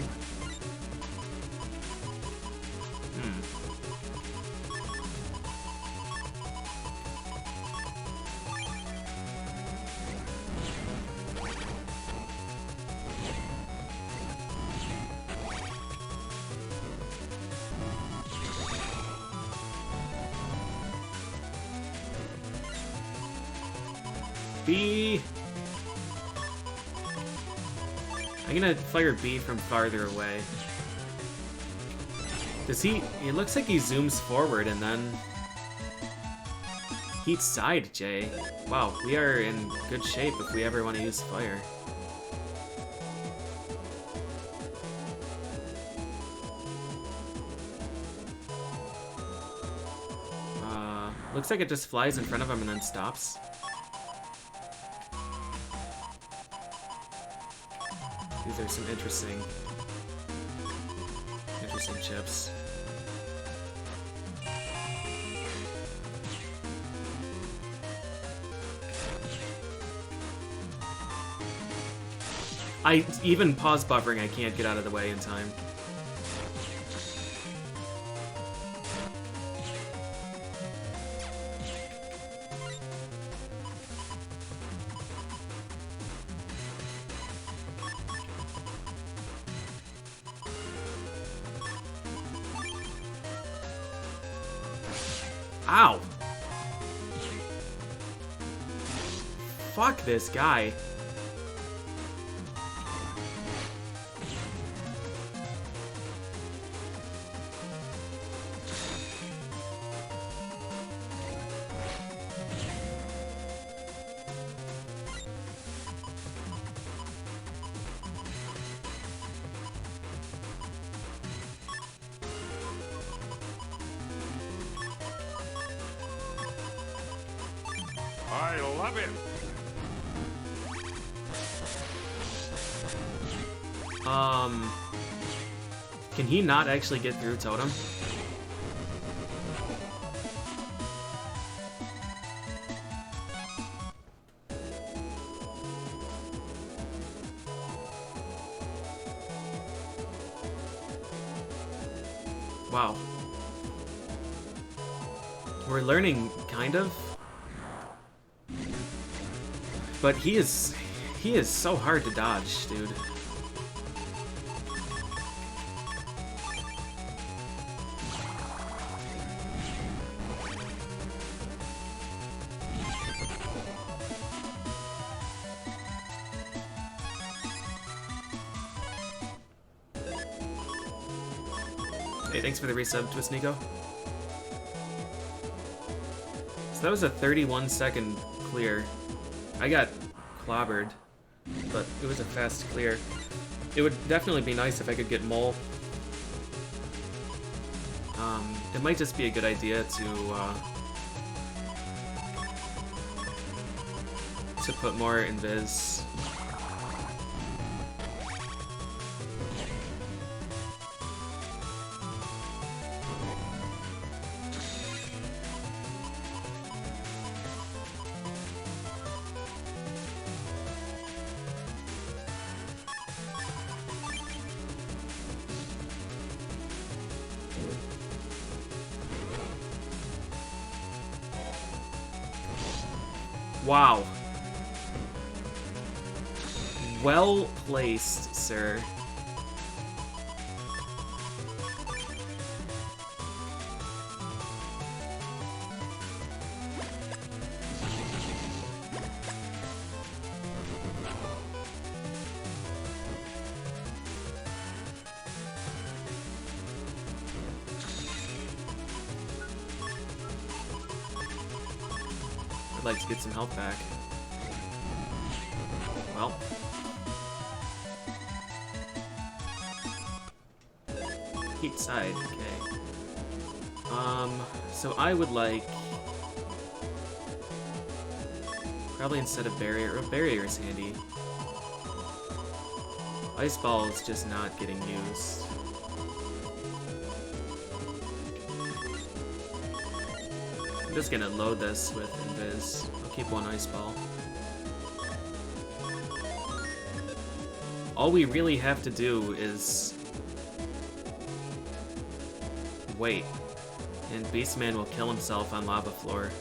B. I'm gonna fire B from farther away. Does he? It looks like he zooms forward and then Heat side, Jay. Wow, we are in good shape if we ever want to use fire. Looks like it just flies in front of him and then stops. These are some interesting chips. Even pause buffering, I can't get out of the way in time. Ow! Fuck this guy. I love it. Can he not actually get through Totem? Wow. We're learning, kind of. But he is so hard to dodge, dude. Hey, thanks for the resub, Twist Nico. So that was a 31-second clear. I got clobbered, but it was a fast clear. It would definitely be nice if I could get Mole. It might just be a good idea to put more invis. Wow. Well placed, sir. I'd like to get some health back. Well. Heat side, okay. So I would like... Probably instead of barrier, barrier is handy. Ice ball is just not getting used. I'm just gonna load this with invis. I'll keep one ice ball. All we really have to do is wait, and Beastman will kill himself on lava floor.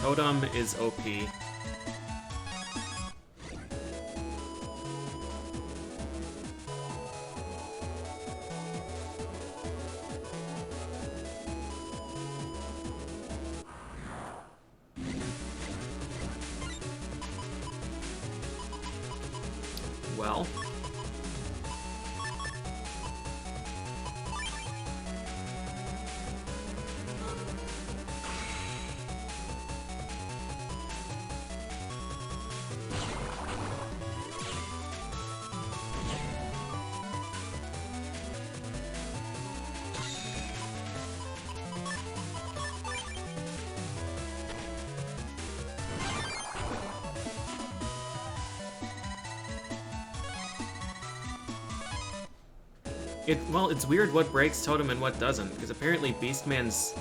Totem is OP. Well. Well, it's weird what breaks Totem and what doesn't, because apparently Beastman's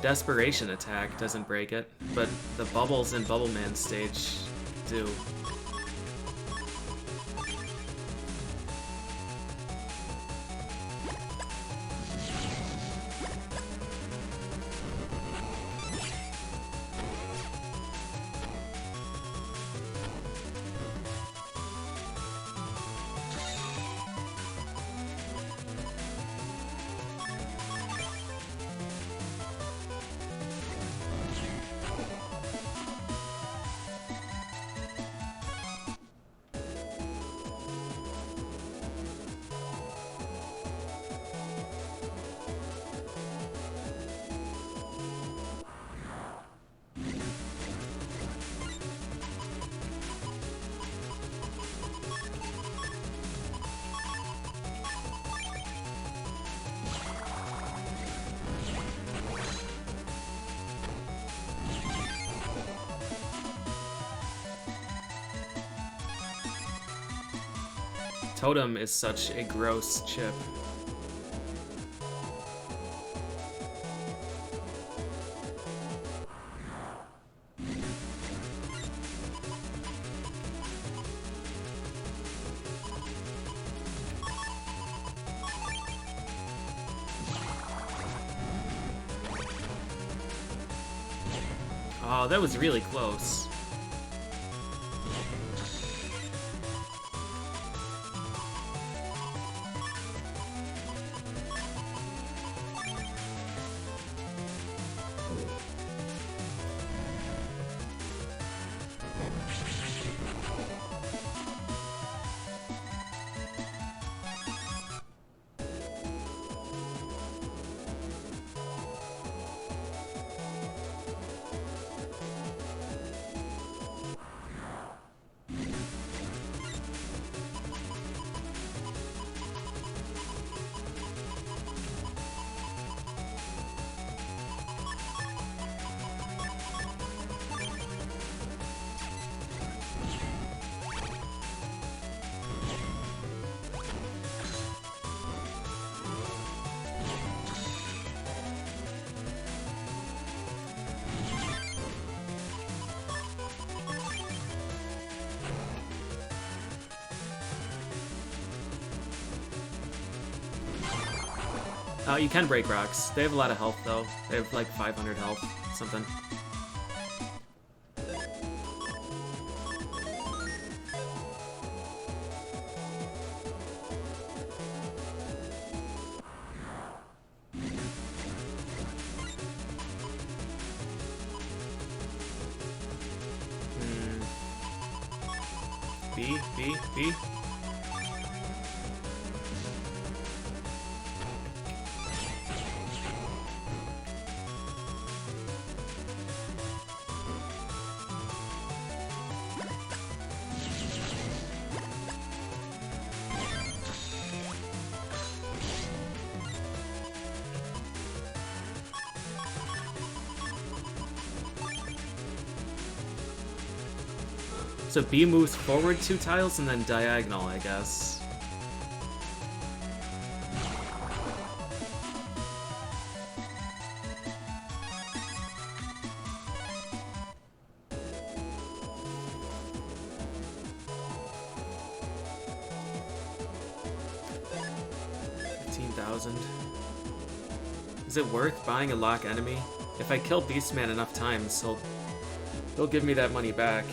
Desperation attack doesn't break it, but the bubbles in Bubbleman stage do. Totem is such a gross chip. Oh, that was really close. You can break rocks. They have a lot of health, though. They have like 500 health, something. B. So B moves forward 2 tiles and then diagonal, I guess. $15,000. Is it worth buying a lock enemy? If I kill Beastman enough times, he'll They'll give me that money back.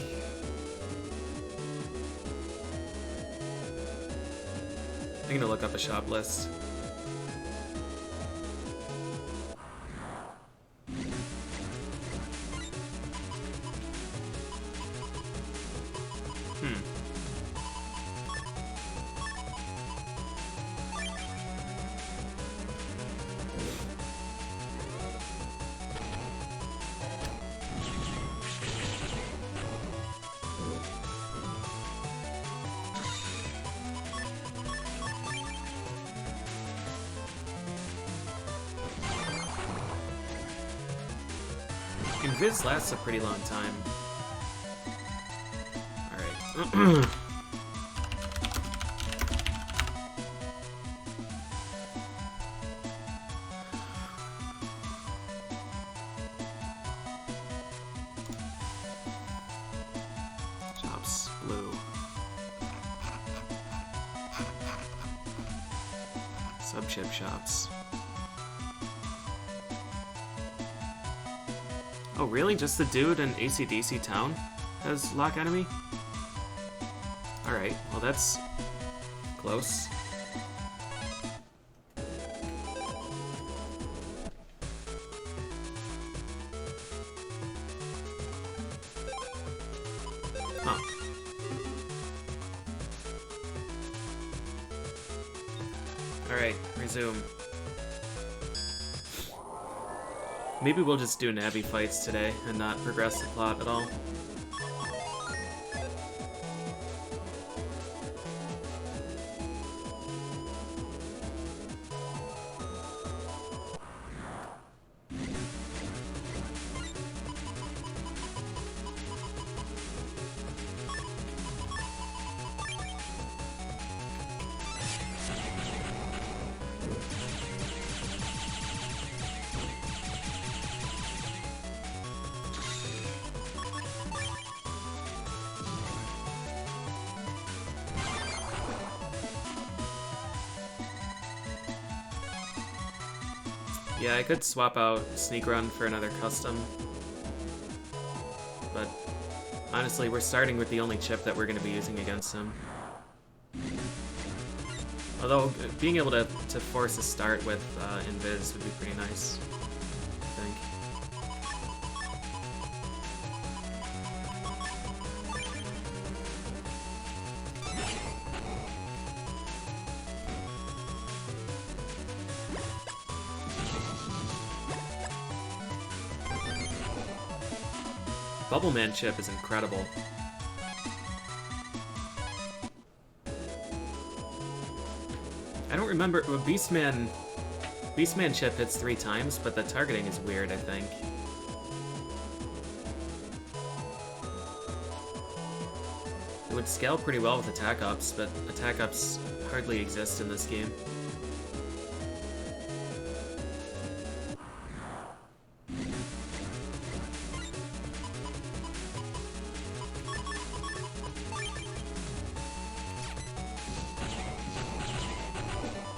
I'm gonna look up a shop list. Invis lasts a pretty long time. Alright. Shops, blue. Sub-chip shops. Oh, really? Just the dude in AC/DC Town has lock enemy? Alright, well that's close. Huh. Alright, resume. Maybe we'll just do Navi fights today and not progress the plot at all. Yeah, I could swap out Sneak Run for another custom. But honestly, we're starting with the only chip that we're going to be using against him. Although, being able to force a start with Invis would be pretty nice, I think. Bubbleman chip is incredible. I don't remember, Beastman chip hits 3 times, but the targeting is weird, I think. It would scale pretty well with attack ups, but attack ups hardly exist in this game.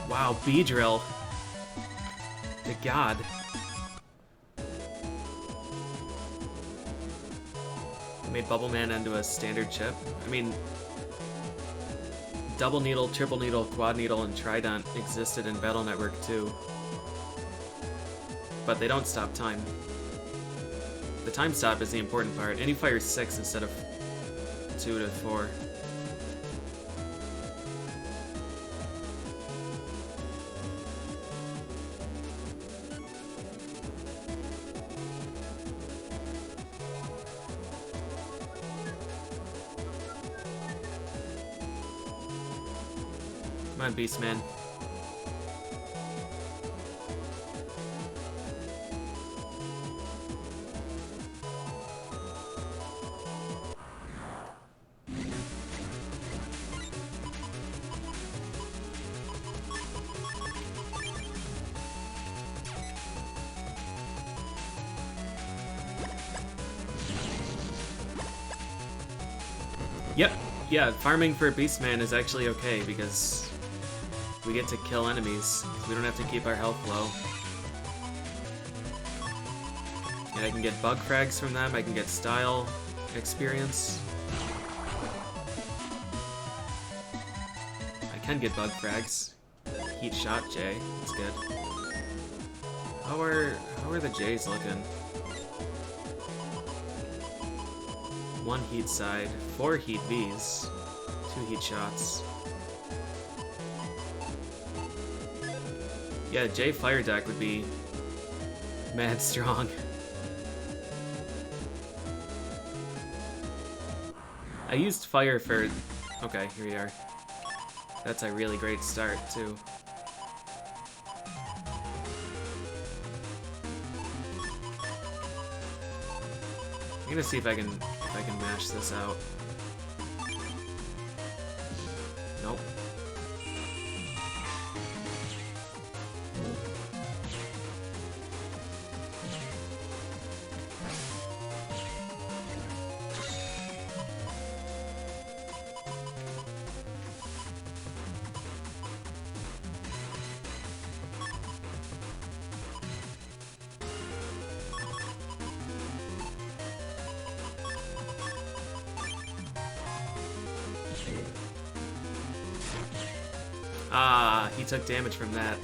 Wow, B-Drill. The god. Made Bubbleman into a standard chip. I mean, Double Needle, Triple Needle, Quad Needle, and Trident existed in Battle Network too. But they don't stop time. The time stop is the important part, and he fires 6 instead of 2 to 4. Come on, Beastman. Yep, yeah, farming for Beastman is actually okay because we get to kill enemies. We don't have to keep our health low. And I can get bug frags from them, I can get style experience. I can get bug frags. Heat shot J, that's good. How are the J's looking? 1 heat side, 4 heat V's, 2 heat shots. Yeah, J fire deck would be mad strong. I used fire for... Okay, here we are. That's a really great start, too. I'm gonna see if I can mash this out. Nope. Ah, he took damage from that.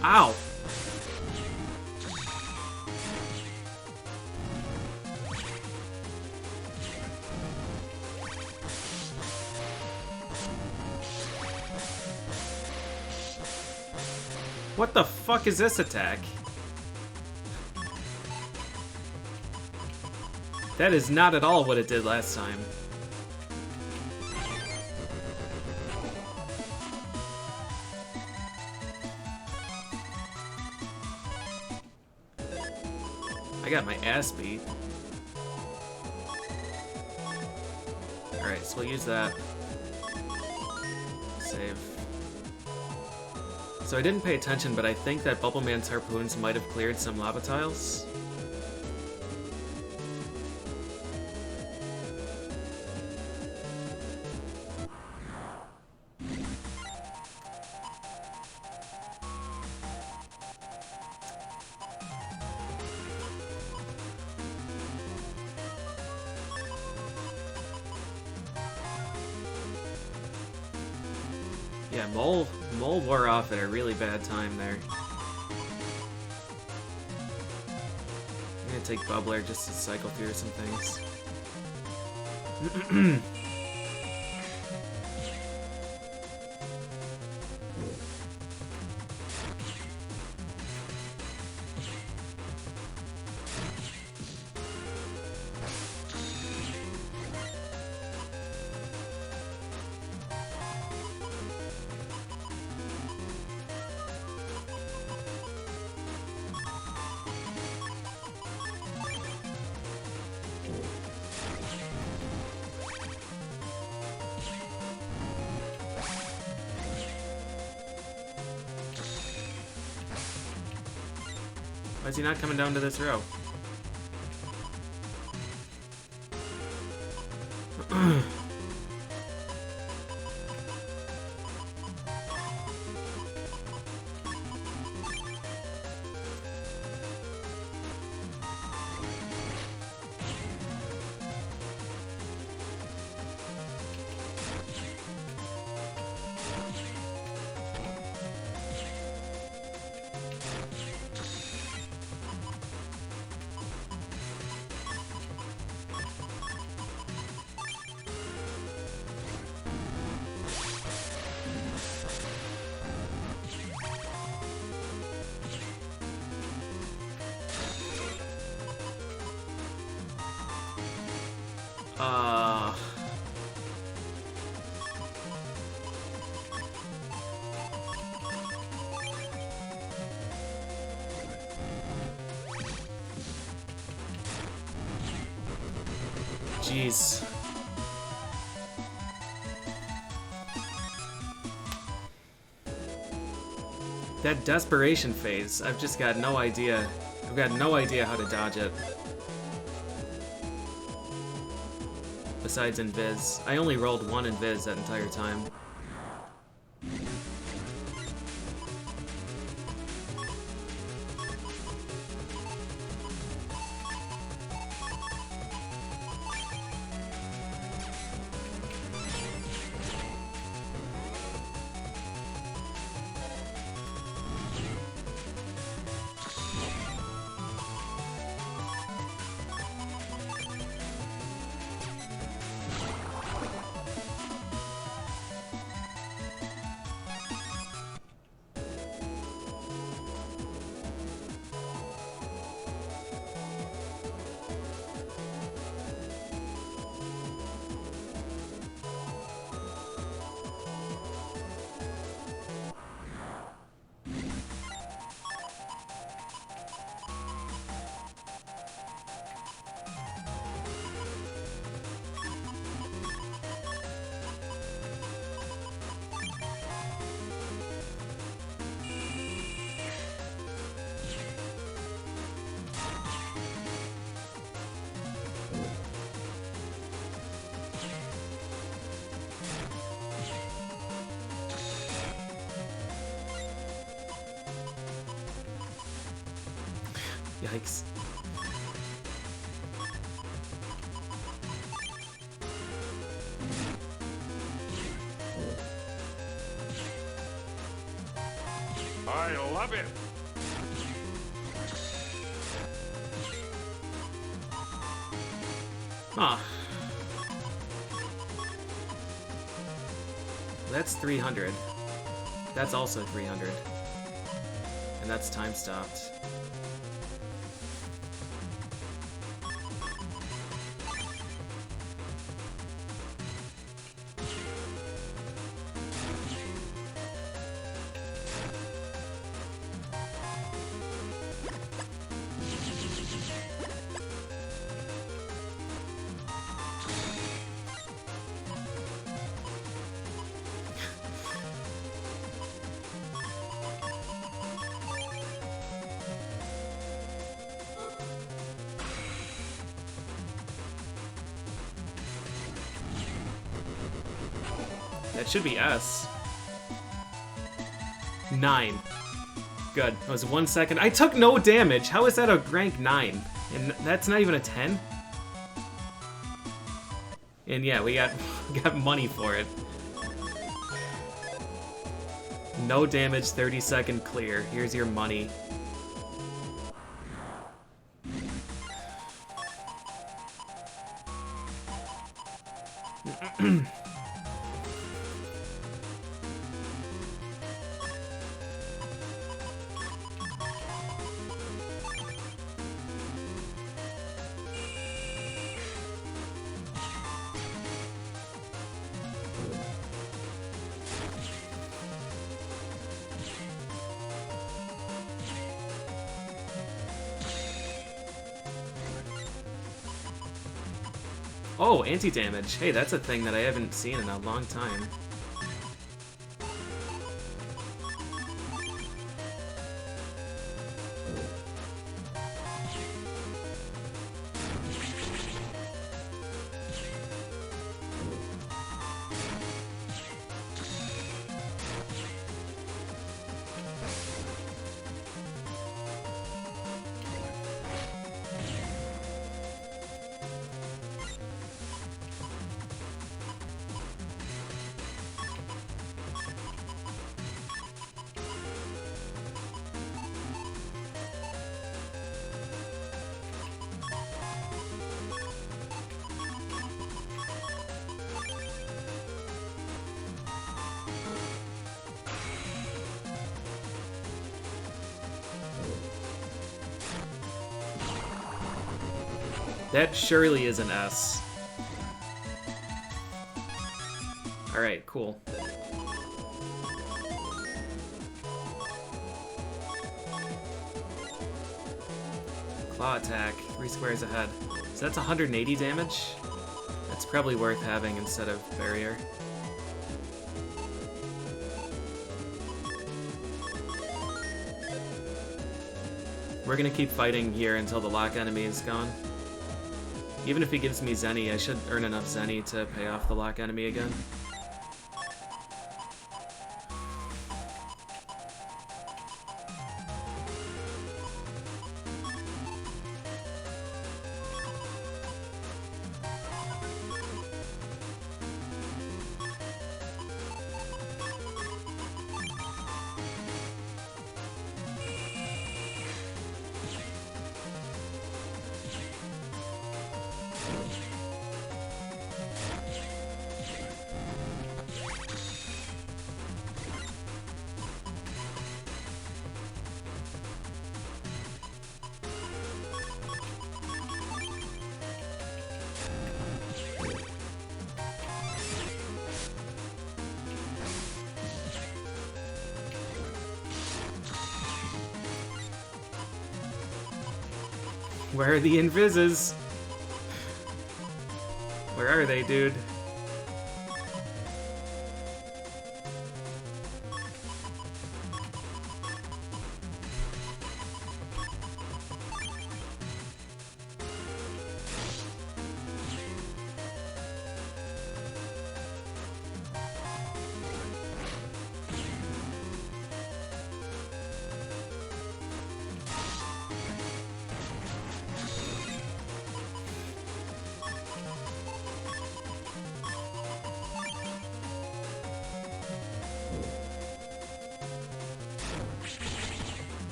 Ow! What the fuck is this attack? That is not at all what it did last time. I got my ass beat. Alright, so we'll use that. Save. So I didn't pay attention, but I think that Bubbleman's harpoons might have cleared some lava tiles. Yeah, Mole wore off at a really bad time there. I'm gonna take Bubbler just to cycle through some things. Why is he not coming down to this row? jeez. That desperation phase, I've just got no idea. I've got no idea how to dodge it. Besides Invis. I only rolled one Invis that entire time. Yikes. I love it. Huh. That's 300. That's also 300. And that's time stopped. That should be S. 9. Good. That was 1 second. I took no damage. How is that a rank 9? And that's not even a 10? And yeah, we got money for it. No damage, 30-second clear. Here's your money. Oh, anti-damage. Hey, that's a thing that I haven't seen in a long time. That surely is an S. Alright, cool. Claw attack, 3 squares ahead. So that's 180 damage? That's probably worth having instead of barrier. We're gonna keep fighting here until the lock enemy is gone. Even if he gives me Zenny, I should earn enough Zenny to pay off the lock enemy again. Where are the invises? Where are they, dude?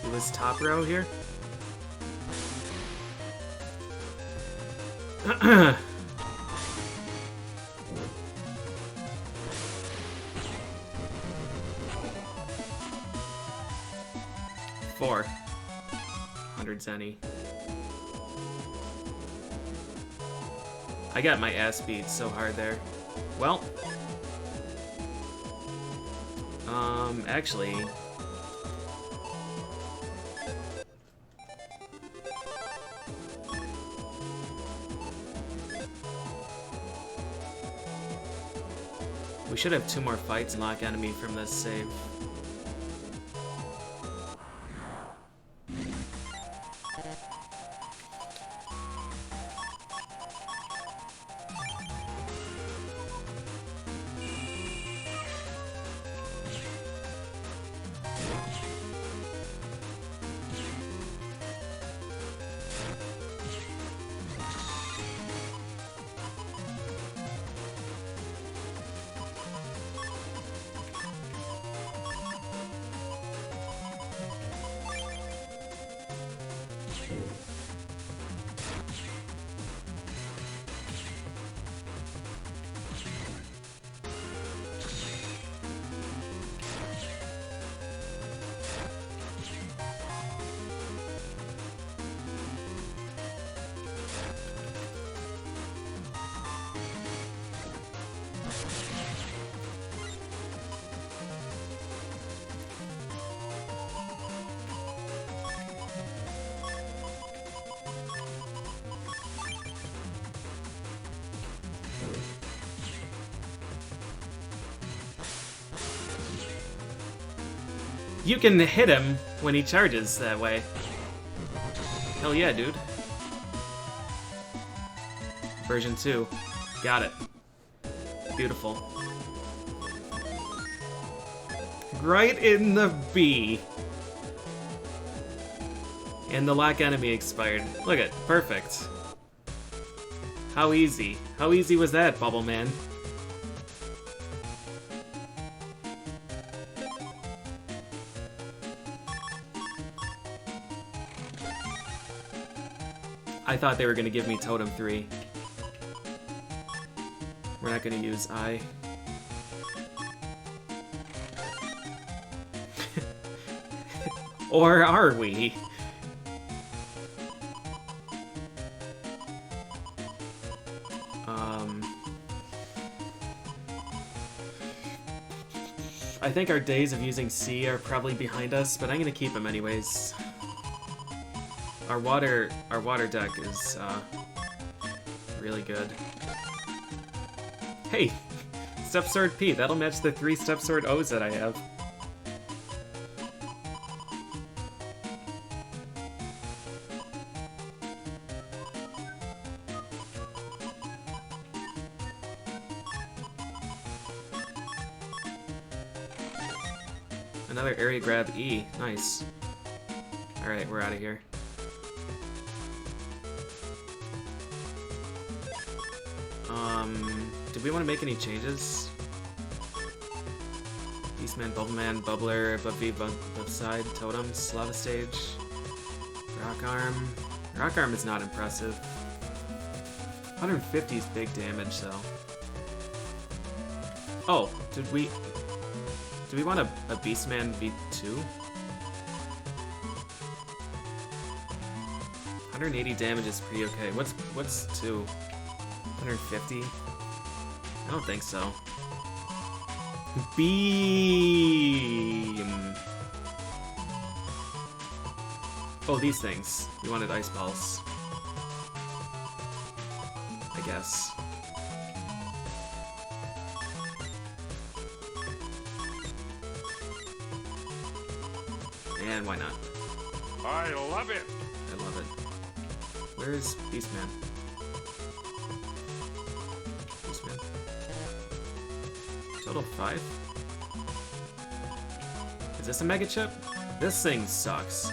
He was top row here? Four. 100 Zenny. I got my ass beat so hard there. Well. Actually. We should have 2 more fights and lock enemy from this save. You can hit him when he charges that way. Hell yeah, dude. Version 2. Got it. Beautiful. Right in the B. And the lock enemy expired. Look at, perfect. How easy. How easy was that, Bubbleman? I thought they were going to give me Totem 3. We're not going to use I. Or are we? I think our days of using C are probably behind us, but I'm gonna keep them anyways. Our water deck is really good. Hey, Step Sword P. That'll match the 3 Step Sword O's that I have. Another area grab E. Nice. Alright, we're out of here. Did we want to make any changes? Beastman, Bubbleman, Bubbler, above V, above side, Totems, Lava Stage, Rock Arm. Rock Arm is not impressive. 150 is big damage, though. Oh, do we want a Beastman V2? 180 damage is pretty okay. What's 2? 150? I don't think so. Beam! Oh, these things. You wanted ice balls. I guess. And why not? I love it. I love it. Where's Beastman? Beastman. Total 5? Is this a mega chip? This thing sucks.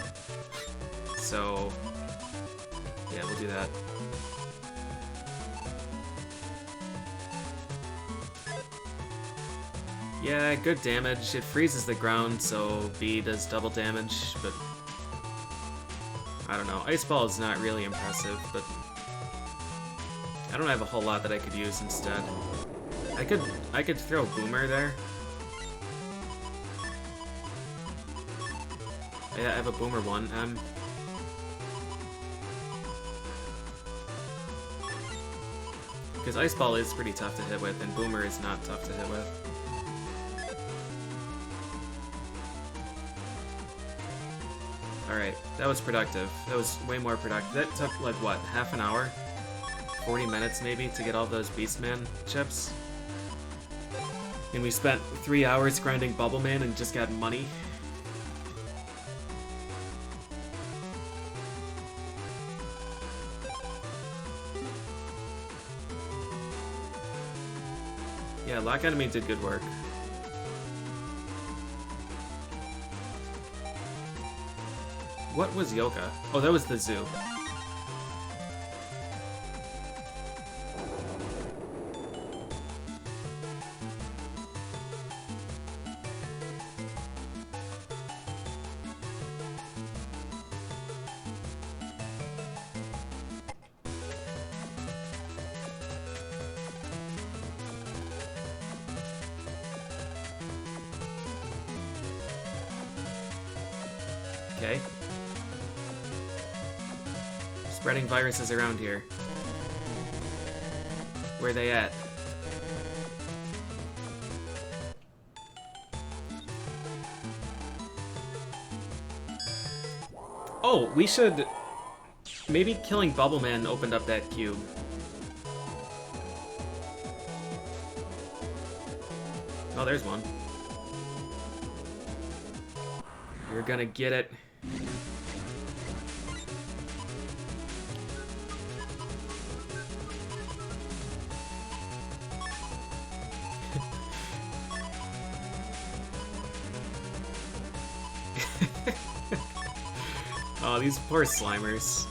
So, yeah, we'll do that. Yeah, good damage. It freezes the ground, so B does double damage, but I don't know. Ice Ball is not really impressive, but I don't have a whole lot that I could use instead. I could throw Boomer there. Yeah, I have a Boomer 1M. Because Ice Ball is pretty tough to hit with, and Boomer is not tough to hit with. Alright, that was productive. That was way more productive. That took, like, what, half an hour? 40 minutes, maybe, to get all those Beastman chips? And we spent 3 hours grinding Bubbleman and just got money? Yeah, Lock Enemy did good work. What was Yoka? Oh, that was the zoo. Okay. Spreading viruses around here. Where they at? Oh, we should... Maybe killing Bubbleman opened up that cube. Oh, there's one. You're gonna get it. Oh, these poor Slimers.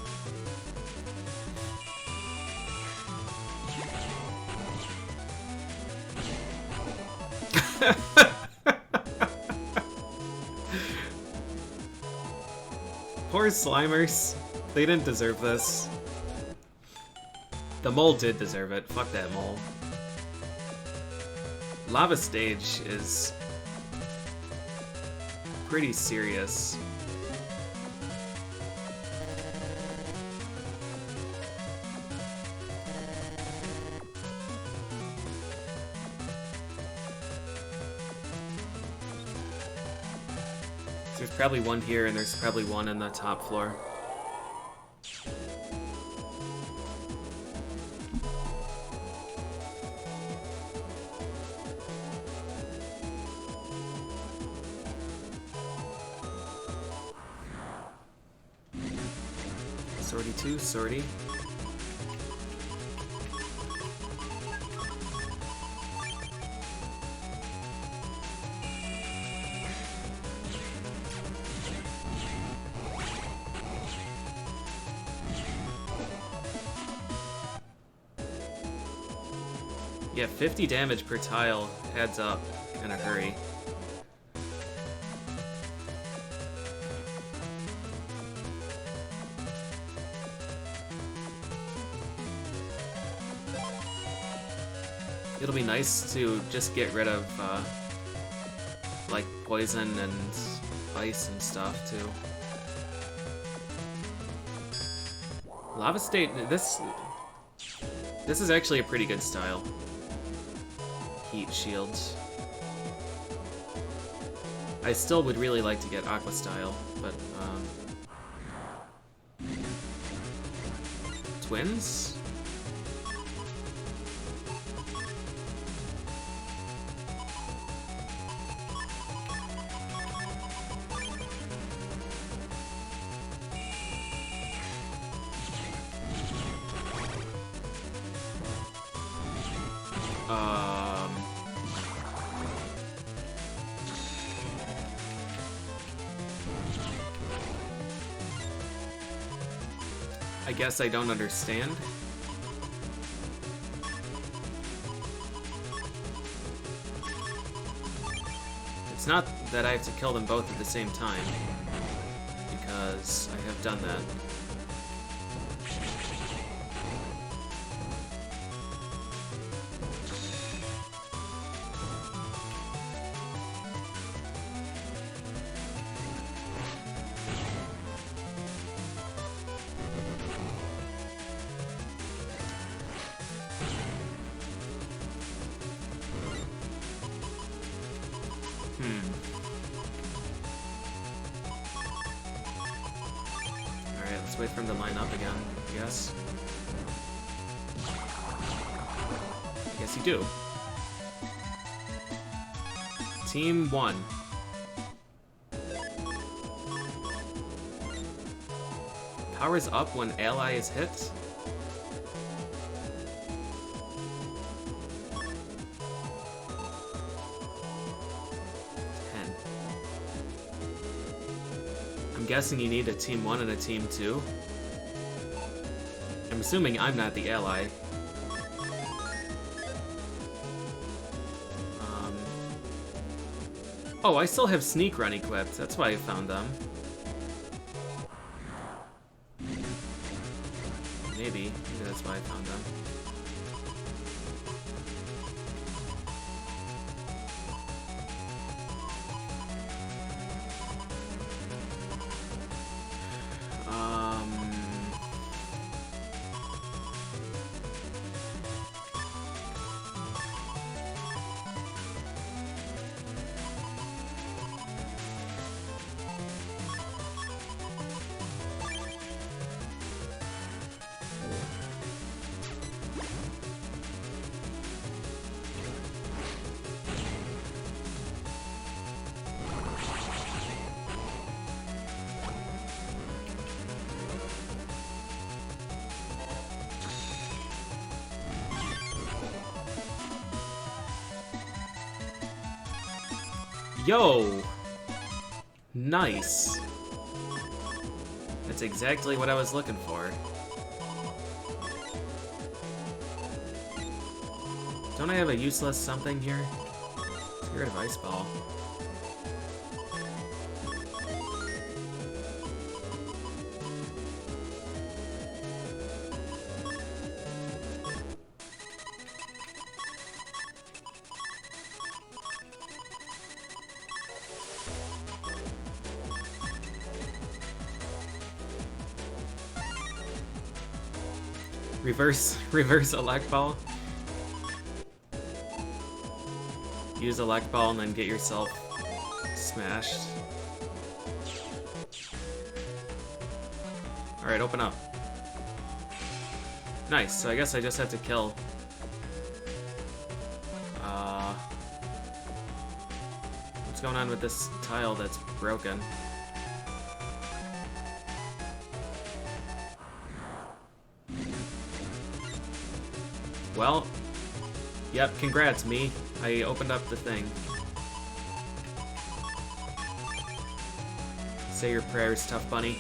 Poor Slimers. They didn't deserve this. The mole did deserve it. Fuck that mole. Lava Stage is pretty serious. There's probably one here, and there's probably one on the top floor. Sortie 2, sortie. Yeah, 50 damage per tile adds up in a hurry. It'll be nice to just get rid of, like, poison and ice and stuff, too. Lava State, this is actually a pretty good style. Heat shields. I still would really like to get Aqua style, but, Twins? I guess I don't understand. It's not that I have to kill them both at the same time, because I have done that. Alright, let's wait for him to line up again, I guess. I guess you do. Team 1. Powers up when ally is hit? I'm guessing you need a Team 1 and a Team 2. I'm assuming I'm not the ally. Oh, I still have Sneak Run equipped. That's why I found them. Maybe that's why I found them. Yo! Nice. That's exactly what I was looking for. Don't I have a useless something here? Let's get rid of Ice Ball. Reverse Elect Ball. Use Elect Ball and then get yourself smashed. Alright, open up. Nice, so I guess I just have to kill. What's going on with this tile that's broken? Well, yep, congrats, me. I opened up the thing. Say your prayers, tough bunny.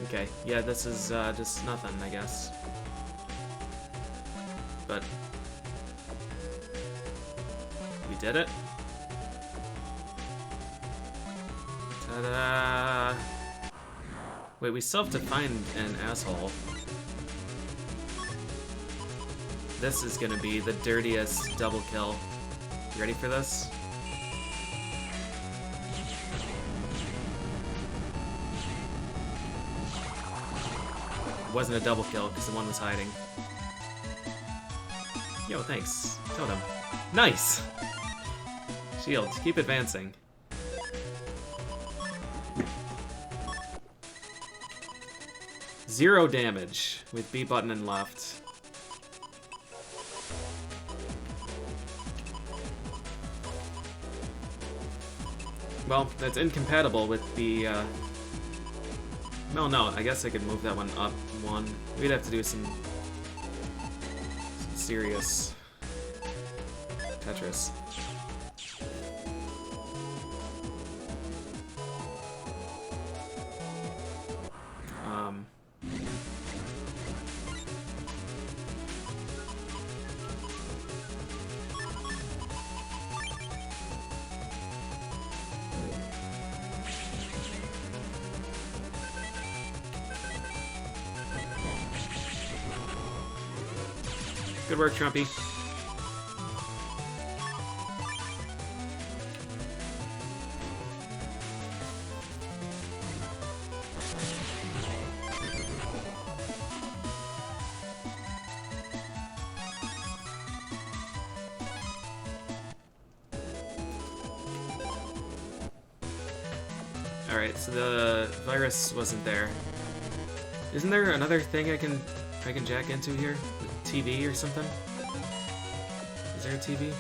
Okay, yeah, this is just nothing, I guess. But we did it. Ta-da! Wait, we still have to find an asshole. This is gonna be the dirtiest double kill. You ready for this? It wasn't a double kill because the one was hiding. Yo, thanks. Totem. Nice! Shield, keep advancing. Zero damage with B button and left. Well, that's incompatible with the, Well, no, I guess I could move that one up one. We'd have to do some serious Tetris. Good work, Trumpy. Alright, so the virus wasn't there. Isn't there another thing I can jack into here? The TV or something? Is there a TV?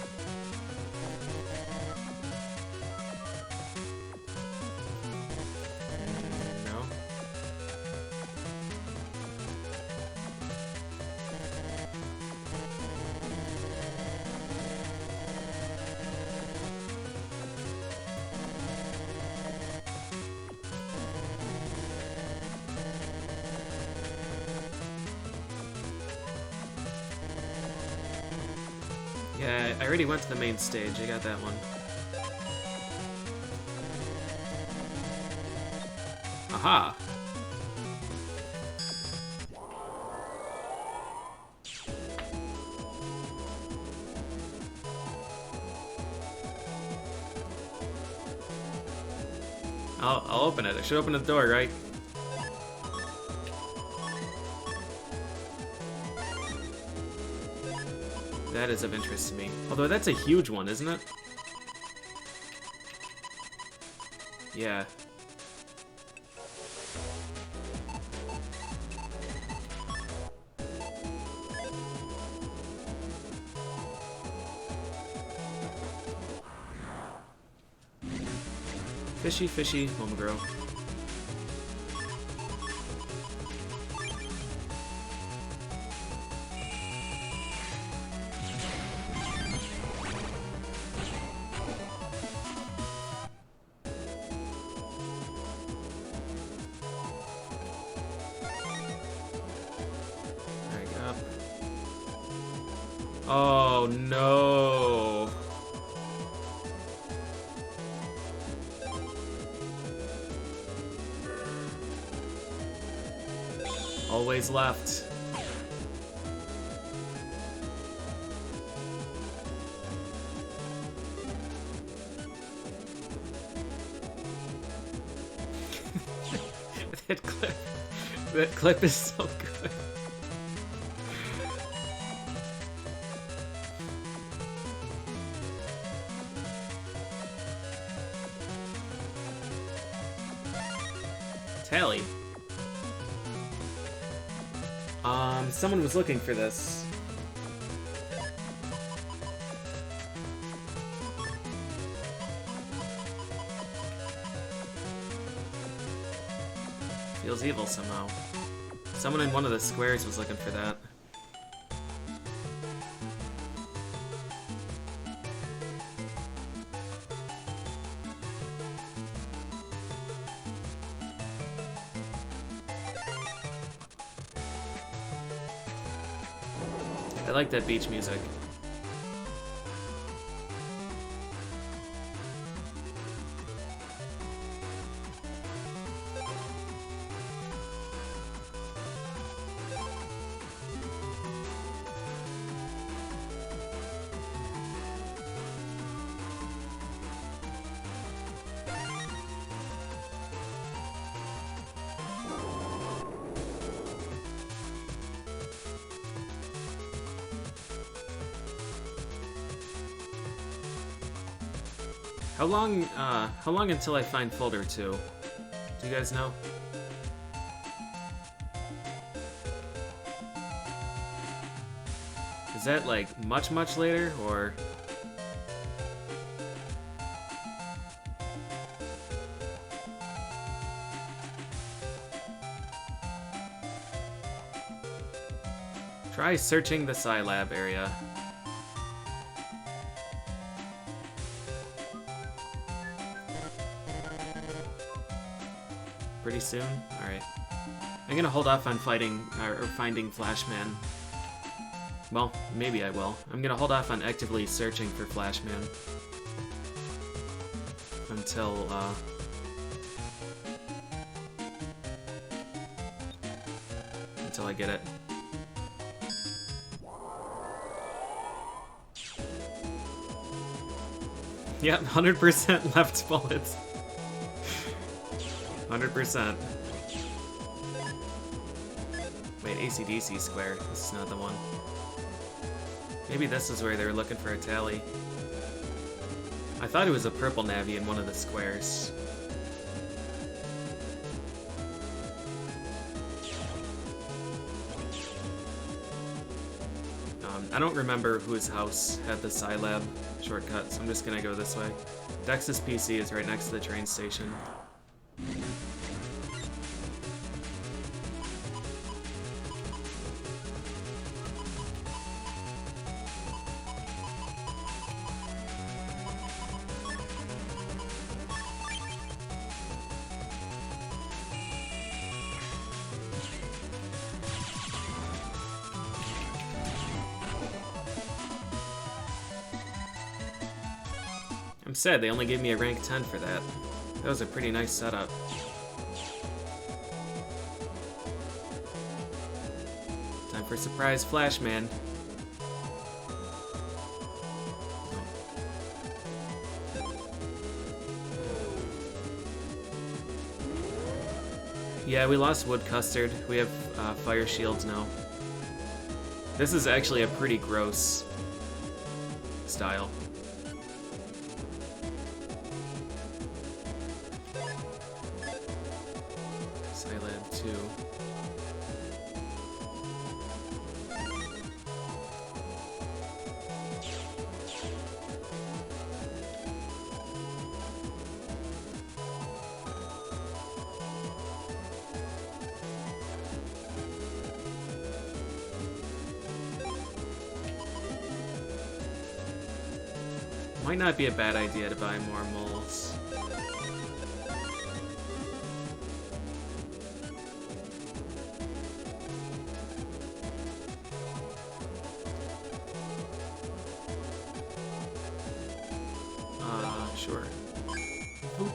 No. Yeah, I already went to the main stage. I got that one. Aha! I'll open it. I should open the door, right? That is of interest to me. Although that's a huge one, isn't it? Yeah. Fishy, fishy, Momogro. Oh no. Always left. That clip is so good. Tally. Someone was looking for this. Feels evil somehow. Someone in one of the squares was looking for that. I like that beach music. How long until I find folder 2? Do you guys know? Is that like much later, or? Try searching the Scilab area. Pretty soon? Alright. I'm gonna hold off on fighting, or finding Flashman. Well, maybe I will. I'm gonna hold off on actively searching for Flashman. Until, until I get it. Yep, 100% left bullets. 100%. Wait, AC/DC square. This is not the one. Maybe this is where they were looking for a tally. I thought it was a purple Navi in one of the squares. I don't remember whose house had the Scilab shortcut, so I'm just gonna go this way. Dex's PC is right next to the train station. I'm sad they only gave me a rank 10 for that. That was a pretty nice setup. Time for surprise Flashman. Yeah, we lost Wood Custard. We have fire shields now. This is actually a pretty gross style. Scilab 2. Might not be a bad idea to buy more moles. Sure. Oop.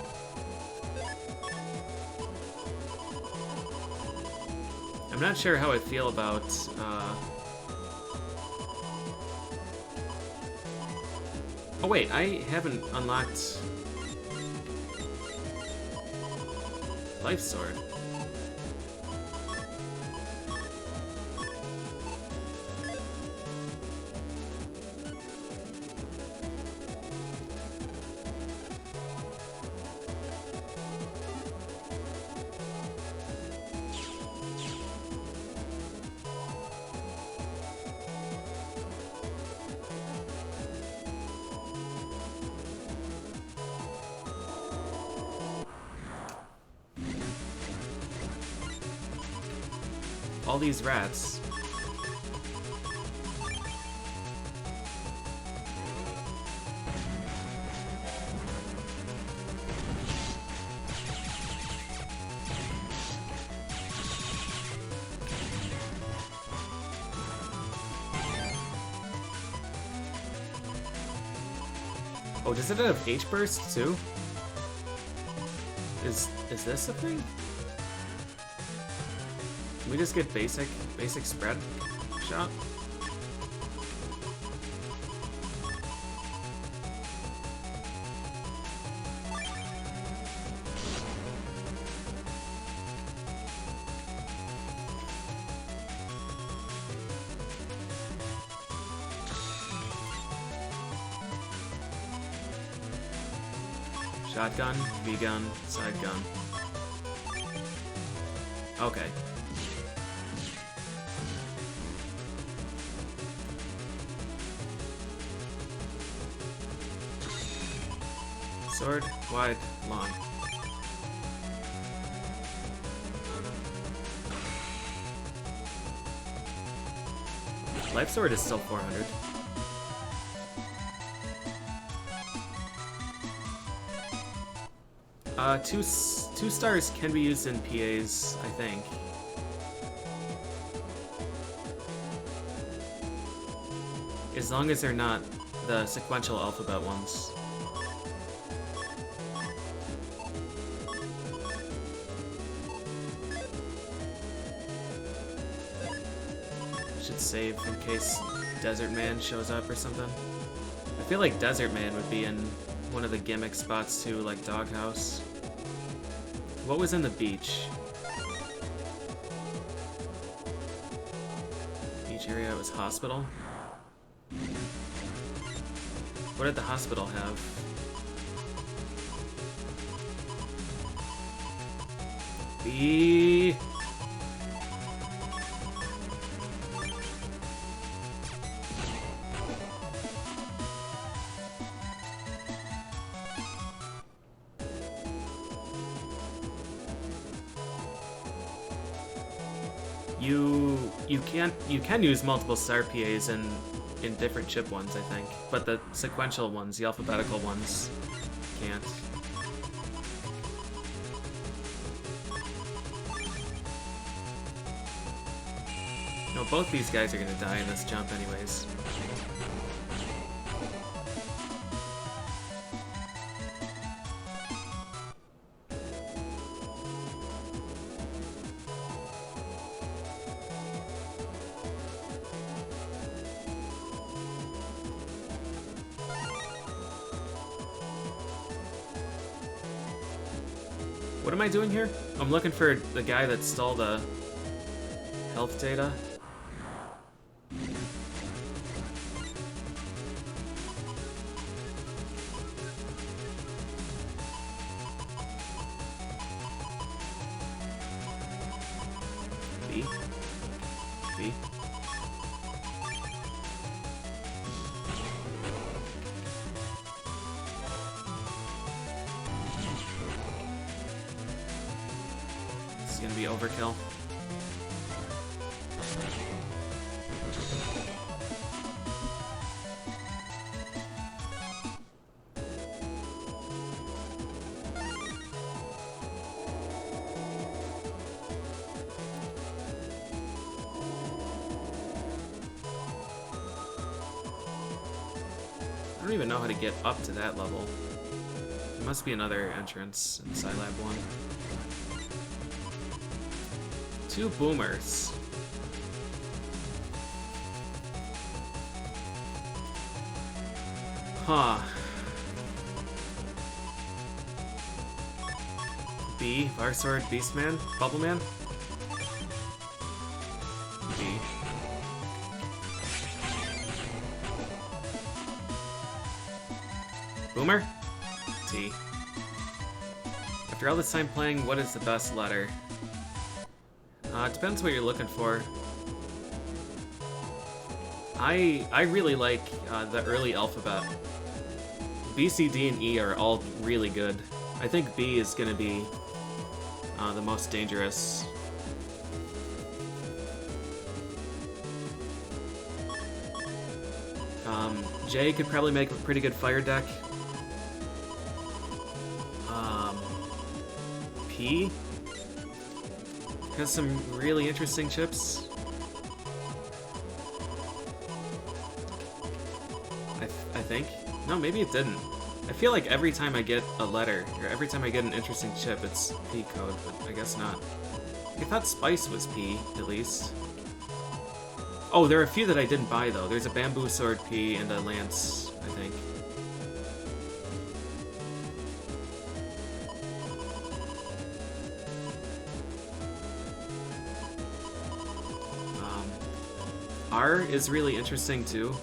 I'm not sure how I feel about, oh wait, I haven't unlocked Life Sword. all these rats. Oh, does it have H-burst too? Is this a thing? Can we just get basic spread shot? Shotgun, V-gun, side gun. Okay. Sword, wide, long. Life sword is still 400. Two stars can be used in PAs, I think. As long as they're not the sequential alphabet ones. Should save in case Desert Man shows up or something. I feel like Desert Man would be in one of the gimmick spots too, like Doghouse. What was in the beach? Beach area was hospital. What did the hospital have? B. You can use multiple star PAs in different chip ones, I think, but the sequential ones, the alphabetical ones, can't. No, both these guys are gonna die in this jump anyways. What am I doing here? I'm looking for the guy that stole the health data. B. B. Gonna be overkill. I don't even know how to get up to that level. There must be another entrance in Scilab 1. 2 boomers. Huh. B, Varsword, Beastman, Bubbleman. B. Boomer? T. After all this time playing, what is the best letter? It depends what you're looking for. I really like the early alphabet. B, C, D, and E are all really good. I think B is going to be the most dangerous. J could probably make a pretty good fire deck. P has some really interesting chips. I think. No, maybe it didn't. I feel like every time I get a letter, or every time I get an interesting chip, it's P code, but I guess not. I thought Spice was P, at least. Oh, there are a few that I didn't buy, though. There's a Bamboo Sword P and a Lance, I think. R is really interesting, too.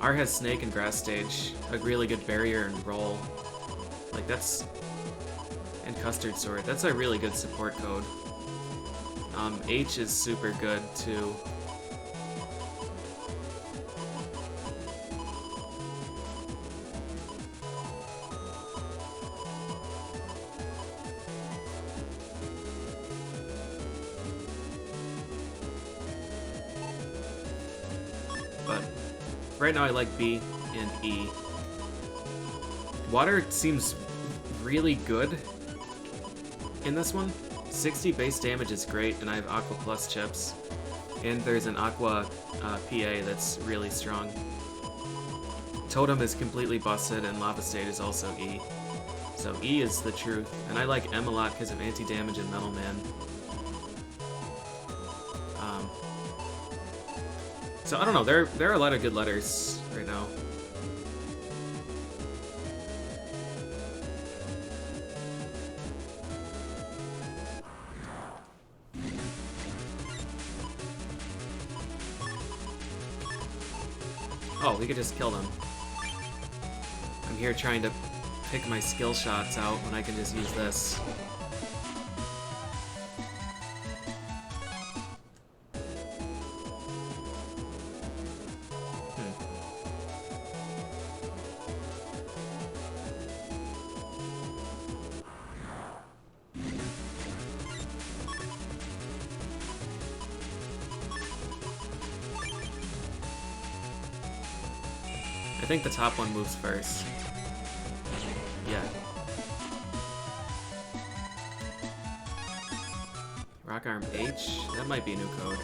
R has Snake and Grass Stage, a really good barrier and roll. Like, that's... And Custard Sword. That's a really good support code. H is super good, too. But right now I like B and E. Water seems really good in this one. 60 base damage is great, and I have Aqua Plus chips. And there's an Aqua PA that's really strong. Totem is completely busted, and Lava State is also E. So E is the truth. And I like M a lot because of anti-damage and Metal Man. So I don't know, there are a lot of good letters right now. Oh, we could just kill them. I'm here trying to pick my skill shots out when I can just use this. I think the top one moves first. Yeah. Rock Arm H? That might be a new code.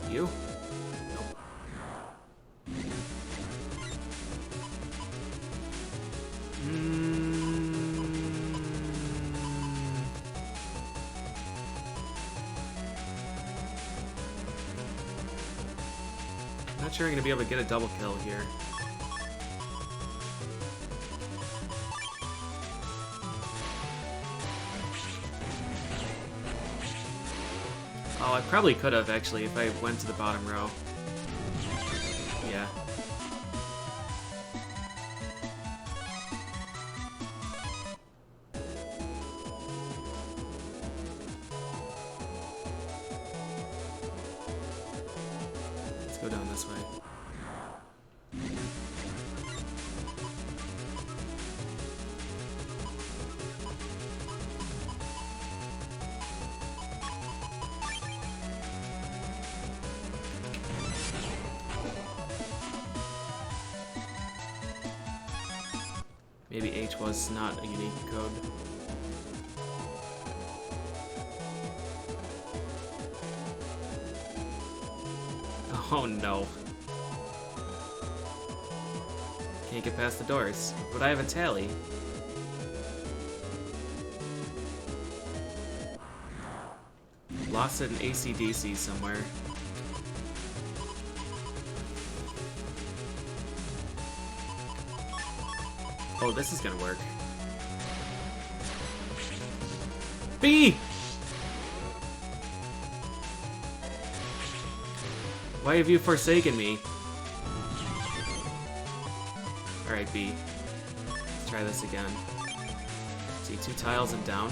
You? Nope. Not sure I'm gonna be able to get a double kill here. Oh, I probably could have, actually, if I went to the bottom row. Yeah. Let's go down this way. Maybe H was not a unique code. Oh no. Can't get past the doors, but I have a tally. Lost it in AC/DC somewhere. Oh, this is gonna work. B! Why have you forsaken me? Alright, B. Let's try this again. See, 2 tiles and down.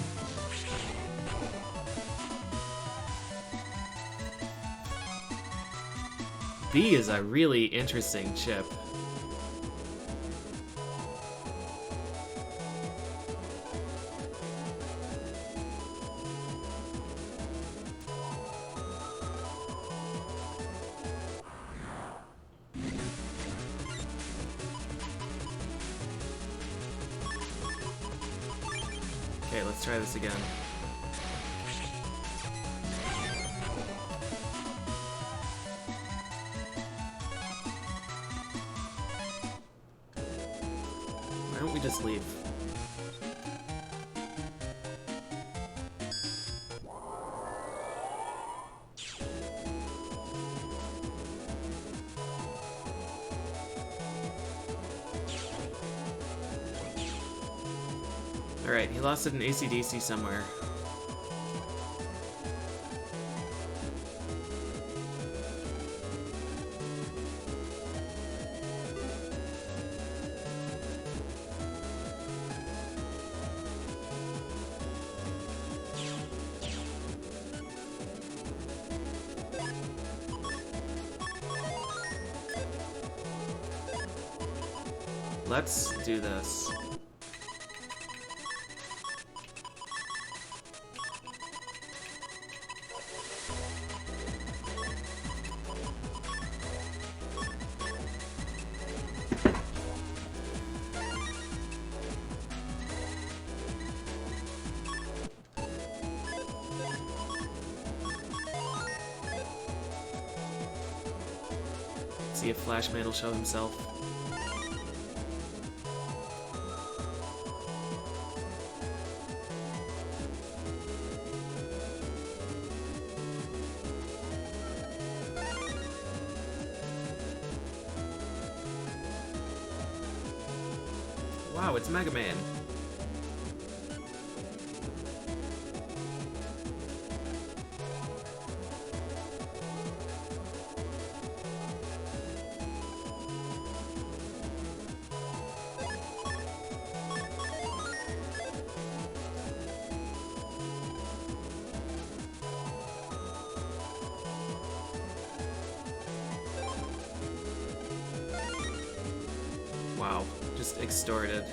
B is a really interesting chip. Okay, let's try this again. Why don't we just leave? Alright, he lost it in AC/DC somewhere. Let's do this. See if Flashman will show himself. Wow, it's Mega Man. Wow, just extorted.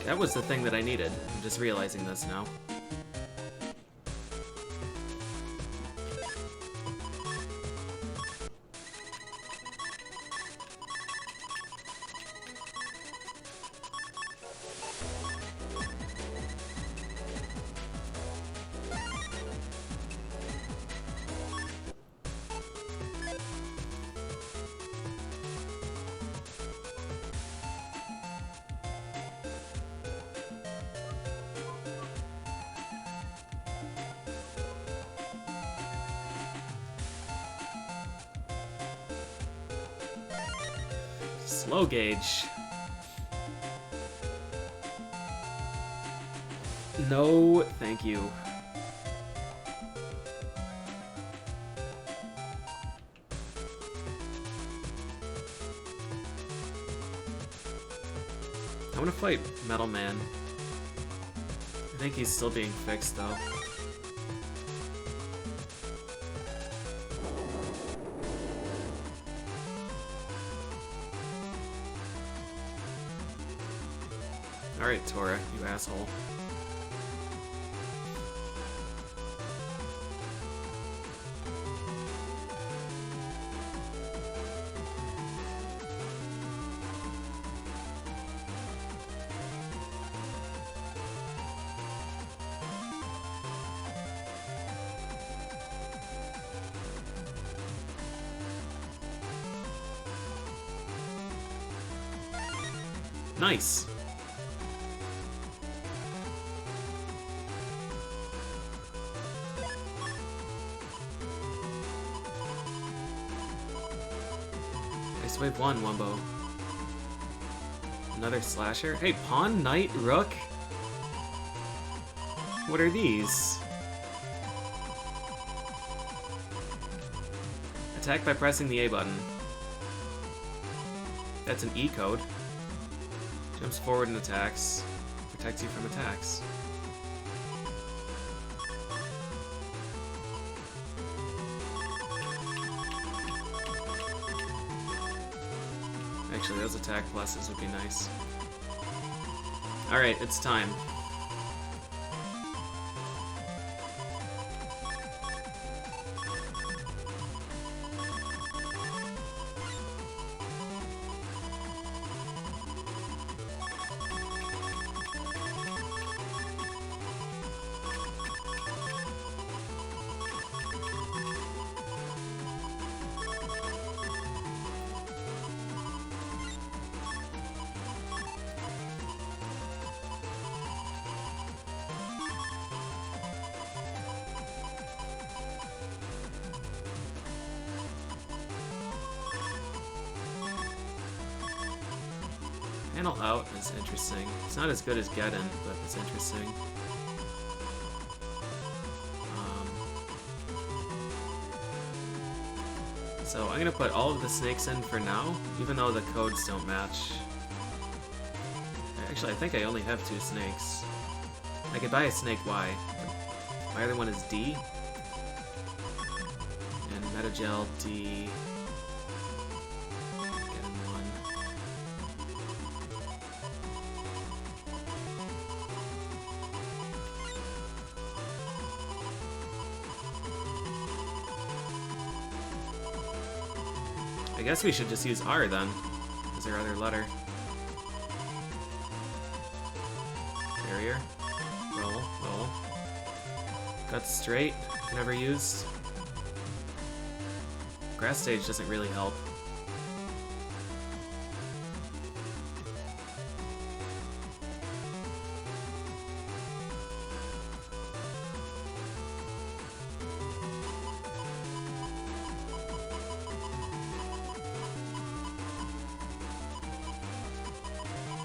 That was the thing that I needed. I'm just realizing this now. Slow gauge. No, thank you. I want to fight Metal Man. I think he's still being fixed though. Alright, Tora, you asshole. Nice. Ice Wave 1, Wumbo. Another slasher. Hey, Pawn, Knight, Rook? What are these? Attack by pressing the A button. That's an E code. Jumps forward and attacks. Protects you from attacks. Actually, those attack pluses would be nice. Alright, it's time. Panel out is interesting. It's not as good as get in, but it's interesting. So I'm gonna put all of the snakes in for now, even though the codes don't match. Actually, I think I only have 2 snakes. I could buy a snake Y. My other one is D. And Metagel D. I guess we should just use R then, as our other letter. Barrier. Roll, roll. Cut straight, never used. Grass stage doesn't really help.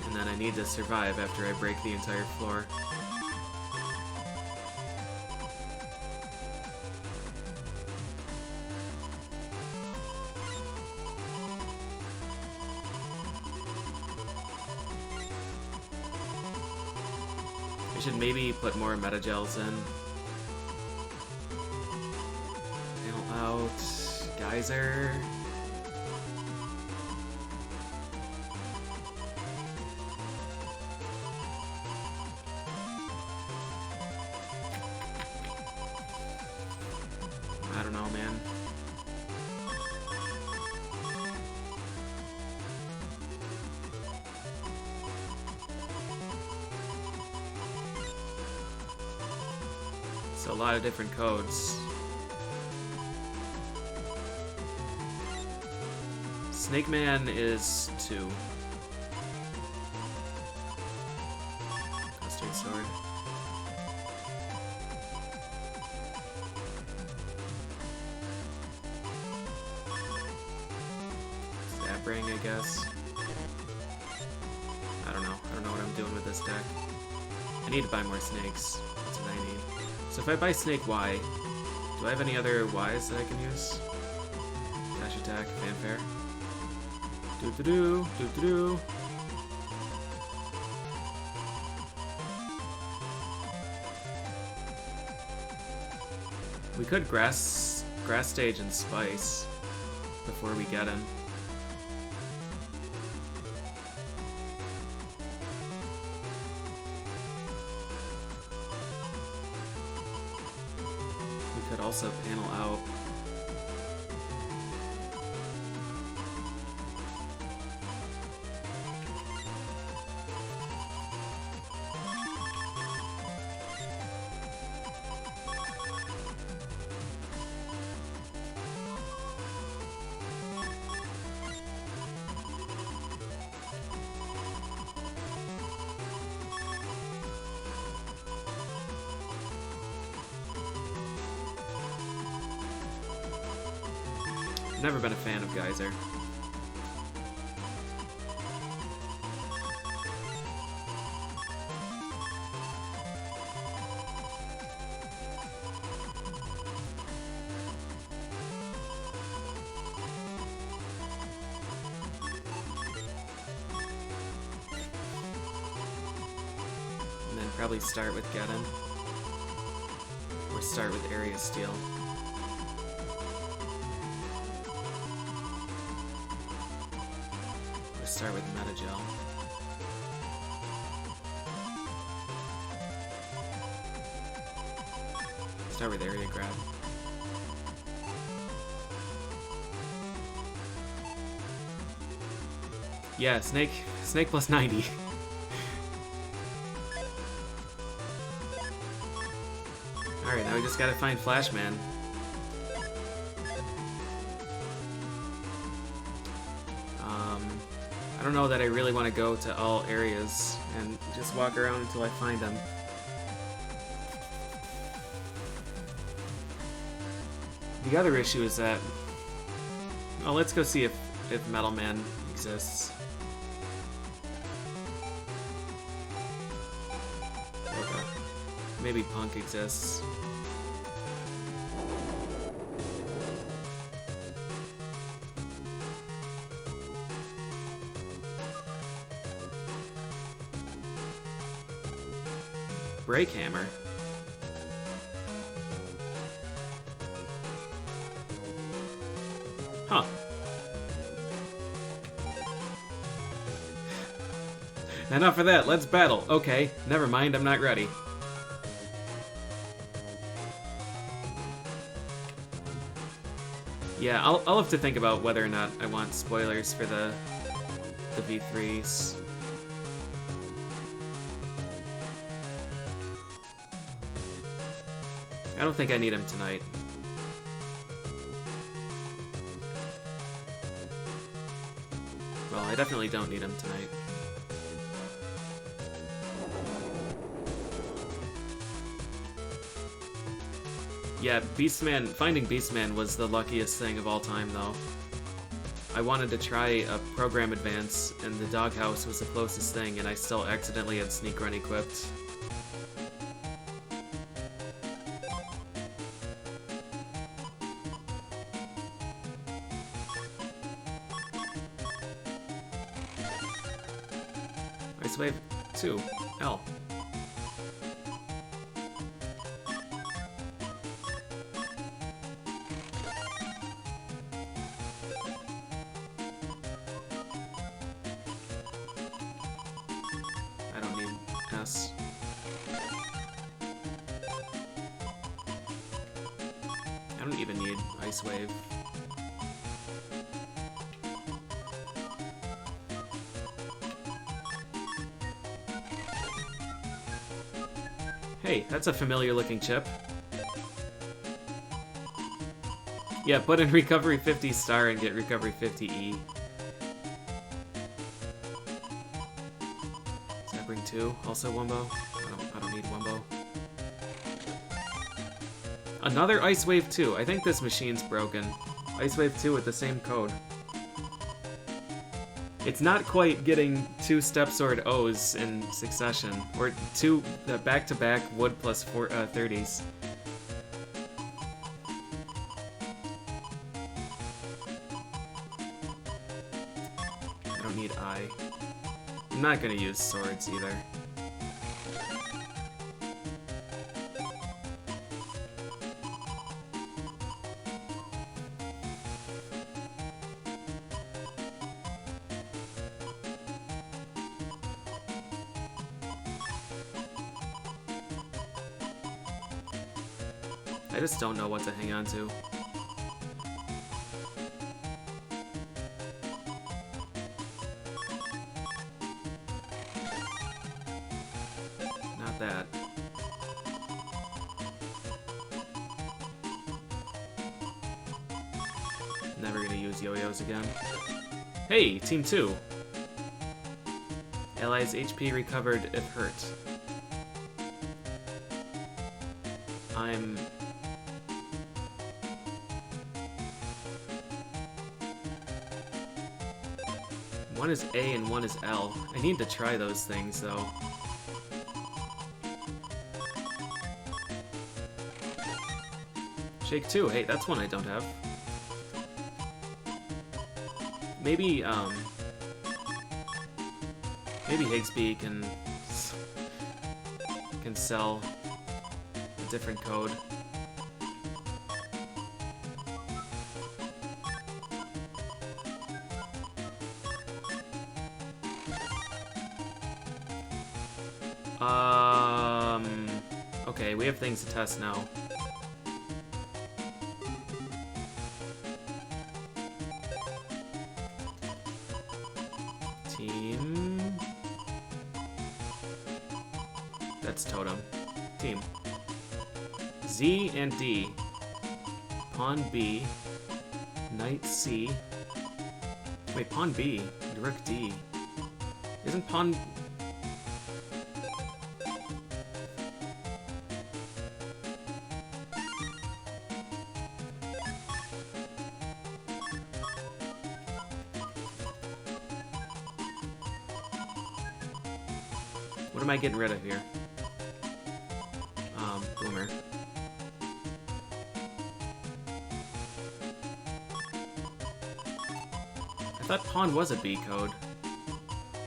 And then I need to survive after I break the entire floor. I should maybe put more metagels in. Panel out. Geyser. I don't know, man. So a lot of different codes. Snake Man is 2. Custard Sword. Ring, I guess. I don't know. I don't know what I'm doing with this deck. I need to buy more snakes. That's what I need. So if I buy snake Y, do I have any other Ys that I can use? Dash attack, fanfare. Do-do-do, do-do-do. We could grass stage and spice before we get in. Could also panel out. Never been a fan of Geyser. Probably start with Geddon. Or start with Area Steel. Or start with Metagel. Start with Area Grab. Yeah, Snake plus 90. Alright, now we just gotta find Flashman. I don't know that I really want to go to all areas and just walk around until I find him. The other issue is that... Oh, let's go see if Metal Man exists. Okay. Maybe Punk exists. Break Hammer. Huh. Enough of that, let's battle. Okay, never mind, I'm not ready. Yeah, I'll have to think about whether or not I want spoilers for the V3s. I don't think I need him tonight. Well, I definitely don't need him tonight. Yeah, Beastman, finding Beastman was the luckiest thing of all time, though. I wanted to try a program advance, and the doghouse was the closest thing, and I still accidentally had Sneak Run equipped. Ice Wave 2, L. I don't need S. I don't even need Ice Wave. Hey, that's a familiar looking chip. Yeah, put in Recovery 50 Star and get Recovery 50E. Does that bring 2? Also Wumbo? I don't need Wumbo. Another Ice Wave 2. I think this machine's broken. Ice Wave 2 with the same code. It's not quite getting 2 Step Sword O's in succession, or 2 back-to-back wood plus 30s. I don't need I. I'm not gonna use swords either. I just don't know what to hang on to. Not that. Never gonna use yo-yos again. Hey, Team 2! Allies HP recovered if hurt. I'm... One is A and one is L. I need to try those things, though. Shake 2. Hey, that's one I don't have. Maybe, maybe Higsby can can sell a different code. Okay, we have things to test now. Team. That's Totem. Team. Z and D. Pawn B. Knight C. Wait, Pawn B. Rook D. Isn't Pawn... What am I getting rid of here? Boomer. I thought pawn was a B code.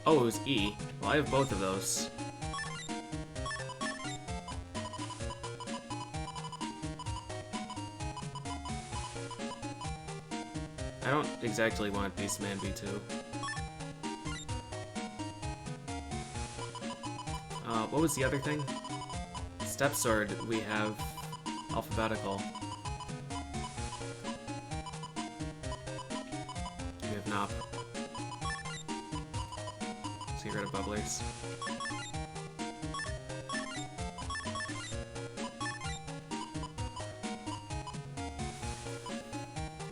Oh, it was E. Well, I have both of those. I don't exactly want Beastman B2. What was the other thing? Step Sword, we have alphabetical. We have Nop. Let's get rid of bubblers.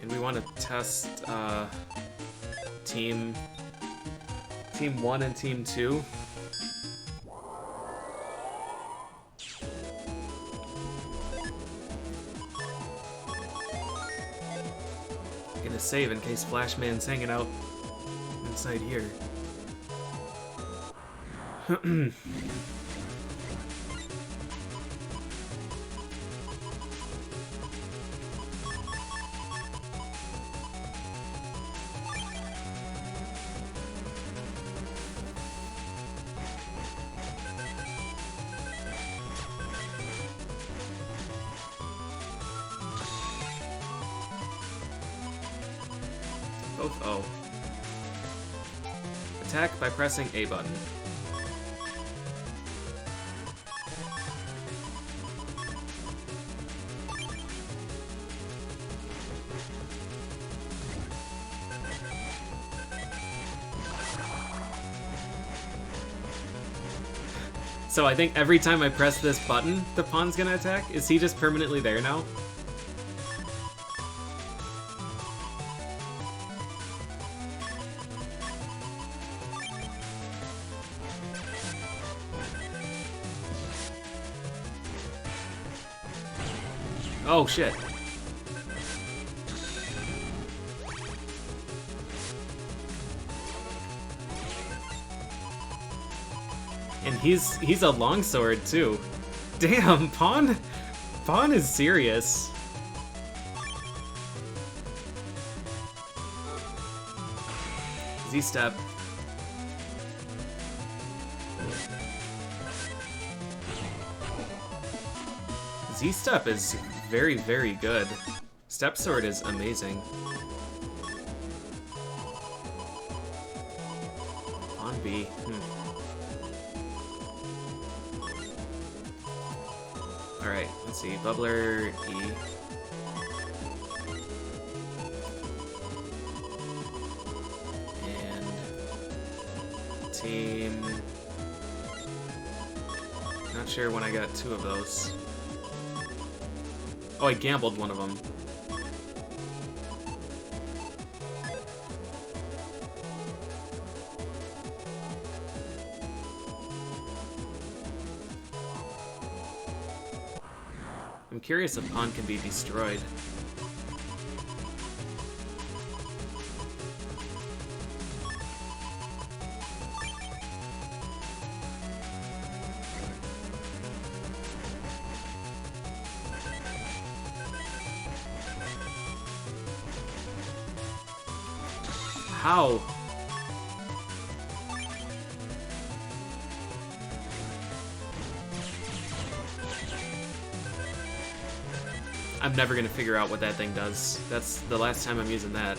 And we want to test Team 1 and Team 2. Gonna save in case Flashman's hanging out inside here. Both O. Attack by pressing A button. So I think every time I press this button, the pawn's gonna attack? Is he just permanently there now? Oh shit. And he's a longsword too. Damn, Pawn is serious. Z-step. Z-step is very, very good. Step sword is amazing. Pawn B. Alright, let's see. Bubbler E. And team. Not sure when I got two of those. Oh, I gambled one of them. I'm curious if pawn can be destroyed. How? I'm never gonna figure out what that thing does. That's the last time I'm using that.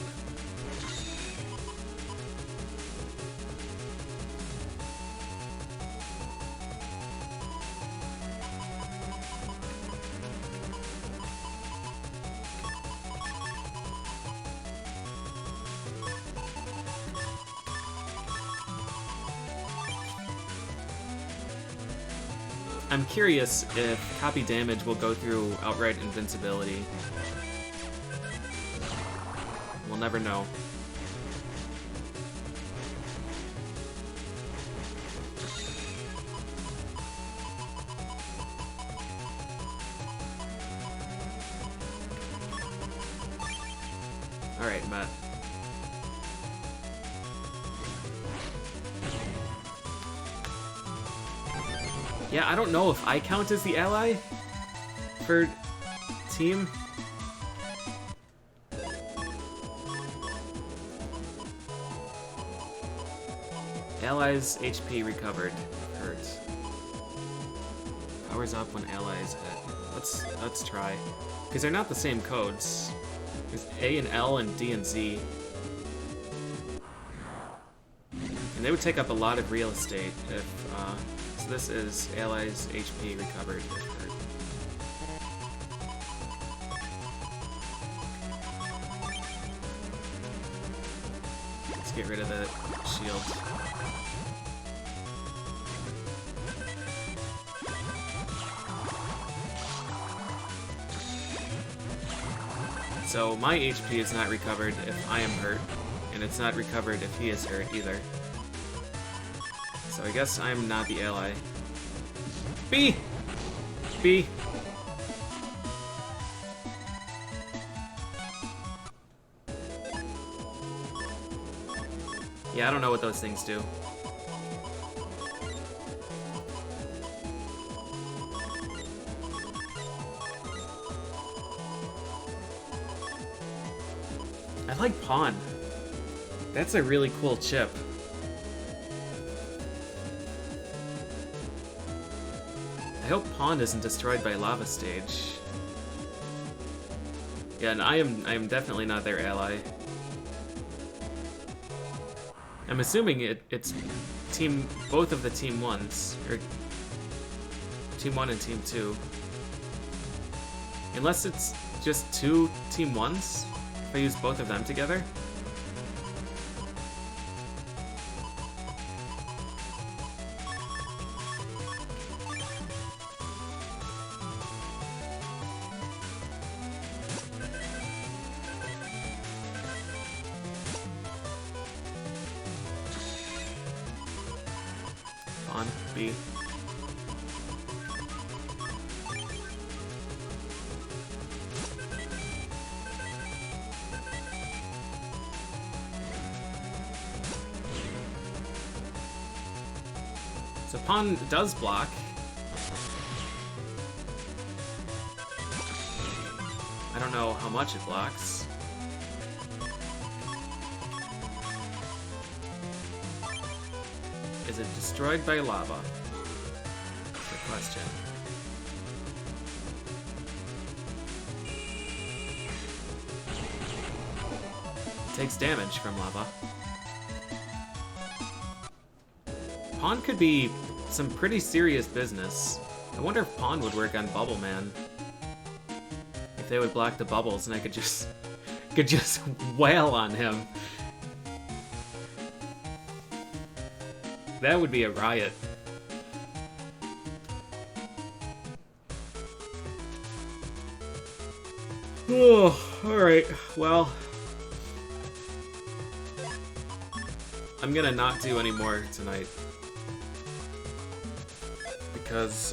I'm curious if copy damage will go through outright invincibility. We'll never know. Alright, Matt. Yeah, I don't know if I count as the ally for team. Allies HP recovered. Hurts. Powers up when allies hit. Let's try. Because they're not the same codes. There's A and L and D and Z. And they would take up a lot of real estate if so this is allies HP recovered if hurt. Let's get rid of the shield. So my HP is not recovered if I am hurt, and it's not recovered if he is hurt either. So I guess I'm not the ally. B! B! Yeah, I don't know what those things do. I like Pawn. That's a really cool chip. I hope Pawn isn't destroyed by Lava Stage. Yeah, and I am definitely not their ally. I'm assuming it's both of the Team 1s, or Team 1 and Team 2. Unless it's just two Team 1s, if I use both of them together. On B. So Pawn does block. I don't know how much it blocks. Is it destroyed by lava? That's the question. It takes damage from lava. Pawn could be some pretty serious business. I wonder if Pawn would work on Bubbleman. If they would block the bubbles and I could just wail on him. That would be a riot. Oh, alright. Well, I'm gonna not do any more tonight. Because